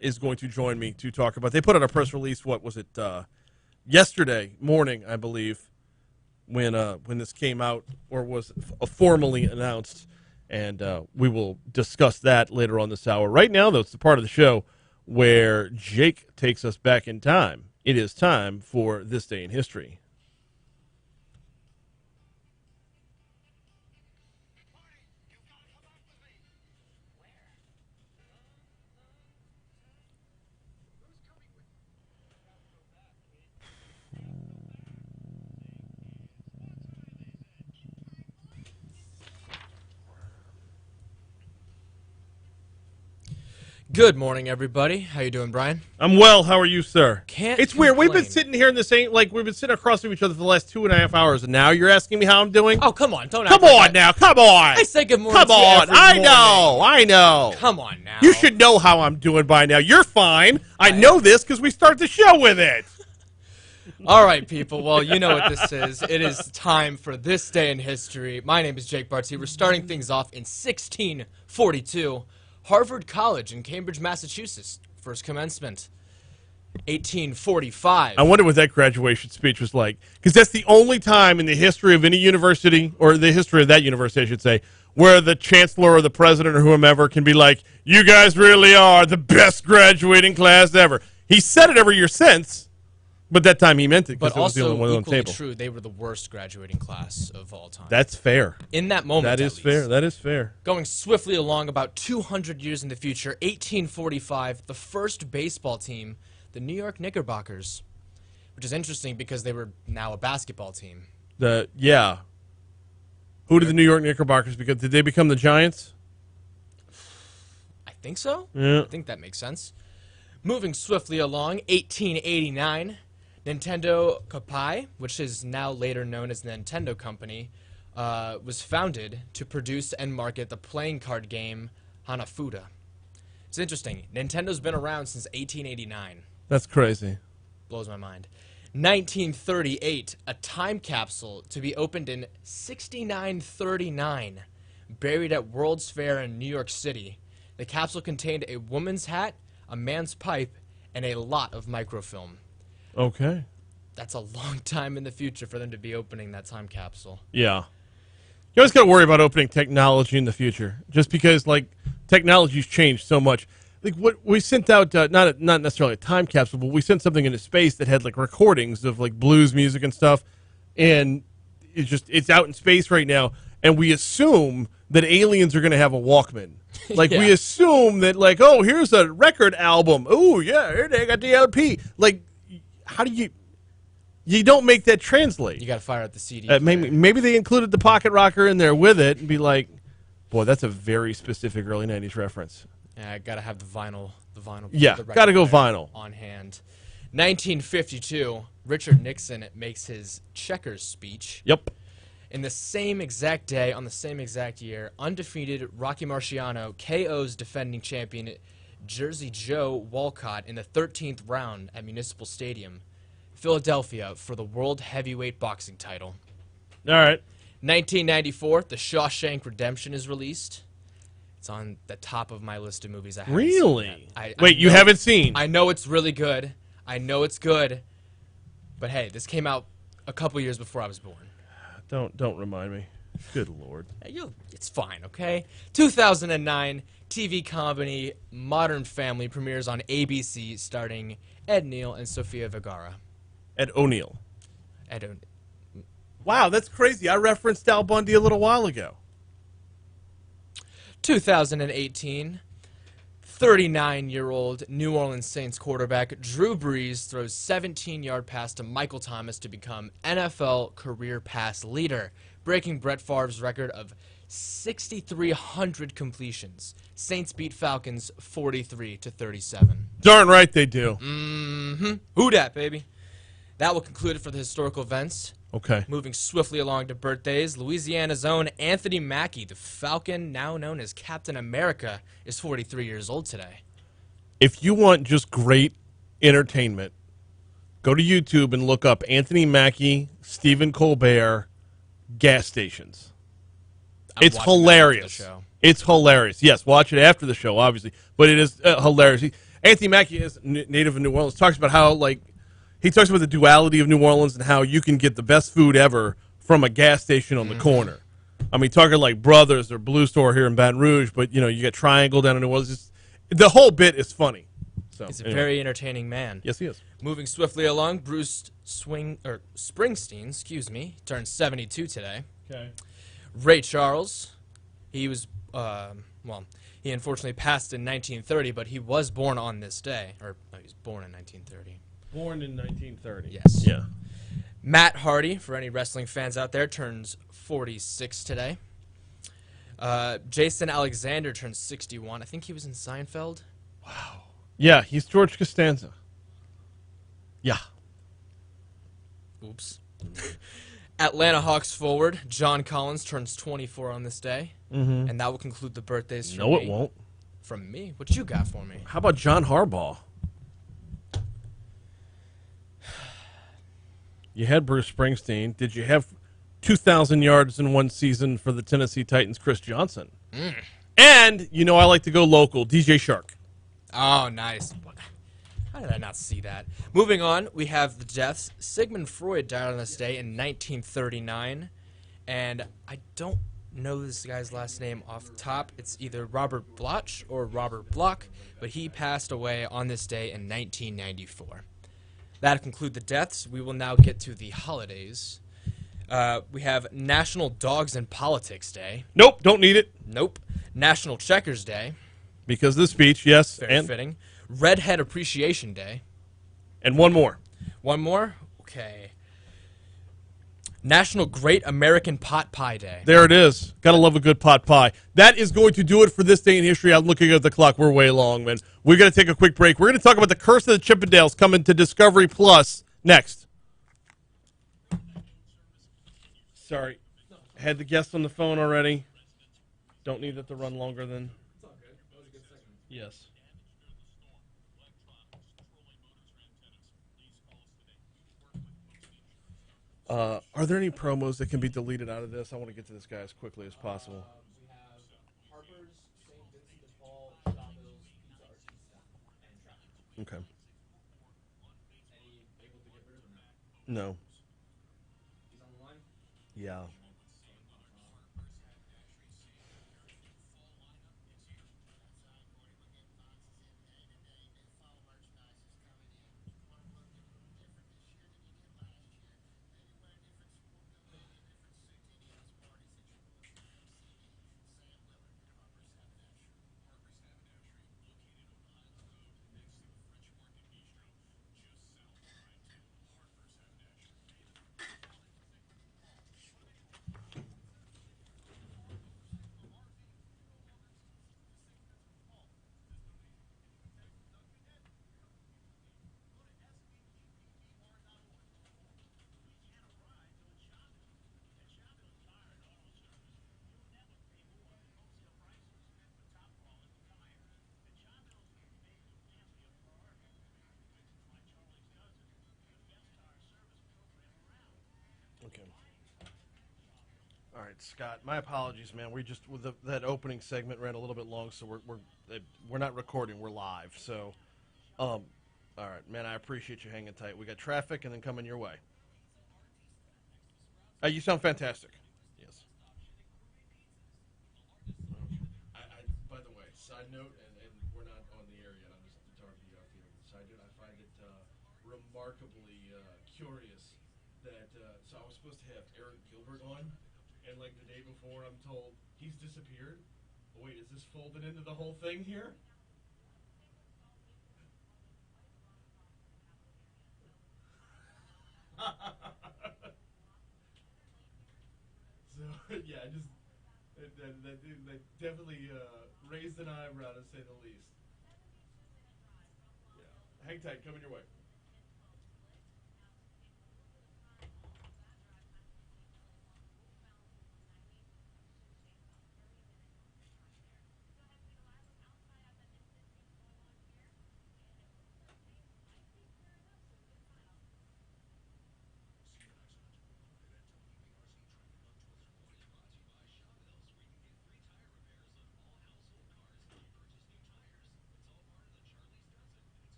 is going to join me to talk about. They put out a press release. What was it? Yesterday morning, I believe, when this came out or was formally announced, and we will discuss that later on this hour. Right now, though, it's the part of the show where Jake takes us back in time. It is time for This Day in History. Good morning, everybody. How you doing, Brian? I'm well. How are you, sir? It's weird. We've been sitting here in the same, we've been sitting across from each other for the last 2.5 hours, and now you're asking me how I'm doing? Oh, come on. Don't Come act on like now. Come on. I say good morning Come to you on. every I morning. know. I know. Come on now. You should know how I'm doing by now. You're fine. I know this because we start the show with it. All right, people. Well, you know what this is. It is time for This Day in History. My name is Jake Barty. We're starting things off in 1642. Harvard College in Cambridge, Massachusetts. First commencement. 1845. I wonder what that graduation speech was like, because that's the only time in the history of any university, or the history of that university, I should say, where the chancellor or the president or whomever can be like, "You guys really are the best graduating class ever." He said it every year since, but that time he meant it because But it was the also only one on the equally table. true, they were the worst graduating class of all time. That's fair. In that moment, That at is least. fair. That is fair. Going swiftly along about 200 years in the future, 1845, the first baseball team, the New York Knickerbockers, which is interesting because they were now a basketball team. Yeah. Who did the New York Knickerbockers become? Did they become the Giants? I think so. Yeah. I think that makes sense. Moving swiftly along, 1889, Nintendo Kopai, which is now later known as the Nintendo Company, was founded to produce and market the playing card game Hanafuda. It's interesting. Nintendo's been around since 1889. That's crazy. Blows my mind. 1938, a time capsule to be opened in 6939, buried at World's Fair in New York City. The capsule contained a woman's hat, a man's pipe, and a lot of microfilm. Okay. That's a long time in the future for them to be opening that time capsule. Yeah. You always got to worry about opening technology in the future, just because technology's changed so much. Like what we sent out, not necessarily a time capsule, but we sent something into space that had recordings of blues music and stuff, and it's out in space right now, and we assume that aliens are going to have a Walkman. We assume that oh, here's a record album. Oh yeah, here they got the LP. How do you don't make that translate? You got to fire out the CD. Maybe they included the pocket rocker in there with it and be like, boy, that's a very specific early 90s reference. Yeah, I got to have the vinyl. Yeah, the record got to go player vinyl. on hand. 1952, Richard Nixon makes his checkers speech. Yep. In the same exact day, on the same exact year, undefeated Rocky Marciano KO's defending champion Jersey Joe Walcott in the 13th round at Municipal Stadium, Philadelphia, for the World Heavyweight Boxing title. All right. 1994, The Shawshank Redemption is released. It's on the top of my list of movies I haven't Really? seen yet. Wait, you haven't seen? I know it's really good. I know it's good. But hey, this came out a couple years before I was born. Don't remind me. Good Lord. It's fine, okay? 2009, TV comedy Modern Family premieres on ABC, starring Ed Neal and Sofia Vergara. Ed O'Neill. Ed O'Neill. Wow, that's crazy. I referenced Al Bundy a little while ago. 2018, 39-year-old New Orleans Saints quarterback Drew Brees throws 17-yard pass to Michael Thomas to become NFL career pass leader, breaking Brett Favre's record of 6,300 completions. Saints beat Falcons 43-37. Darn right they do. Mm-hmm. Who dat, baby? That will conclude it for the historical events. Okay. Moving swiftly along to birthdays, Louisiana's own Anthony Mackie, the Falcon, now known as Captain America, is 43 years old today. If you want just great entertainment, go to YouTube and look up Anthony Mackie, Stephen Colbert, gas stations. It's hilarious. It's hilarious. Yes, watch it after the show, obviously, but it is hilarious. Anthony Mackie is native of New Orleans. Talks about how he talks about the duality of New Orleans and how you can get the best food ever from a gas station on the corner. I mean, talking like Brothers or Blue Store here in Baton Rouge, but you get Triangle down in New Orleans. The whole bit is funny. So he's a very entertaining man. Yes, he is. Moving swiftly along, Bruce Springsteen, turns 72 today. Okay. Ray Charles, he was he unfortunately passed in 1930, but he was born on this day, he was born in 1930. Born in 1930. Yes. Yeah. Matt Hardy, for any wrestling fans out there, turns 46 today. Jason Alexander turns 61. I think he was in Seinfeld. Wow. Yeah, he's George Costanza. Yeah. Oops. Atlanta Hawks forward John Collins turns 24 on this day. Mm-hmm. And that will conclude the birthdays from No, me. it won't. From me? What you got for me? How about John Harbaugh? You had Bruce Springsteen. Did you have 2,000 yards in one season for the Tennessee Titans, Chris Johnson? And, I like to go local, DJ Shark. Oh, nice. How did I not see that? Moving on, we have the deaths. Sigmund Freud died on this day in 1939, and I don't know this guy's last name off the top. It's either Robert Bloch or Robert Bloch, but he passed away on this day in 1994. That'll conclude the deaths. We will now get to the holidays. We have National Dogs and Politics Day. Nope, don't need it. Nope. National Checkers Day. Because of the speech, yes. Very and fitting. Redhead Appreciation Day. And one more. One more? Okay. National Great American Pot Pie Day. There it is. Gotta love a good pot pie. That is going to do it for this day in history. I'm looking at the clock. We're way long, man. We're going to take a quick break. We're going to talk about the Curse of the Chippendales coming to Discovery Plus next. Sorry. Had the guest on the phone already. Don't need it to run longer than... It's all good. That was a good segment. Yes. Are there any promos that can be deleted out of this? I want to get to this guy as quickly as possible. We have Harper's, St. Vincent de Paul, Shawville's, Pizza Artista, and Traffic. Okay. Any able to get rid of him now? No. He's on the line? Yeah. Okay. All right, Scott. My apologies, man. We just with that opening segment ran a little bit long, so we're not recording. We're live. So, all right, man. I appreciate you hanging tight. We got traffic and then coming your way. You sound fantastic. Yes. By the way, side note, and we're not on the air yet. I'm just talking to you out here. Side note, I find it remarkably curious that so I was supposed to have Eric Gilbert on, and like the day before, I'm told he's disappeared. Oh, wait, is this folded into the whole thing here? So yeah, just that definitely raised an eyebrow to say the least. Yeah, hang tight, coming your way.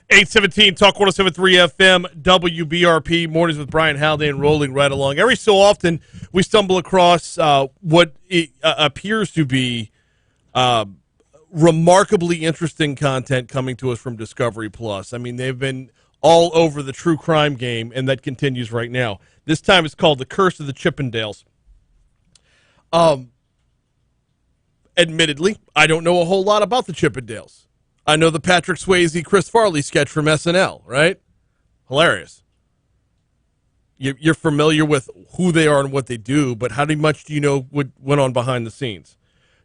.817 Talk 107.3 FM WBRP Mornings with Brian Haldane rolling right along. Every so often we stumble across what appears to be remarkably interesting content coming to us from Discovery Plus. I mean, they've been all over the true crime game, and that continues right now. This time it's called The Curse of the Chippendales. Admittedly, I don't know a whole lot about the Chippendales. I know the Patrick Swayze, Chris Farley sketch from SNL, right? Hilarious. You're familiar with who they are and what they do, but how much do you know what went on behind the scenes?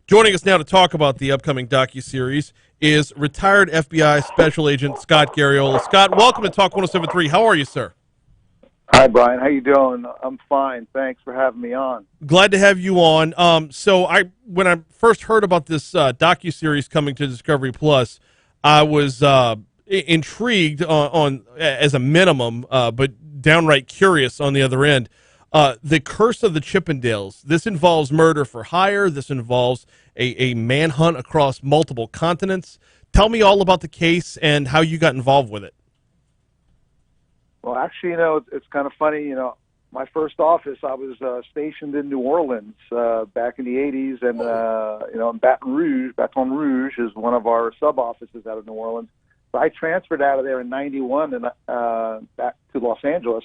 Joining us now to talk about the upcoming docuseries is retired FBI Special Agent Scott Garriola. Scott, welcome to Talk 107.3. How are you, sir? Hi, Brian. How you doing? I'm fine. Thanks for having me on. Glad to have you on. So when I first heard about this docuseries coming to Discovery Plus, I was intrigued on as a minimum, but downright curious on the other end. The Curse of the Chippendales. This involves murder for hire. This involves a manhunt across multiple continents. Tell me all about the case and how you got involved with it. Well, actually, it's kind of funny. My first office, I was stationed in New Orleans back in the 80s, and in Baton Rouge is one of our sub offices out of New Orleans. So I transferred out of there in '91 and back to Los Angeles,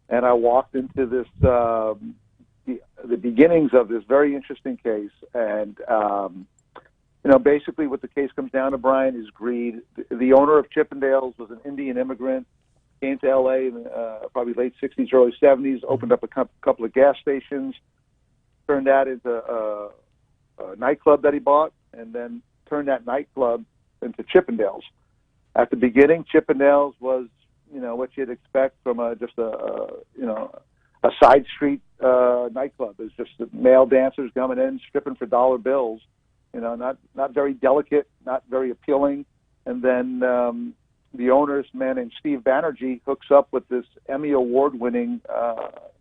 and I walked into this the beginnings of this very interesting case. And basically, what the case comes down to, Brian, is greed. The owner of Chippendales was an Indian immigrant. Came to L.A. in probably late 60s, early 70s, opened up a couple of gas stations, turned that into a nightclub that he bought, and then turned that nightclub into Chippendales. At the beginning, Chippendales was, what you'd expect from just a side street nightclub. It was just male dancers coming in, stripping for dollar bills, not very delicate, not very appealing. And then the owner's man named Steve Banerjee hooks up with this Emmy Award-winning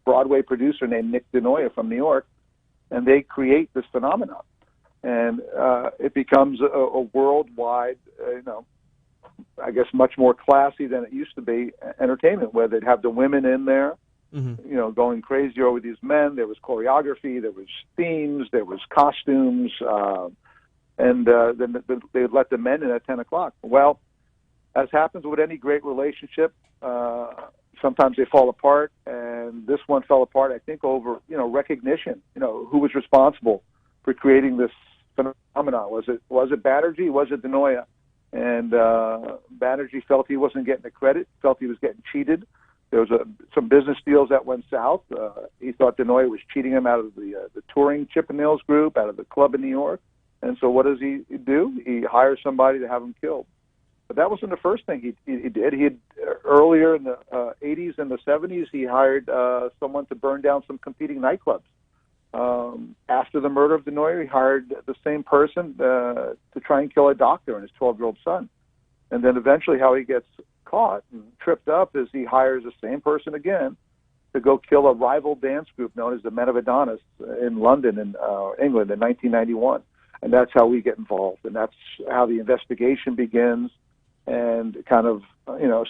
Broadway producer named Nick DeNoia from New York, and they create this phenomenon. And it becomes a worldwide, I guess much more classy than it used to be, entertainment, where they'd have the women in there, going crazy over these men. There was choreography, there was themes, there was costumes, and then they'd let the men in at 10 o'clock. Well, as happens with any great relationship, sometimes they fall apart, and this one fell apart, I think, over, recognition, who was responsible for creating this phenomenon. Was it Banerjee? Was it DeNoia? And Banerjee felt he wasn't getting the credit, felt he was getting cheated. There was some business deals that went south. He thought DeNoia was cheating him out of the touring Chippendales group, out of the club in New York. And so what does he do? He hires somebody to have him killed. But that wasn't the first thing he did. He had earlier in the 80s and the 70s, he hired someone to burn down some competing nightclubs. After the murder of DeNoia, he hired the same person to try and kill a doctor and his 12-year-old son. And then eventually how he gets caught and tripped up is he hires the same person again to go kill a rival dance group known as the Men of Adonis in London, in England, in 1991. And that's how we get involved. And that's how the investigation begins. And it kind of,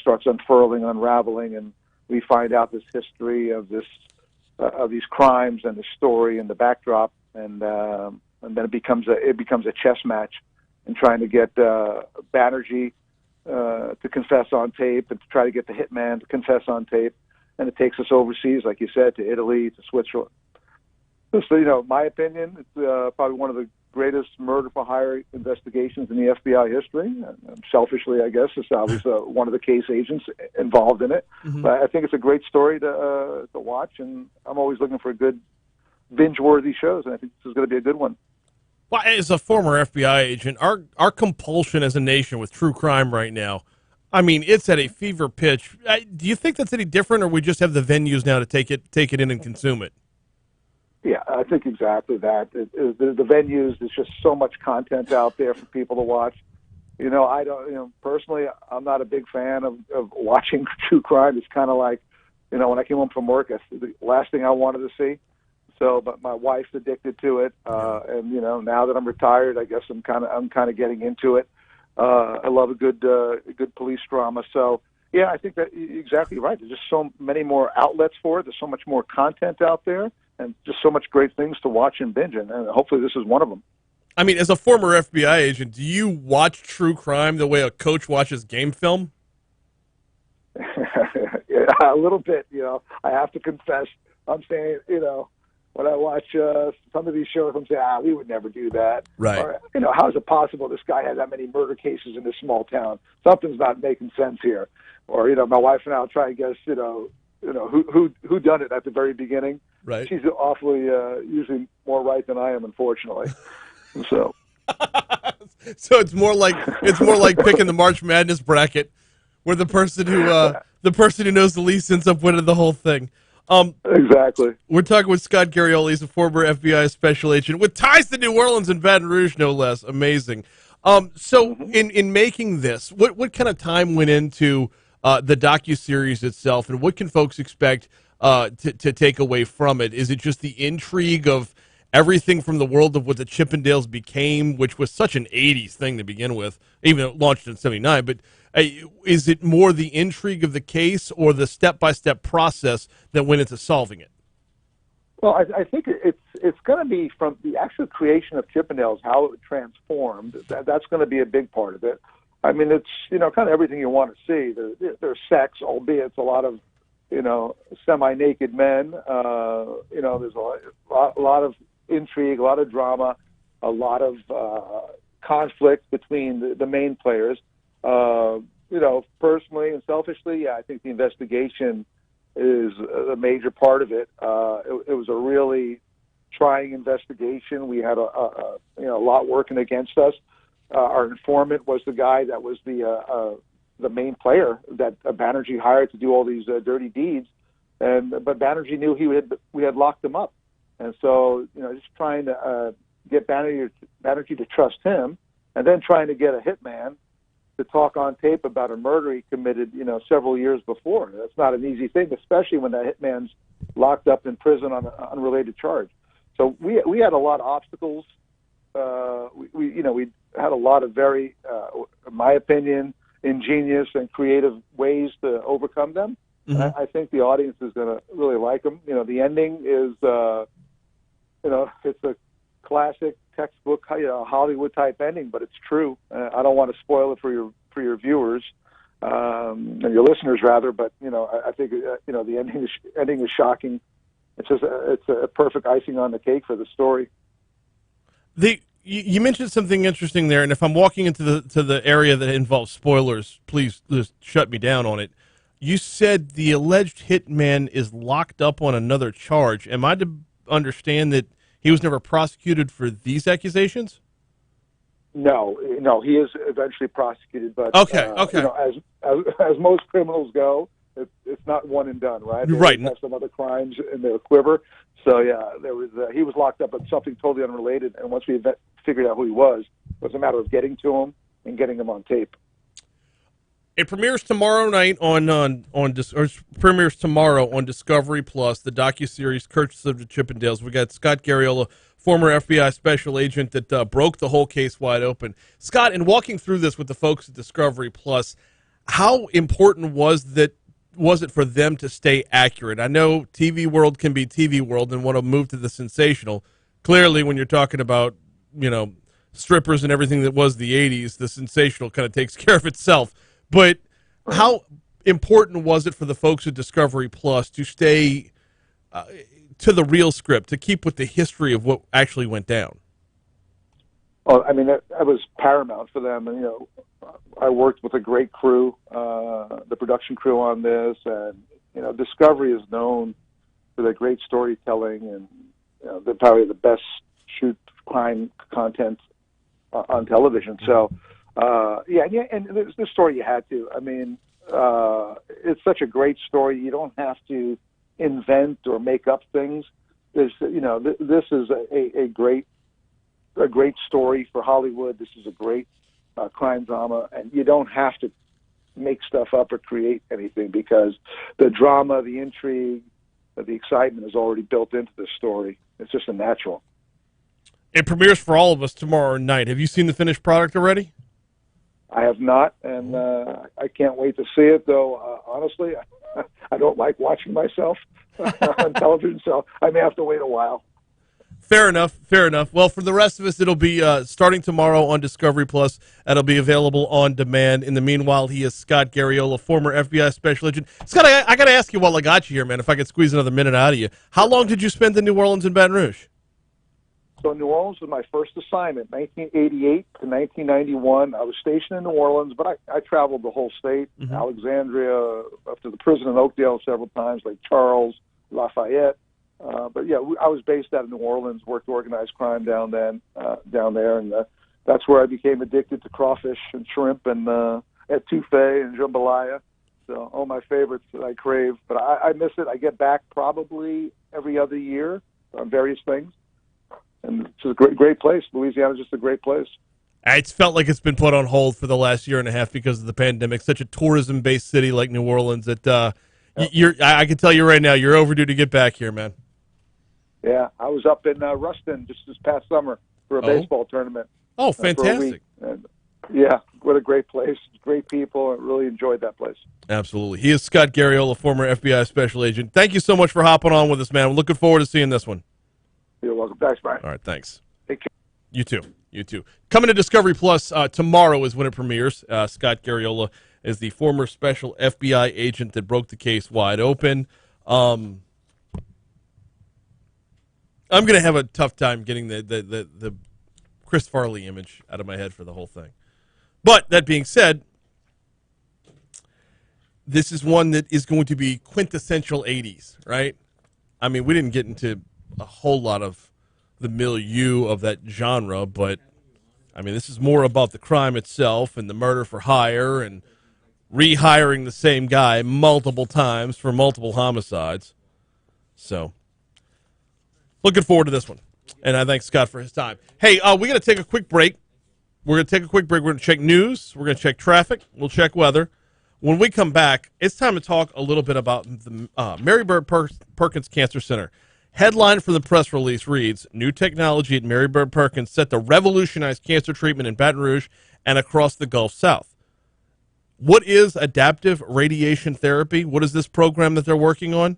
starts unfurling, unraveling, and we find out this history of of these crimes and the story and the backdrop, and then it becomes a chess match in trying to get Banerjee to confess on tape and to try to get the hitman to confess on tape, and it takes us overseas, like you said, to Italy, to Switzerland. So, my opinion, it's probably one of the greatest murder for hire investigations in the FBI history. And selfishly, I guess, as I was one of the case agents involved in it. Mm-hmm. But I think it's a great story to watch, and I'm always looking for good binge-worthy shows, and I think this is going to be a good one. Well, as a former FBI agent, our compulsion as a nation with true crime right now, I mean, it's at a fever pitch. Do you think that's any different, or we just have the venues now to take it in and consume it? Yeah, I think exactly that. The venues, there's just so much content out there for people to watch. I don't, personally, I'm not a big fan of watching true crime. It's kind of like, when I came home from work, that's the last thing I wanted to see. So, but my wife's addicted to it, and now that I'm retired, I guess I'm kind of getting into it. I love a good police drama. So, yeah, I think that you're exactly right. There's just so many more outlets for it. There's so much more content out there, and just so much great things to watch and binge, and hopefully this is one of them. I mean, as a former FBI agent, do you watch true crime the way a coach watches game film? Yeah, a little bit, I have to confess. I'm saying, when I watch some of these shows, I'm saying, we would never do that. Right. Or, how is it possible this guy has that many murder cases in this small town? Something's not making sense here. Or, my wife and I will try and guess, who done it at the very beginning. Right. She's awfully usually more right than I am, unfortunately. So it's more like picking the March Madness bracket, where the person who knows the least ends up winning the whole thing. Exactly. We're talking with Scott Garriola. He's a former FBI special agent with ties to New Orleans and Baton Rouge, no less. Amazing. So in making this, what kind of time went into the docuseries itself, and what can folks expect to take away from it? Is it just the intrigue of everything from the world of what the Chippendales became, which was such an 80s thing to begin with, even though it launched in 79, but is it more the intrigue of the case or the step-by-step process that went into solving it? Well, I think it's going to be from the actual creation of Chippendales, how it transformed. That's going to be a big part of it. I mean, it's kind of everything you want to see. There's sex, albeit it's a lot of semi-naked men. There's a lot of intrigue, a lot of drama, a lot of conflict between the main players. Personally and selfishly, yeah, I think the investigation is a major part of it. It was a really trying investigation. We had a lot working against us. Our informant was the guy that was the main player that Banerjee hired to do all these dirty deeds, but Banerjee knew we had locked him up, and so just trying to get Banerjee to trust him, and then trying to get a hitman to talk on tape about a murder he committed, several years before. That's not an easy thing, especially when that hitman's locked up in prison on an unrelated charge. So we had a lot of obstacles. We had a lot of very, in my opinion, ingenious and creative ways to overcome them. Mm-hmm. And I think the audience is going to really like them. The ending is, it's a classic textbook, Hollywood type ending, but it's true. I don't want to spoil it for your viewers and your listeners rather, but I think the ending is shocking. It's just it's a perfect icing on the cake for the story. You mentioned something interesting there, and if I'm walking into the area that involves spoilers, please just shut me down on it. You said the alleged hitman is locked up on another charge. Am I to understand that he was never prosecuted for these accusations? No, he is eventually prosecuted, but okay. As most criminals go, it's not one and done, right? They right. have some other crimes in their quiver. So yeah, he was locked up on something totally unrelated, and once we figured out who he was, it was a matter of getting to him and getting him on tape. It premieres tomorrow night premieres tomorrow on Discovery Plus, the docuseries Curses of the Chippendales. We got Scott Garriola, former FBI special agent that broke the whole case wide open. Scott, in walking through this with the folks at Discovery Plus, how important was it for them to stay accurate? I know TV world can be TV world and want to move to the sensational. Clearly, when you're talking about strippers and everything that was the 80s, the sensational kind of takes care of itself. But how important was it for the folks at Discovery Plus to stay to the real script, to keep with the history of what actually went down? Well, I mean, that was paramount for them. And, I worked with a great crew, the production crew on this, and, Discovery is known for their great storytelling, and they're probably the best shoot crime content on television. So, and this story you had to. I mean, it's such a great story. You don't have to invent or make up things. This is a great story for Hollywood. This is a great crime drama, and you don't have to make stuff up or create anything because the drama, the intrigue, the excitement is already built into the story. It's just a natural. It premieres for all of us tomorrow night. Have you seen the finished product already? I have not, and I can't wait to see it, though, honestly, I don't like watching myself on television, so I may have to wait a while. Fair enough. Well, for the rest of us, it'll be starting tomorrow on Discovery Plus. It'll be available on demand. In the meanwhile, he is Scott Garriola, former FBI special agent. Scott, I got to ask you while I got you here, man, if I could squeeze another minute out of you. How long did you spend in New Orleans and Baton Rouge? So New Orleans was my first assignment, 1988 to 1991. I was stationed in New Orleans, but I traveled the whole state, Alexandria, up to the prison in Oakdale several times, Lake Charles, Lafayette. But yeah, I was based out of New Orleans, worked organized crime down there, and that's where I became addicted to crawfish and shrimp and etouffee and jambalaya. So all my favorites that I crave, but I miss it. I get back probably every other year on various things. And it's a great place. Louisiana's just a great place. It's felt like it's been put on hold for the last year and a half because of the pandemic. Such a tourism-based city like New Orleans that I can tell you right now, you're overdue to get back here, man. Yeah, I was up in Ruston just this past summer for a baseball tournament. Oh, For a fantastic. week. And, yeah, what a great place. Great people. I really enjoyed that place. Absolutely. He is Scott Garriola, former FBI special agent. Thank you so much for hopping on with us, man. I'm looking forward to seeing this one. You're welcome. Thanks, Brian. All right, thanks. Take care. You too. You too. Coming to Discovery Plus tomorrow is when it premieres. Scott Garriola is the former special FBI agent that broke the case wide open. I'm going to have a tough time getting the Chris Farley image out of my head for the whole thing. But that being said, this is one that is going to be quintessential 80s, right? I mean, we didn't get into a whole lot of the milieu of that genre, but I mean, this is more about the crime itself and the murder for hire and rehiring the same guy multiple times for multiple homicides. So, looking forward to this one. And I thank Scott for his time. Hey, we got to take a quick break. We're going to check news. We're going to check traffic. We'll check weather. When we come back, it's time to talk a little bit about the Mary Bird Perkins Cancer Center. Headline from the press release reads, new technology at Mary Bird Perkins set to revolutionize cancer treatment in Baton Rouge and across the Gulf South. What is adaptive radiation therapy? What is this program that they're working on?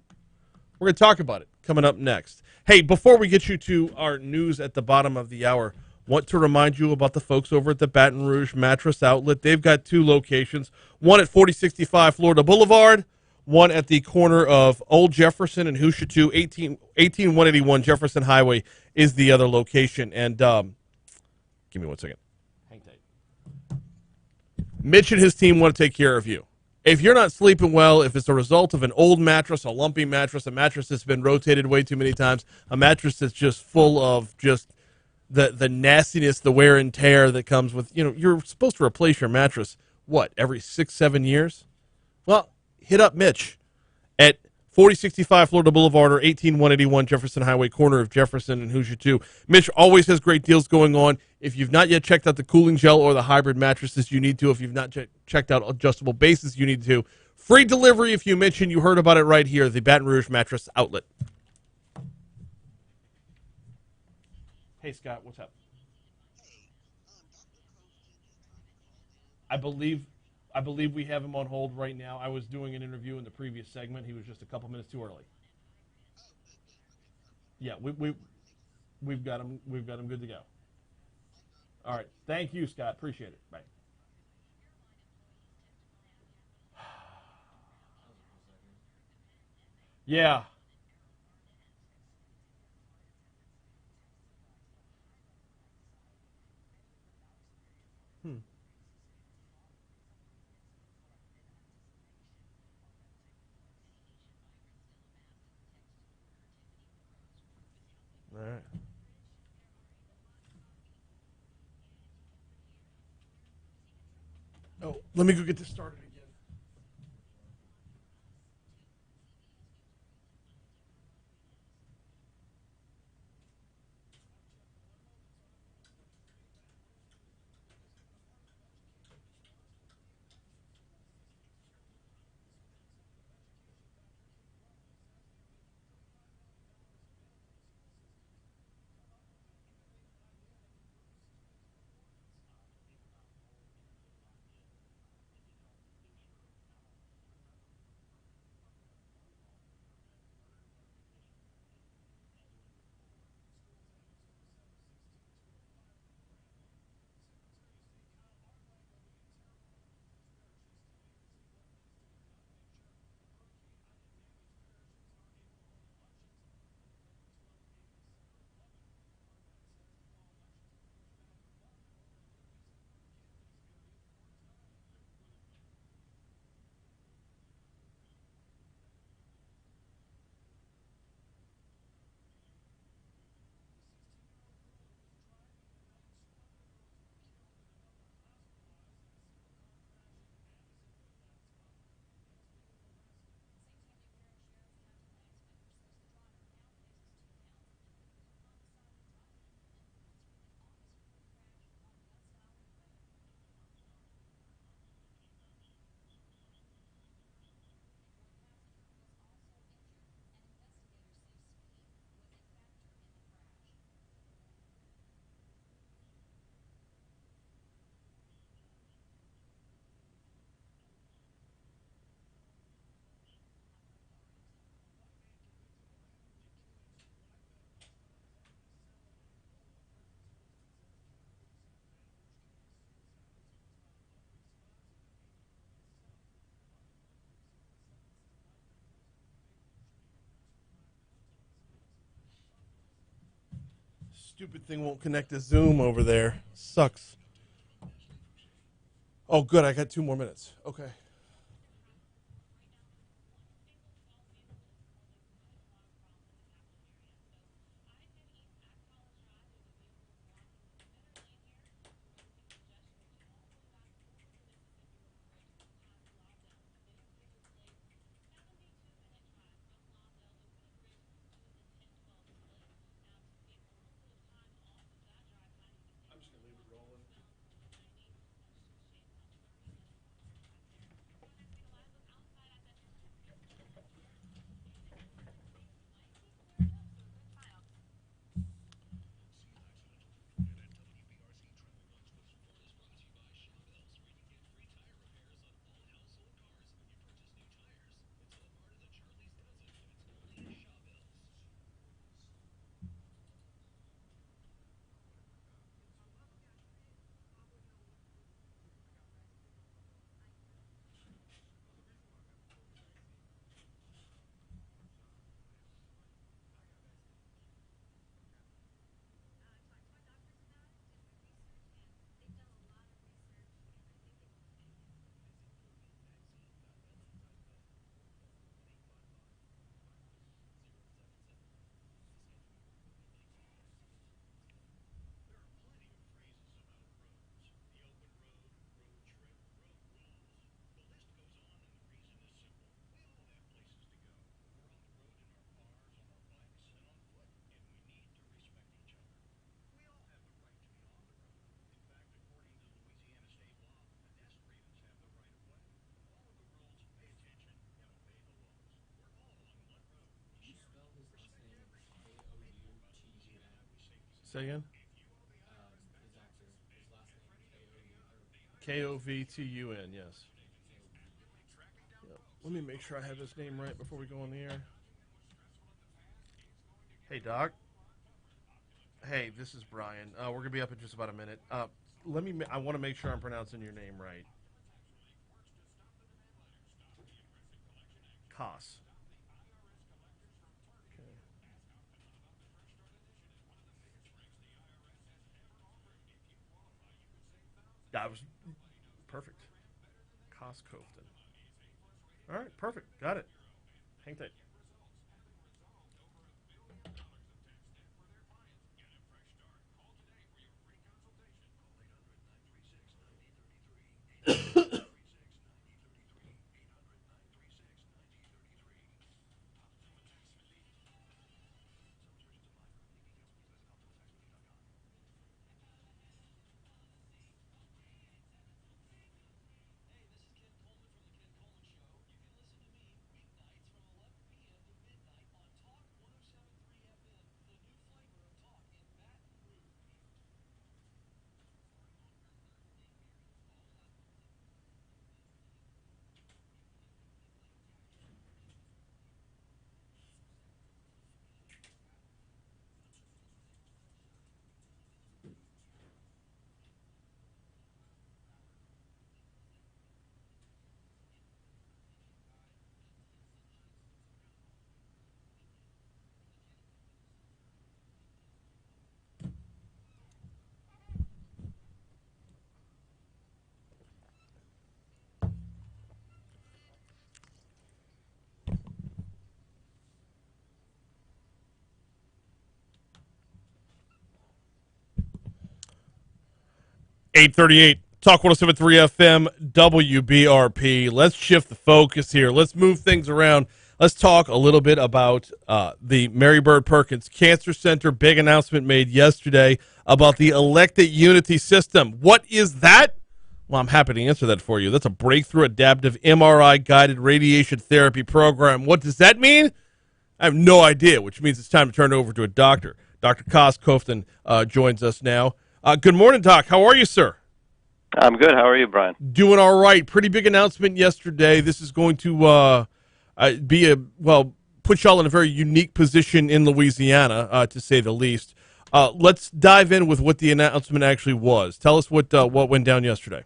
We're going to talk about it coming up next. Hey, before we get you to our news at the bottom of the hour, want to remind you about the folks over at the Baton Rouge Mattress Outlet. They've got two locations, one at 4065 Florida Boulevard, one at the corner of Old Jefferson and Hoosier 2, 18181 Jefferson Highway is the other location. And give me 1 second. Hang tight. Mitch and his team want to take care of you. If you're not sleeping well, if it's a result of an old mattress, a lumpy mattress, a mattress that's been rotated way too many times, a mattress that's just full of just the nastiness, the wear and tear that comes with, you're supposed to replace your mattress, every 6-7 years? Well, hit up Mitch at 4065 Florida Boulevard or 18181 Jefferson Highway, corner of Jefferson and Hoosier 2. Mitch always has great deals going on. If you've not yet checked out the cooling gel or the hybrid mattresses, you need to. If you've not checked out adjustable bases, you need to. Free delivery if you mention you heard about it right here, the Baton Rouge Mattress Outlet. Hey, Scott, what's up? I believe we have him on hold right now. I was doing an interview in the previous segment. He was just a couple minutes too early. Yeah, we've got him. We've got him good to go. All right. Thank you, Scott. Appreciate it. Bye. Yeah. All right. Oh, let me go get this started again. Stupid thing won't connect to Zoom over there. Sucks. Oh, good. I got 2 more minutes. Okay. Say again? His actor, his last name, Kovtun, yes. Yep. Let me make sure I have his name right before we go on the air. Hey, Doc. Hey, this is Brian. We're going to be up in just about a minute. I want to make sure I'm pronouncing your name right. Koss. Okay. That was perfect. Koss Koutun. All right, perfect. Got it. Hang tight. .838 Talk 107.3 FM WBRP. Let's shift the focus here. Let's move things around. Let's talk a little bit about the Mary Bird Perkins Cancer Center. Big announcement made yesterday about the Elected Unity system. What is that? Well, I'm happy to answer that for you. That's a breakthrough adaptive MRI-guided radiation therapy program. What does that mean? I have no idea, which means it's time to turn it over to a doctor. Dr. Koss Koutun joins us now. Good morning, Doc. How are you, sir? I'm good. How are you, Brian? Doing all right. Pretty big announcement yesterday. This is going to put y'all in a very unique position in Louisiana, to say the least. Let's dive in with what the announcement actually was. Tell us what went down yesterday.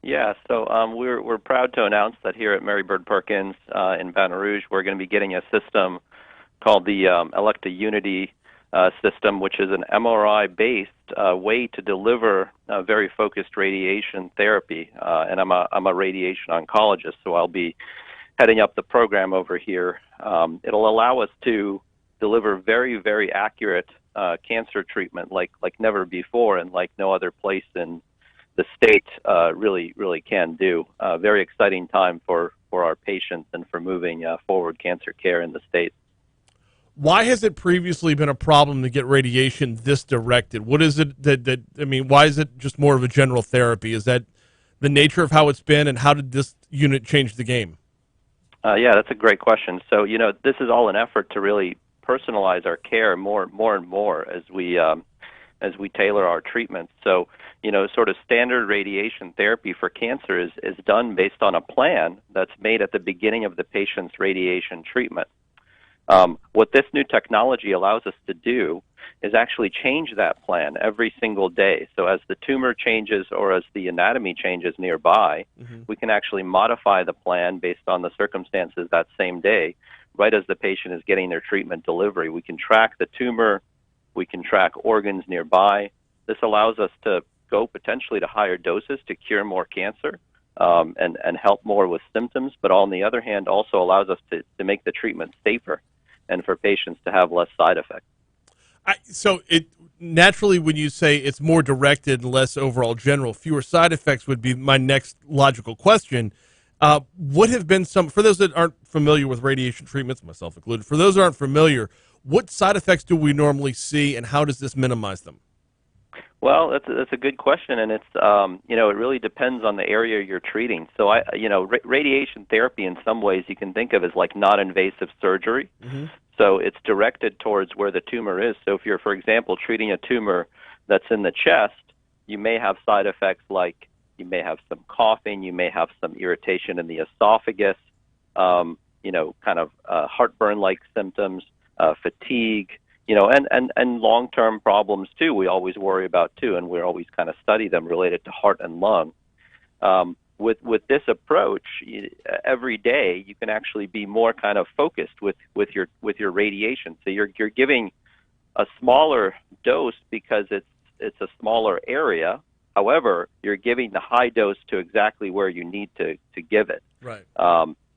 Yeah, so we're proud to announce that here at Mary Bird Perkins in Baton Rouge, we're going to be getting a system called the Electa Unity system, which is an MRI-based way to deliver very focused radiation therapy. And I'm a radiation oncologist, so I'll be heading up the program over here. It'll allow us to deliver very, very accurate cancer treatment like never before, and like no other place in the state really can do. Very exciting time for our patients and for moving forward cancer care in the state. Why has it previously been a problem to get radiation this directed? What is it why is it just more of a general therapy? Is that the nature of how it's been, and how did this unit change the game? Yeah, that's a great question. So, this is all an effort to really personalize our care more and more as we tailor our treatments. So, sort of standard radiation therapy for cancer is done based on a plan that's made at the beginning of the patient's radiation treatment. What this new technology allows us to do is actually change that plan every single day. So as the tumor changes or as the anatomy changes nearby, we can actually modify the plan based on the circumstances that same day, right as the patient is getting their treatment delivery. We can track the tumor, we can track organs nearby. This allows us to go potentially to higher doses to cure more cancer and help more with symptoms, but on the other hand also allows us to make the treatment safer and for patients to have less side effects. So it naturally, when you say it's more directed and less overall general, fewer side effects would be my next logical question. What have been some, for those that aren't familiar with radiation treatments, myself included, for those that aren't familiar, what side effects do we normally see, and how does this minimize them? Well, that's a good question, and it's it really depends on the area you're treating. So radiation therapy in some ways you can think of as like non-invasive surgery. So it's directed towards where the tumor is. So if you're, for example, treating a tumor that's in the chest, you may have side effects like you may have some coughing, you may have some irritation in the esophagus, kind of heartburn-like symptoms, fatigue. And long-term problems too. We always worry about too, and we always kind of study them related to heart and lung. With this approach, every day you can actually be more kind of focused with your radiation. So you're giving a smaller dose because it's a smaller area. However, you're giving the high dose to exactly where you need to give it. Right.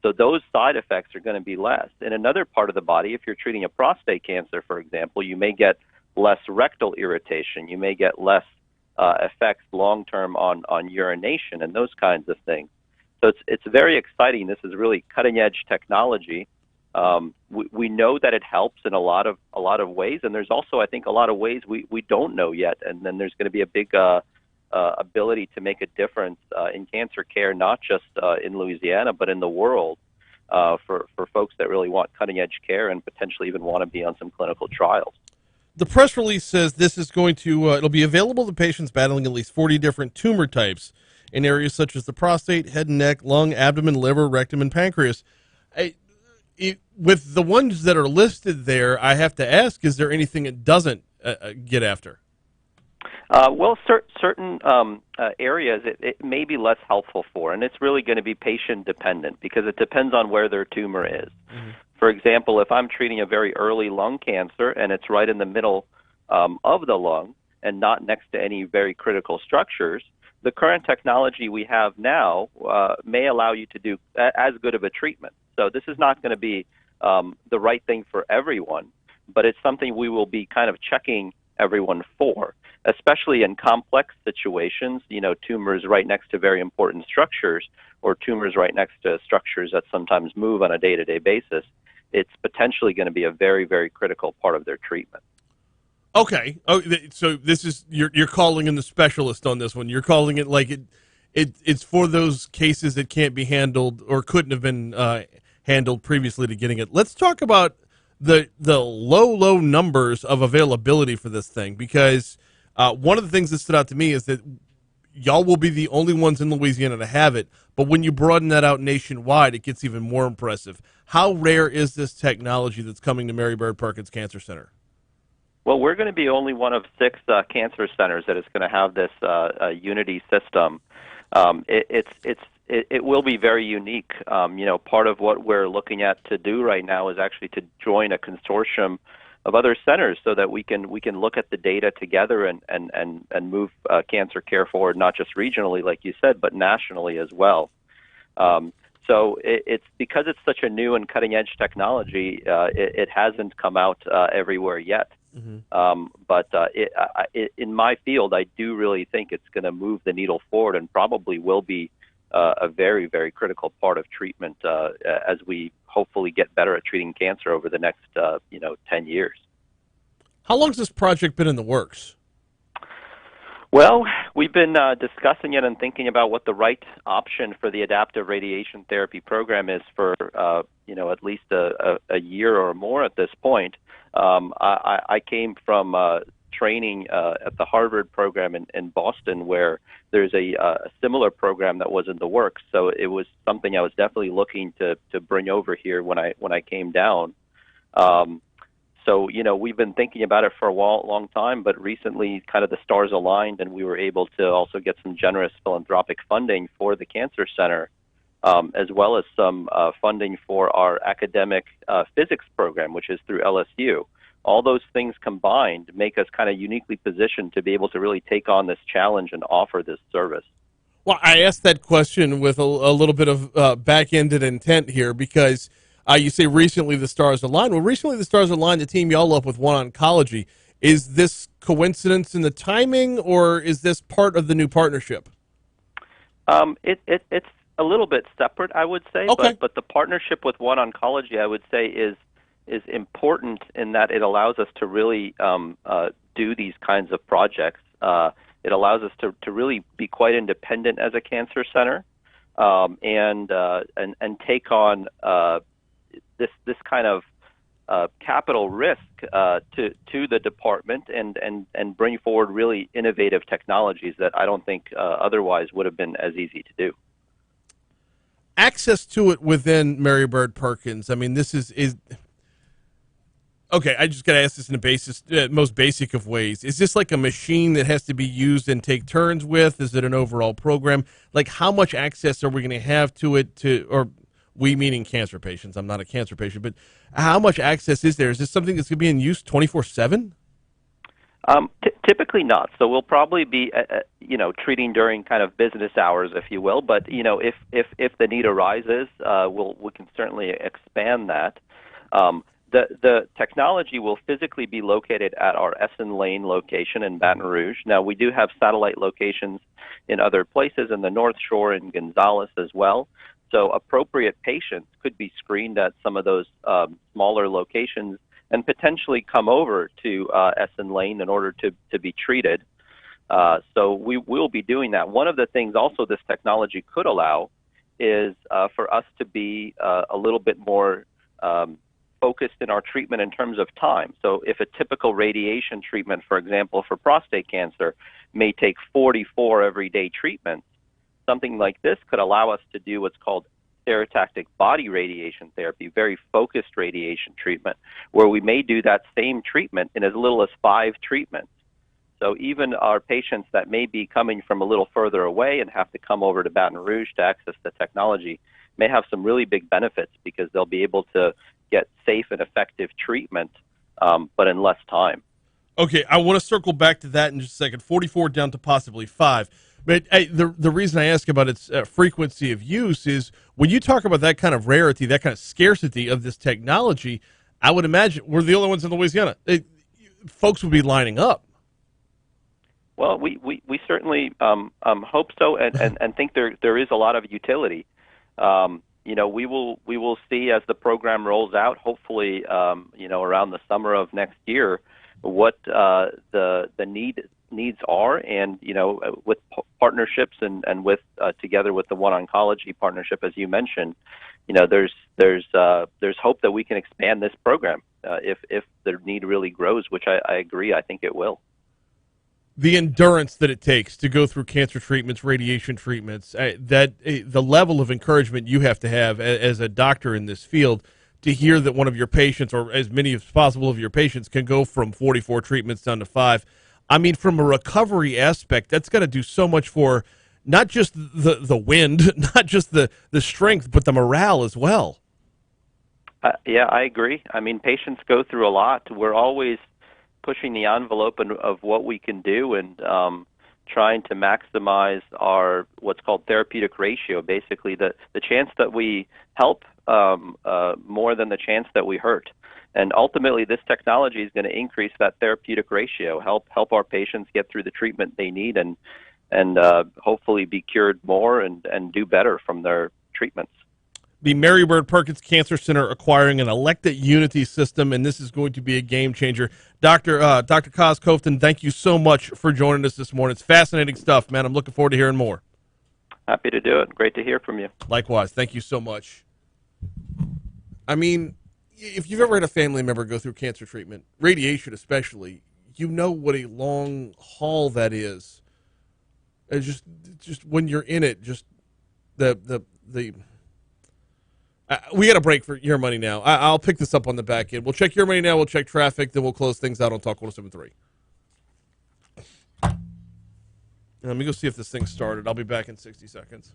So those side effects are going to be less. In another part of the body, if you're treating a prostate cancer, for example, you may get less rectal irritation. You may get less effects long-term on urination and those kinds of things. So it's very exciting. This is really cutting-edge technology. We know that it helps in a lot of ways, and there's also, I think, a lot of ways we don't know yet. And then there's going to be a big ability to make a difference in cancer care, not just in Louisiana, but in the world for folks that really want cutting-edge care and potentially even want to be on some clinical trials. The press release says this is going to, it'll be available to patients battling at least 40 different tumor types in areas such as the prostate, head and neck, lung, abdomen, liver, rectum, and pancreas. With the ones that are listed there, I have to ask, is there anything it doesn't get after? Well, certain areas it may be less helpful for, and it's really going to be patient dependent because it depends on where their tumor is. For example, if I'm treating a very early lung cancer and it's right in the middle of the lung and not next to any very critical structures, the current technology we have now may allow you to do as good of a treatment. So this is not going to be the right thing for everyone, but it's something we will be kind of checking everyone for, especially in complex situations, tumors right next to very important structures or tumors right next to structures that sometimes move on a day-to-day basis. It's potentially going to be a very, very critical part of their treatment. Okay. Oh, so this is you're calling in the specialist on this one. You're calling it like it's for those cases that can't be handled or couldn't have been handled previously to getting it. Let's talk about the low numbers of availability for this thing, because one of the things that stood out to me is that y'all will be the only ones in Louisiana to have it, but when you broaden that out nationwide, it gets even more impressive. How rare is this technology that's coming to Mary Bird Perkins Cancer Center? Well, we're going to be only one of 6 cancer centers that is going to have this Unity system. It will be very unique. Part of what we're looking at to do right now is actually to join a consortium other centers so that we can look at the data together and move cancer care forward, not just regionally, like you said, but nationally as well. So it's because it's such a new and cutting edge technology, it hasn't come out everywhere yet. But in my field, I do really think it's going to move the needle forward and probably will be a very, very critical part of treatment as we hopefully get better at treating cancer over the next 10 years. How long has this project been in the works? Well, we've been discussing it and thinking about what the right option for the adaptive radiation therapy program is for at least a year or more at this point. I came from training at the Harvard program in Boston, where there's a similar program that was in the works. So it was something I was definitely looking to bring over here when I came down. So we've been thinking about it for a long time, but recently kind of the stars aligned, and we were able to also get some generous philanthropic funding for the Cancer Center, as well as some funding for our academic physics program, which is through LSU. All those things combined make us kind of uniquely positioned to be able to really take on this challenge and offer this service. Well, I asked that question with a little bit of back-ended intent here because you say recently the stars aligned. Well, recently the stars aligned to team y'all up with OneOncology. Is this coincidence in the timing, or is this part of the new partnership? It's a little bit separate, I would say. Okay. But the partnership with OneOncology, I would say, is important in that it allows us to really do these kinds of projects. It allows us to really be quite independent as a cancer center, and take on this kind of capital risk to the department and bring forward really innovative technologies that I don't think otherwise would have been as easy to do. Access to it within Mary Bird Perkins. I mean, this is okay. I just got to ask this in the most basic of ways. Is this like a machine that has to be used and take turns with? Is it an overall program? Like, how much access are we going to have to it? Or we meaning cancer patients? I'm not a cancer patient, but how much access is there? Is this something that's going to be in use 24/7? Typically not. So we'll probably be, treating during kind of business hours, if you will. But if the need arises, we can certainly expand that. The technology will physically be located at our Essen Lane location in Baton Rouge. Now, we do have satellite locations in other places in the North Shore and Gonzales as well. So appropriate patients could be screened at some of those smaller locations and potentially come over to Essen Lane in order to be treated. So we will be doing that. One of the things also this technology could allow is for us to be a little bit more focused in our treatment in terms of time. So if a typical radiation treatment, for example, for prostate cancer may take 44 everyday treatments, something like this could allow us to do what's called stereotactic body radiation therapy, very focused radiation treatment, where we may do that same treatment in as little as 5 treatments. So even our patients that may be coming from a little further away and have to come over to Baton Rouge to access the technology may have some really big benefits because they'll be able to get safe and effective treatment, but in less time. Okay, I want to circle back to that in just a second. 44 down to possibly 5. But the reason I ask about its frequency of use is when you talk about that kind of rarity, that kind of scarcity of this technology, I would imagine we're the only ones in Louisiana. Folks would be lining up. Well, we certainly hope so and think there is a lot of utility. We will see as the program rolls out, hopefully, around the summer of next year, what the needs are, and with partnerships and with together with the OneOncology partnership, as you mentioned, there's hope that we can expand this program if the need really grows, which I agree, I think it will. The endurance that it takes to go through cancer treatments, radiation treatments, the level of encouragement you have to have as a doctor in this field to hear that one of your patients, or as many as possible of your patients, can go from 44 treatments down to 5. I mean, from a recovery aspect, that's got to do so much for not just the wind, not just the strength, but the morale as well. Yeah, I agree. I mean, patients go through a lot. We're always pushing the envelope of what we can do and trying to maximize our what's called therapeutic ratio. Basically, the chance that we help more than the chance that we hurt. And ultimately, this technology is going to increase that therapeutic ratio, help our patients get through the treatment they need, and hopefully be cured more and do better from their treatments. The Mary Bird Perkins Cancer Center acquiring an Electa Unity system, and this is going to be a game changer. Dr. Koutun, thank you so much for joining us this morning. It's fascinating stuff, man. I'm looking forward to hearing more. Happy to do it. Great to hear from you. Likewise. Thank you so much. I mean, if you've ever had a family member go through cancer treatment, radiation especially, you know what a long haul that is. It's just when you're in it, just the we got a break for Your Money Now. I'll pick this up on the back end. We'll check Your Money Now. We'll check traffic. Then we'll close things out on Talk 107.3. Let me go see if this thing started. I'll be back in 60 seconds.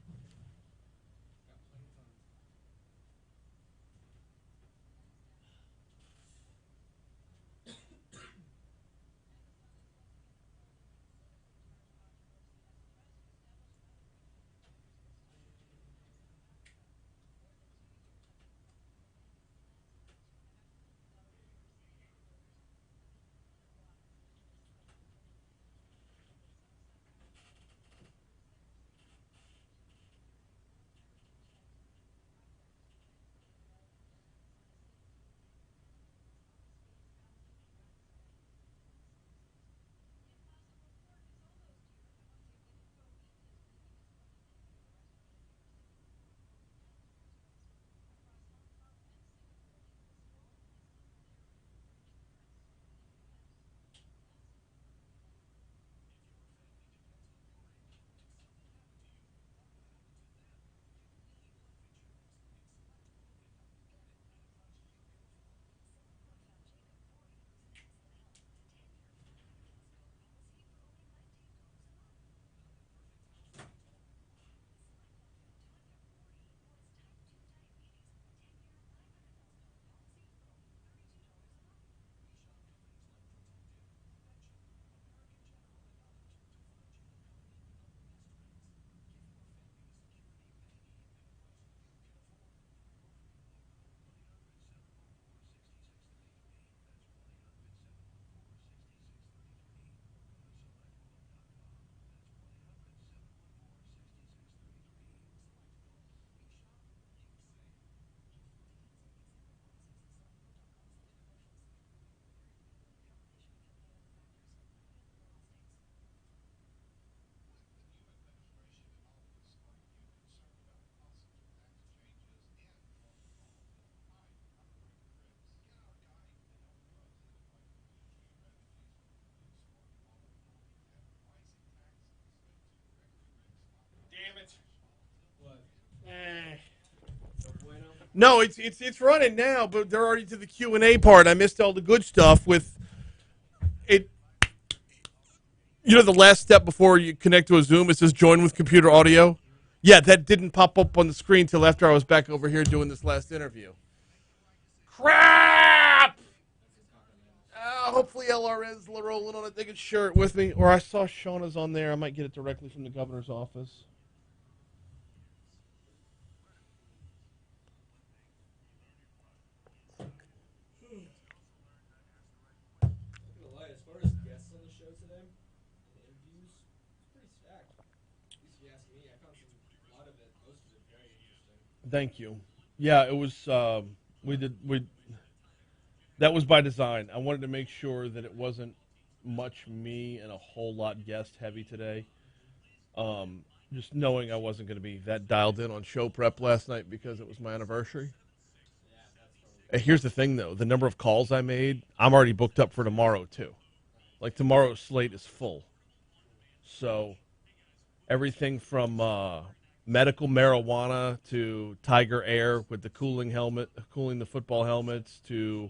No, it's running now, but they're already to the Q&A part. I missed all the good stuff with it. You know, the last step before you connect to a Zoom, it says join with computer audio. Yeah, that didn't pop up on the screen till after I was back over here doing this last interview. Crap! Hopefully LRN's rolling on it. They can share it with me. Or I saw Shawn is on there. I might get it directly from the governor's office. As far as guests on the show today, and interviews, it's pretty stacked. At least if you ask me, I found a lot of it, most of it, very interesting. Thank you. Yeah, it was. That was by design. I wanted to make sure that it wasn't much me and a whole lot guest heavy today. Just knowing I wasn't going to be that dialed in on show prep last night because it was my anniversary. Here's the thing, though. The number of calls I made, I'm already booked up for tomorrow, too. Like, tomorrow's slate is full. So, everything from medical marijuana to Tiger Air with the cooling the football helmets to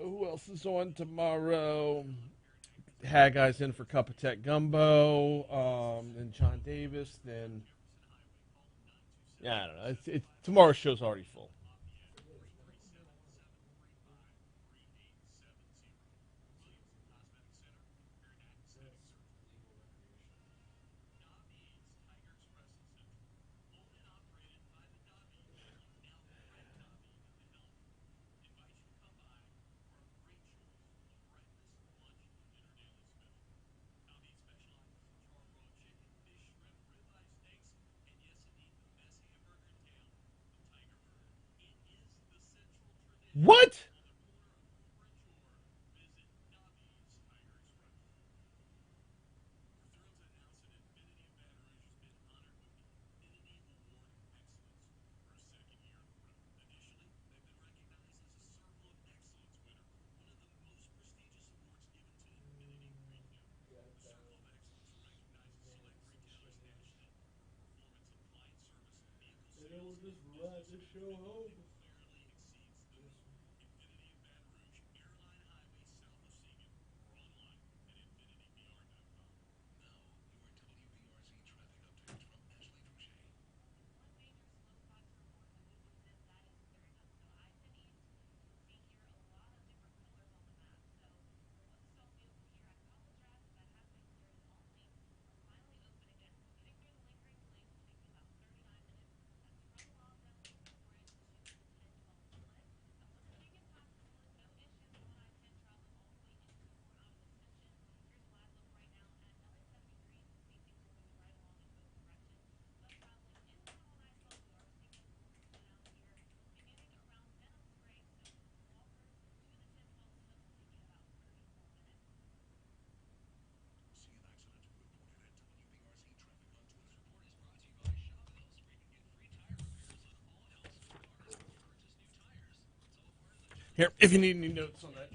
who else is on tomorrow? Haggai's in for Cup of Tech Gumbo, then John Davis, then... Yeah, I don't know. Tomorrow's show's already full. What? Here, if you need any notes on that.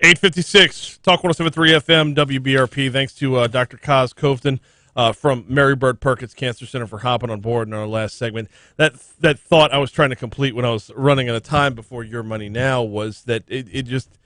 856, Talk 107.3 FM, WBRP. Thanks to Dr. Kaz Koutun from Mary Bird Perkins Cancer Center for hopping on board in our last segment. That thought I was trying to complete when I was running out of time before Your Money Now was that it just,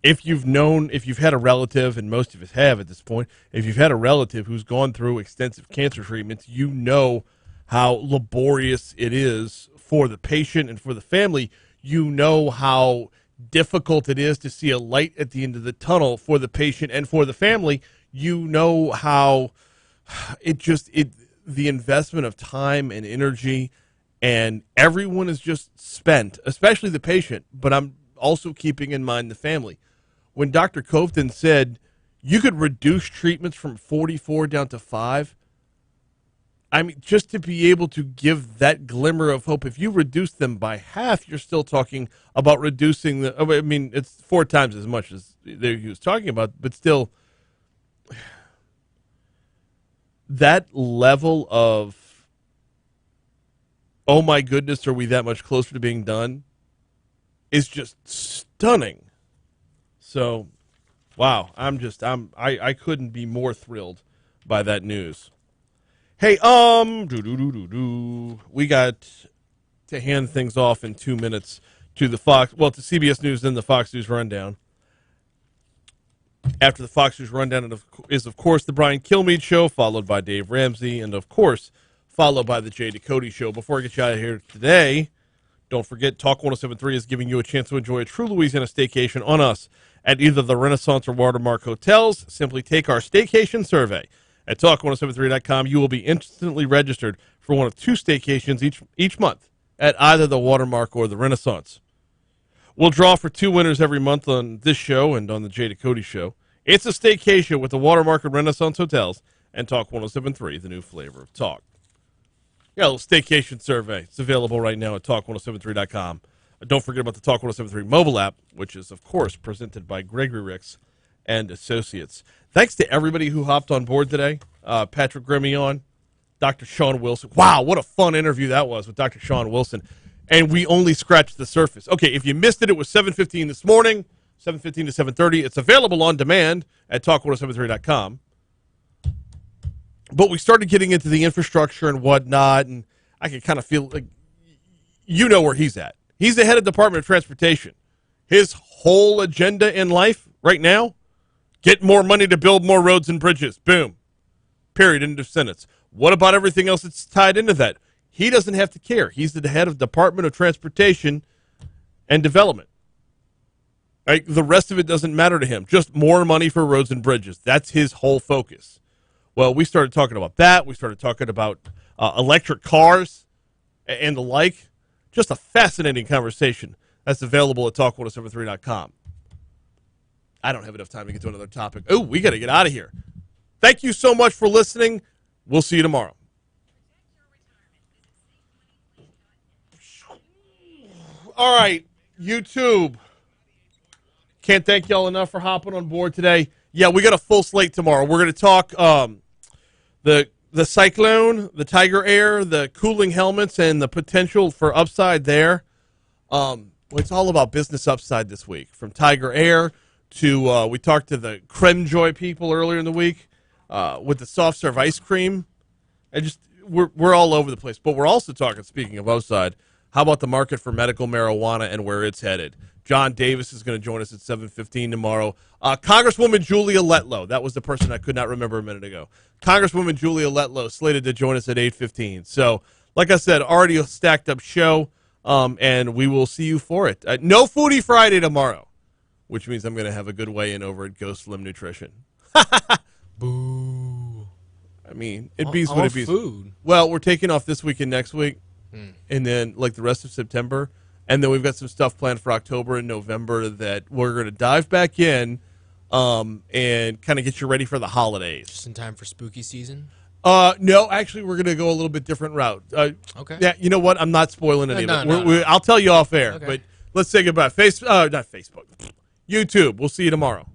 if you've had a relative, and most of us have at this point, if you've had a relative who's gone through extensive cancer treatments, you know how laborious it is for the patient and for the family. You know how difficult it is to see a light at the end of the tunnel for the patient and for the family. You know how the investment of time and energy, and everyone is just spent, especially the patient, but I'm also keeping in mind the family. When Dr. Koutun said you could reduce treatments from 44 down to 5, I mean, just to be able to give that glimmer of hope, if you reduce them by half, you're still talking about reducing I mean, it's 4 times as much as he was talking about, but still, that level of, oh my goodness, are we that much closer to being done, is just stunning. So, wow, I couldn't be more thrilled by that news. Hey, we got to hand things off in 2 minutes to to CBS News, then the Fox News Rundown. After the Fox News Rundown is, of course, the Brian Kilmeade Show, followed by Dave Ramsey, and, of course, followed by the Jay Ducote Show. Before I get you out of here today, don't forget, Talk 107.3 is giving you a chance to enjoy a true Louisiana staycation on us at either the Renaissance or Watermark Hotels. Simply take our staycation survey at talk1073.com. You will be instantly registered for one of 2 staycations each month at either the Watermark or the Renaissance. We'll draw for 2 winners every month on this show and on the Jay Ducote Show. It's a staycation with the Watermark and Renaissance Hotels and Talk 107.3, the new flavor of talk. Yeah, a little staycation survey. It's available right now at talk1073.com. Don't forget about the Talk 107.3 mobile app, which is, of course, presented by Gregory Ricks and Associates. Thanks to everybody who hopped on board today. Patrick Grimion, Dr. Shawn Wilson. Wow, what a fun interview that was with Dr. Shawn Wilson. And we only scratched the surface. Okay, if you missed it, it was 7:15 this morning, 7:15 to 7:30. It's available on demand at talk1073.com. But we started getting into the infrastructure and whatnot, and I could kind of feel like, you know where he's at. He's the head of Department of Transportation. His whole agenda in life right now, get more money to build more roads and bridges. Boom. Period. End of sentence. What about everything else that's tied into that? He doesn't have to care. He's the head of Department of Transportation and Development. Right? The rest of it doesn't matter to him. Just more money for roads and bridges. That's his whole focus. Well, we started talking about that. We started talking about electric cars and the like. Just a fascinating conversation. That's available at talk1073.com. I don't have enough time to get to another topic. Oh, we got to get out of here. Thank you so much for listening. We'll see you tomorrow. All right, YouTube. Can't thank y'all enough for hopping on board today. Yeah, we got a full slate tomorrow. We're going to talk the cyclone, the Tiger Air, the cooling helmets, and the potential for upside there. It's all about business upside this week. From Tiger Air to we talked to the Creme Joy people earlier in the week with the soft serve ice cream. And just we're all over the place. But we're also talking, speaking of upside, how about the market for medical marijuana and where it's headed? John Davis is going to join us at 7:15 tomorrow. Congresswoman Julia Letlow, that was the person I could not remember a minute ago. Congresswoman Julia Letlow slated to join us at 8:15. So, like I said, already a stacked up show, and we will see you for it. No Foodie Friday tomorrow, which means I'm going to have a good weigh-in over at Go Slim Nutrition. Boo. I mean, it beats what it beats. Food. Well, we're taking off this week and next week, and then like the rest of September. And then we've got some stuff planned for October and November that we're going to dive back in and kind of get you ready for the holidays. Just in time for spooky season? No, actually, we're going to go a little bit different route. Okay. Yeah, you know what? I'm not spoiling any of it. No. I'll tell you off air. Okay. But let's say goodbye. Not Facebook. YouTube. We'll see you tomorrow.